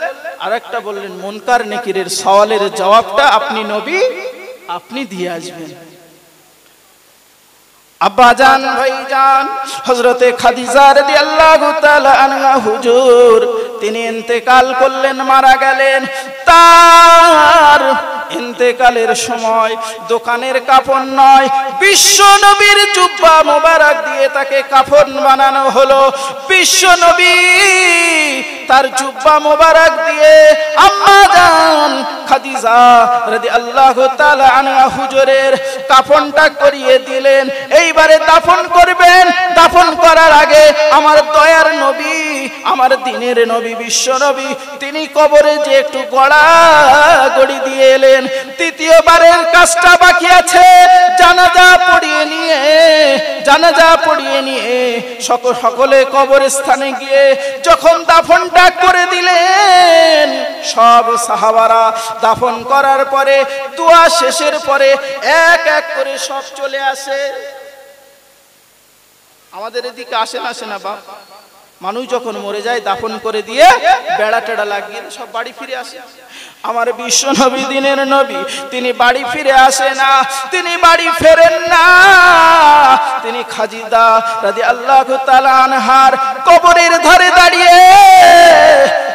আর একটা বললেন মুনকার নেকিরের সওয়ালের জবাবটা আপনি নবী আপনি দিয়ে আসবেন। আব্বাজান ভাইজান হযরতে খাদিজা রাদিয়াল্লাহু তাআলা আনহা হুজুর তিনি ইন্তেকাল করলেন, মারা গেলেন। তার ইন্তেকালের সময় দোকানের কাফন নয়, বিশ্ব নবীর জুব্বা মোবারক দিয়ে তাকে কাফন বানানো হলো। বিশ্ব নবী তার জুব্বা মোবারক দিয়ে আম্মাজান খাদিজা রাদিয়াল্লাহু তাআলা আনহা হুজুরের কাফনটা করিয়ে দিলেন। এইবারে দাফন করবেন, দাফন করার আগে আমার দয়ার নবী, আমার দিনের নবী, বিশ্ব নবী তিনি কবরে যে একটু গড়াগড়ি দিয়ে এলেন। তৃতীয়বারের কাজটা বাকি আছে, জানাজা পড়িয়ে নিয়ে সকলে কবরস্থানে গিয়ে যখন দাফনটা করে দিলেন, সব সাহাবারা দাফন করার পরে দোয়া শেষের পরে এক এক করে সব চলে আসে। আমাদের এদিকে আসে না বাপ, মানুষ যখন মরে যায় দাফন করে দিয়ে বেড়া টেড়া লাগিয়ে সব বাড়ি ফিরে আসে। আমার বিশ্ব নবী দিনের নবী তিনি বাড়ি ফিরে আসে না, তিনি বাড়ি ফেরেন না। তিনি খাদিজা রাদিয়াল্লাহু তাআলা আনহার কবরের ধারে দাঁড়িয়ে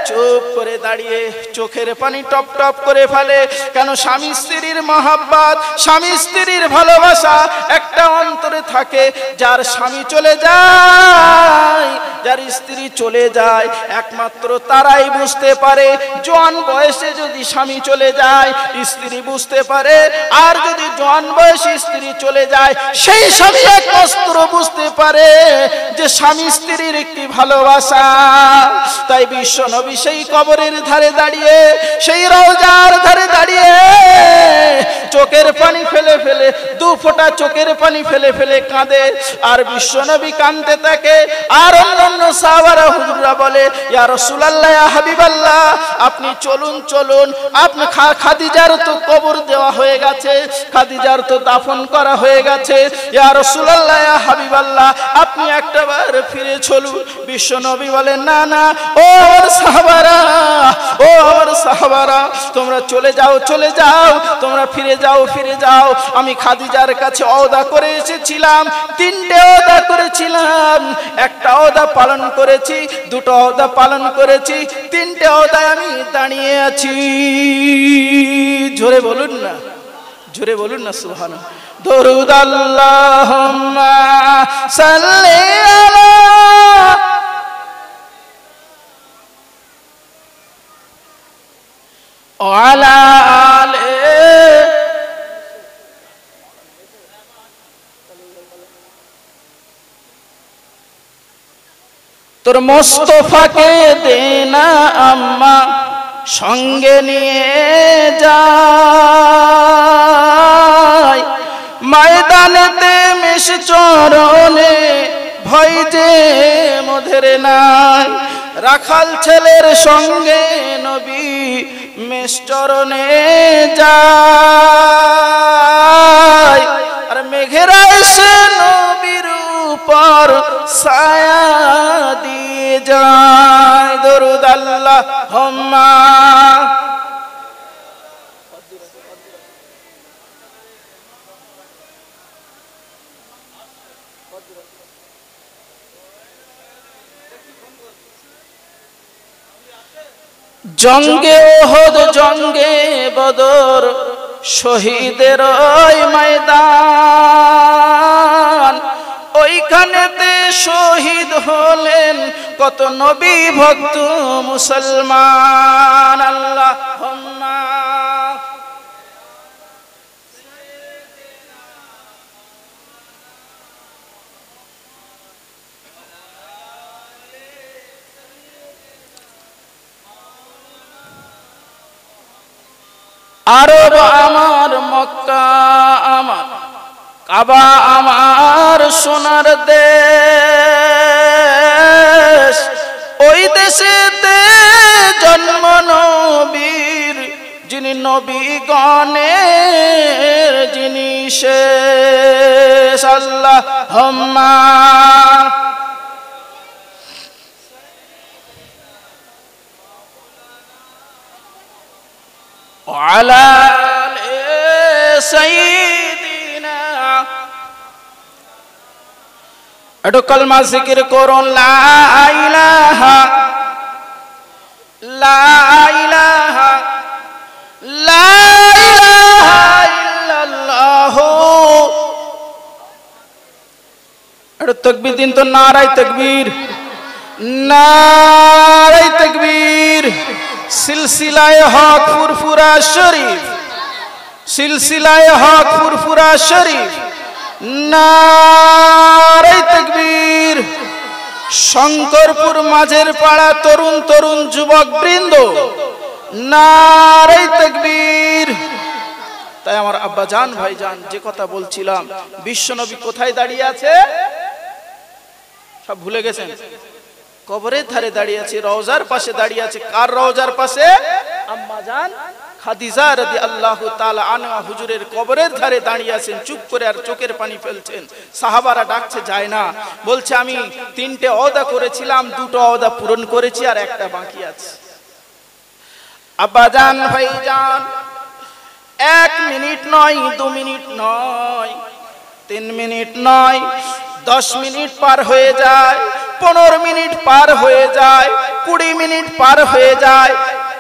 চুপ করে দাঁড়িয়ে চোখের পানি টপ টপ করে ফেলে। কেন? স্বামী স্ত্রীর মহাব্বত, স্বামী স্ত্রীর ভালোবাসা একটা অন্তরে থাকে। যার স্বামী চলে যায়, যার স্ত্রী চলে যায়, একমাত্র তারাই বুঝতে পারে। জোয়ান বয়সে যদি স্বামী চলে যায় স্ত্রী বুঝতে পারে, আর যদি জোয়ান বয়সে স্ত্রী চলে যায় সেই স্বামী একমাত্র বুঝতে পারে যে স্বামী স্ত্রীর একটি ভালোবাসা। তাই বিশ্ব নবী সেই কবরের ধারে দাঁড়িয়ে, সেই রওজার ধারে দাঁড়িয়ে চোখের পানি ফেলে ফেলে, দু ফোঁটা চোখের পানি ফেলে ফেলে কাঁদে। আর বিশ্ব নবী কাঁদতে থাকে। আর অন্যান্য সাহাবারা হুজুররা বলে, ইয়া রাসূলুল্লাহ, ইয়া হাবিবাল্লাহ, আপনি চলুন চলুন, আপনি খাদিজার তো কবর দেওয়া হয়ে গেছে, খাদিজার তো দাফন করা হয়ে গেছে, ইয়া রাসূলুল্লাহ, ইয়া হাবিবাল্লাহ, আপনি একটাবার ফিরে চলুন। বিশ্ব নবী বলেন, না না, ও আমার সাহাবারা, ও আমার সাহাবারা, তোমরা চলে যাও, চলে যাও, তোমরা ফিরে যাও, ফিরে যাও। আমি খাদিজার কাছে ওয়াদা করে এসেছিলাম, 3টে ওয়াদা করেছিলাম, একটা ওয়াদা পালন করেছি, 2টো ওয়াদা পালন করেছি, 3টে ওয়াদায় আমি দাঁড়িয়ে আছি। জোরে বলুন না, জোরে বলুন না সুবহানাল্লাহ। দরুদ আল্লাহুম্মা সাল্লি আলা ওয়ালা আলে। তোর মোস্তফাকে দেনা আম্মা সঙ্গে নিয়ে যায়, ময়দানেতে মেষ চরণে ভয় যে মোদের নাই। রাখাল ছেলের সঙ্গে নবী মেষ চরণে যায়, আর মেঘেরা এসে নবীর উপর ছায়া দিয়ে যায়। দরুদ আল্লাহুম্মা। জঙ্গে ওহদ, জঙ্গে বদর, শহীদের ওই ময়দান, ওইখানেতে শহীদ হলেন কত নবী ভক্ত মুসলমান। আল্লাহুম্মা আরব আমার, মক্কা আমার, কাবা আমার সোনার দেশ, ওই দেশেতে জন্ম নবীর, যিনি নবীগণের যিনি শেষ। আল্লাহুম্মা আলা সাইয়্যিদিনা। একটু কলমা জিকির করুন, লা ইলাহা লা ইলাহা লা ইলাহা ইল্লাল্লাহ। একটু তাকবীর দিন তো, নারায়ে তাকবীর, নারায়ে তাকবীর। সিলসিলায়ে হক ফুরফুরা শরীফ, সিলসিলায়ে হক ফুরফুরা শরীফ, নারায়ে তাকবীর। শঙ্করপুর মাঝের পাড়া তরুণ তরুণ যুবক বৃন্দ, নারায়ে তাকবীর। তাই আমার আব্বা জান ভাই জান, যে কথা বলছিলাম, বিশ্বনবী কোথায় দাঁড়িয়ে আছে সব ভুলে গেছেন? কবরের ধারে দাঁড়িয়ে আছে, রওজার পাশে দাঁড়িয়ে আছে। কার রওজার পাশে? আম্মা জান খাদিজা রাদিয়াল্লাহু তাআলা আনহা হুজুরের কবরের ধারে দাঁড়িয়ে আছেন, চুপ করে আর চোখের পানি ফেলছেন। সাহাবারা ডাকছে, যায় না, বলছে আমি 3টে ওয়াদা করেছিলাম, 2টো ওয়াদা পূরণ করেছি, আর একটা বাকি আছে। আব্বা জান ভাই জান, 1 মিনিট নয়, 2 মিনিট নয়, 3 মিনিট নয়, 10 মিনিট পার হয়ে যায়, 15 মিনিট পার হয়ে যায়, 20 মিনিট পার হয়ে যায়,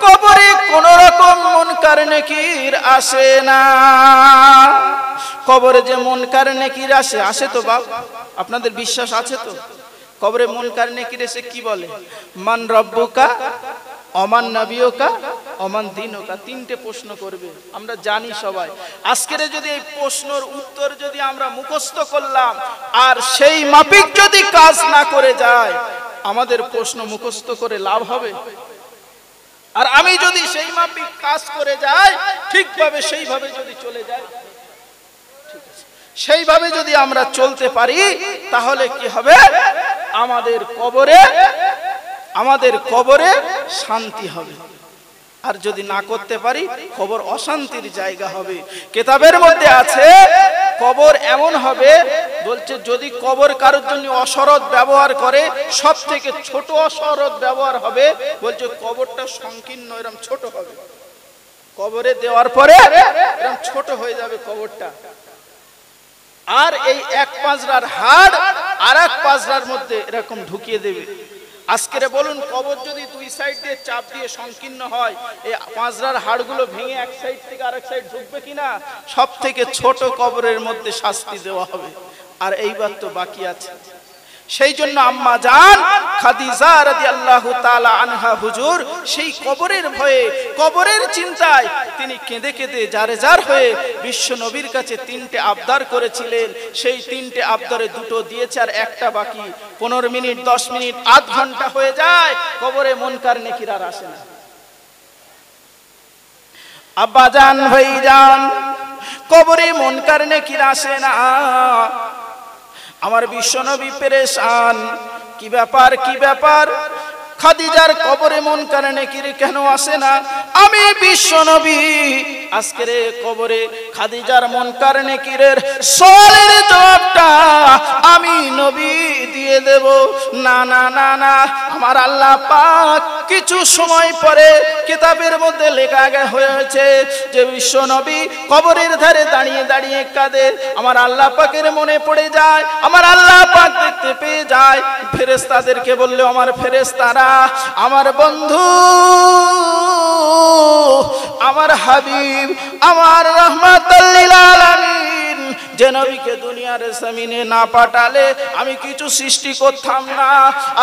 কবরে কোন রকম মুনকার নেকির আসে না। কবরে যে মুনকার নেকির আসে, আসে তো বাপ? আপনাদের বিশ্বাস আছে তো? কবরে মুনকার নেকির এসে কি বলে? মান রব্বুকা, অমান নবিয়ুকা, অমান দীনুকা। 3টে প্রশ্ন করবে, আমরা জানি সবাই। আজকের যদি এই প্রশ্নের উত্তর যদি আমরা মুখস্থ করলাম, আর সেই মাফিক যদি কাজ না করে যায়, আমাদের প্রশ্ন মুখস্থ করে লাভ হবে? আর আমি যদি সেই মাফিক কাজ করে যাই, ঠিকভাবে সেইভাবে যদি চলে যাই, ঠিক আছে, সেইভাবে যদি আমরা চলতে পারি, তাহলে কি হবে? আমাদের কবরে শান্তি হবে। আর যদি না করতে পারি, কবর অশান্তির জায়গা হবে। কিতাবের মধ্যে আছে, কবর এমন হবে, বলছে যদি কবর কারোর জন্য অসরদ ব্যবহার করে, সব থেকে ছোট অসরদ ব্যবহার হবে, বলছে কবরটা সংকীর্ণ এরকম ছোট হবে। কবরে দেওয়ার পরে এরকম ছোট হয়ে যাবে কবরটা। আর এই 1 পাঁজরার হাড় আর 1 পাঁজরার মধ্যে এরকম ঢুকিয়ে দেবে। আজকের বলুন, কবর যদি 2 সাইড দিয়ে চাপ দিয়ে সংকীর্ণ হয়, এই পাঁজরার হাড়গুলো ভেঙে 1 সাইড থেকে আরেক সাইড ঢুকবে কিনা? সব থেকে ছোট কবরের মধ্যে শাস্তি দেওয়া হবে। আর এইবার তো বাকি আছে। সেই জন্য আম্মা জান খাদিজা রাদিয়াল্লাহু তাআলা আনহা হুজুর সেই কবরের ভয়ে, কবরের চিন্তায় তিনি কেঁদে কেঁদে জারে জার হয়ে বিশ্ব নবীর কাছে 3টে আবদার করেছিলেন। সেই 3টে আবদারে 2টো দিয়েছে, আর একটা বাকি। 15 মিনিট, 10 মিনিট, আধ ঘন্টা হয়ে যায়, কবরে মুনকার নেকির আর আসে না। আব্বা জান ভাই জান, কবরে মুনকার নেকির আসে না। আমার বিশ্বনবী পেরেশান, কি ব্যাপার, কি ব্যাপার? খাদিজার কবরে মুনকার নেকির কেন আসে না? আমি বিশ্বনবী আজকের কবরে খাদিজার মুনকার নেকিরের সওয়ালের জবাবটা আমি নবী দিয়ে দেব। না না না না, আমার আল্লাহ পাক কিছু সময় পরে কিতাবের মধ্যে লেখা হয়েছে যে বিশ্বনবী কবরের ধারে দাঁড়িয়ে দাঁড়িয়ে কাঁদে। আমার আল্লাহ পাকের মনে পড়ে যায়, আমার আল্লাহ পাক দেখতে পেয়ে যায়। ফেরেশতাদেরকে বললে, আমার ফেরেশতারা, আমার বন্ধু আমার হাবিব, আমার রাহমাতুল লিল আলামিন যে নবীকে দুনিয়ার জমিনে না পাঠালে আমি কিছু সৃষ্টি করতাম না।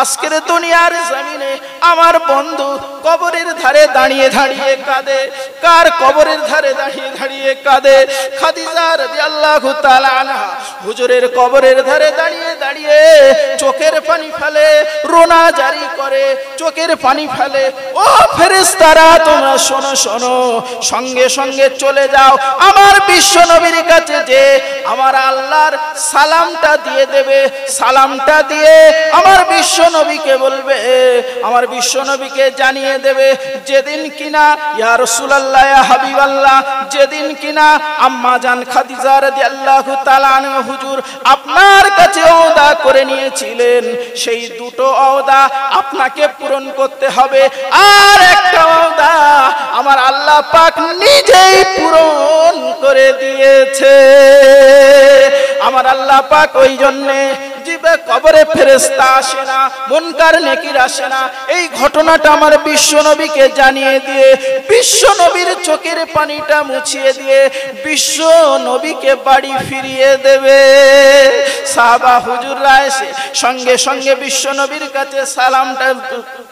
আজকের দুনিয়ার জমিনে আমার বন্ধু কবরের ধারে দাঁড়িয়ে দাঁড়িয়ে কাঁদে। কার কবরের ধারে দাঁড়িয়ে দাঁড়িয়ে কাঁদে? খাদিজা রাদিয়াল্লাহু তাআলা আনহা হুজুরের কবরের ধারে দাঁড়িয়ে দাঁড়িয়ে চোখের পানি ফেলে, রোনা জারি করে, চোখের পানি ফেলে। ও ফেরেশতারা তোমরা শোনো শোনো, সঙ্গে সঙ্গে চলে যাও আমার বিশ্ব নবীর কাছে, যে আমার আল্লাহর সালামটা দিয়ে দেবে। সালামটা দিয়ে আমার বিশ্ব নবীকে বলবে, আমার বিশ্ব নবীকে জানিয়ে দেবে যেদিন কিনা ইয়া রাসূলুল্লাহ ইয়া হাবিবাল্লাহ, যেদিন কিনা আম্মা জান খাদিজা রাদিয়াল্লাহু তাআলা আনহা হুজুর আপনার কাছে ওয়াদা করে নিয়েছিলেন, সেই দুটো ওয়াদা আপনাকে পূরণ করতে হবে। আর একটা ওয়াদা আমার আল্লাহ পাক নিজেই পূরণ করে দিয়েছে। আমার আল্লাহ পাক ওই জন্যে জিবে কবরে ফেরেশতা আসে না, মুনকার নেকির আসে না। এই ঘটনাটা আমার বিশ্ব নবীকে জানিয়ে দিয়ে বিশ্ব নবীর চোখের পানিটা মুছিয়ে দিয়ে বিশ্ব নবীকে বাড়ি ফিরিয়ে দেবে। সাহাবা হুজুররা এসে সঙ্গে সঙ্গে বিশ্ব নবীর কাছে সালামটা,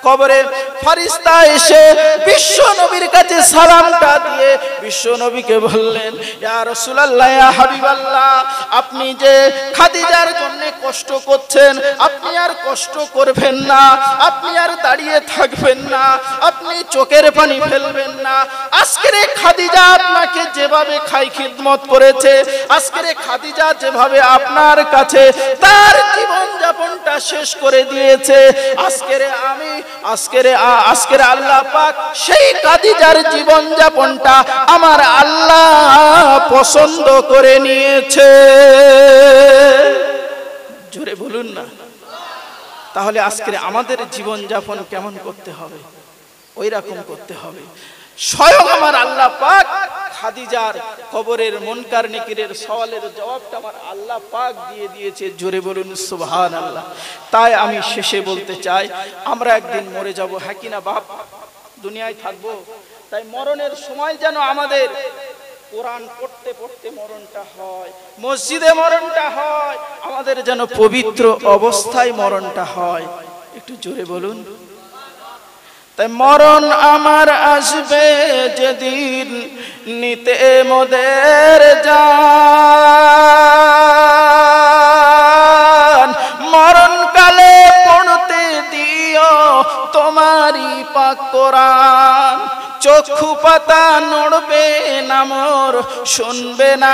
কবরে ফেরেশতা এসে বিশ্ব নবীর কাছে সালামটা দিয়ে বিশ্ব নবীকে বললেন, ইয়া রাসূলুল্লাহ ইয়া হাবিবাল্লাহ, আপনি যে খাদিজার জন্য কষ্ট করছেন, আপনি আর কষ্ট করবেন না, আপনি আর দাঁড়িয়ে থাকবেন না, আপনি চোখের পানি ফেলবেন না। আজকের খাদিজা আপনাকে যেভাবে খাই খিদমত করেছে, আজকের খাদিজা যেভাবে আপনার কাছে তার জীবন যাপনটা শেষ করে দিয়েছে, আজকের আল্লাহ পাক সেই খাদিজার জীবন যাপনটা আমার আল্লাহ পছন্দ করে নিয়েছে। জোরে বলুন না। তাহলে আজকের আমাদের জীবন যাপন কেমন করতে হবে? ওই রকম করতে হবে। স্বয়ং আমার আল্লাহ পাক খাদিজার কবরের মুনকার নেকিরের সওয়ালের জবাবটা আমার আল্লাহ পাক দিয়ে দিয়েছে। জোরে বলুন সুবহানাল্লাহ। তাই আমি শেষে বলতে চাই, আমরা একদিন মরে যাব, হ্যাঁ কিনা বাপ? দুনিয়ায় থাকবো, তাই মরণের সময় যেন আমাদের কোরআন পড়তে পড়তে মরণটা হয়, মসজিদে মরণটা হয়, আমাদের যেন পবিত্র অবস্থায় মরণটা হয়। একটু জোরে বলুন। তাই মরণ আমার আসবে যেদিন, নিতে মোদের জান, মরণ কালে পড়তে দিও তোমারই পাক কোরআন। চক্ষু পাতা নড়বে না মোর, শুনবে না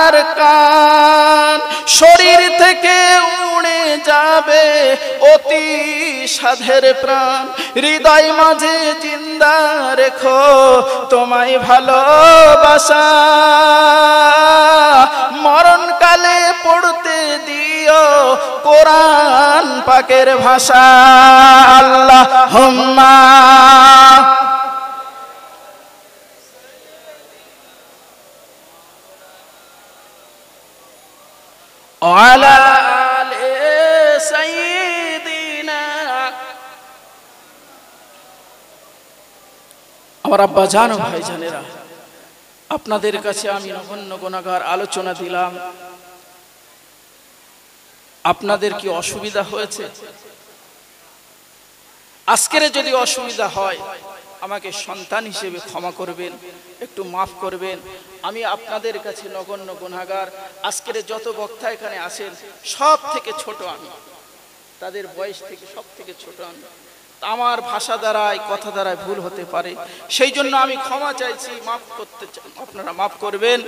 আর কান, শরীর থেকে উড়ে যাবে অতি সাধের প্রাণ। হৃদয় মাঝে জিন্দা রেখো তোমায় ভালোবাসা, মরণকালে পড়তে দিও কোরআন পাকের ভাষা। আল্লাহুম্মা ওয়ালা আলে সাইয়্যিদিনা। আমার আব্বা জান ও ভাই জানেরা, আপনাদের কাছে আমি নগণ্য গুনাহগার আলোচনা দিলাম। আপনাদের কি অসুবিধা হয়েছে? আজকের যদি অসুবিধা হয় আমাকে সন্তান হিসেবে ক্ষমা করবেন, একটু মাফ করবেন। আমি আপনাদের কাছে নগণ্য গুনাহগার। আজকের যত বক্তা এখানে আসেন সব থেকে ছোট আমি, তাদের বয়স থেকে সব থেকে ছোট আমি। আমার ভাষা দ্বারাই কথা দ্বারাই ভুল হতে পারে, সেই জন্য আমি ক্ষমা চাইছি, মাফ করতে চাই, আপনারা মাফ করবেন।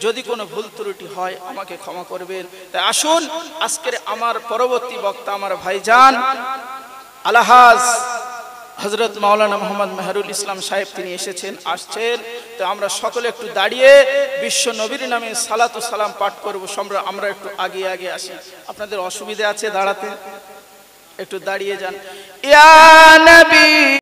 যদি কোনো ভুল ত্রুটি হয় আমাকে ক্ষমা করবেন। তাই আসুন, আজকের আমার পরবর্তী বক্তা আমার ভাইজান আলহাজ হযরত মাওলানা মোহাম্মদ মেহরুল ইসলাম সাহেব, তিনি আসছেন। তো আমরা সকলে একটু দাঁড়িয়ে বিশ্ব নবীর নামে সালাতু সালাম পাঠ করব। আমরা একটু আগে আগে আসি। আপনাদের অসুবিধা আছে দাঁড়াতে? একটু দাঁড়িয়ে যান। ইয়া নবী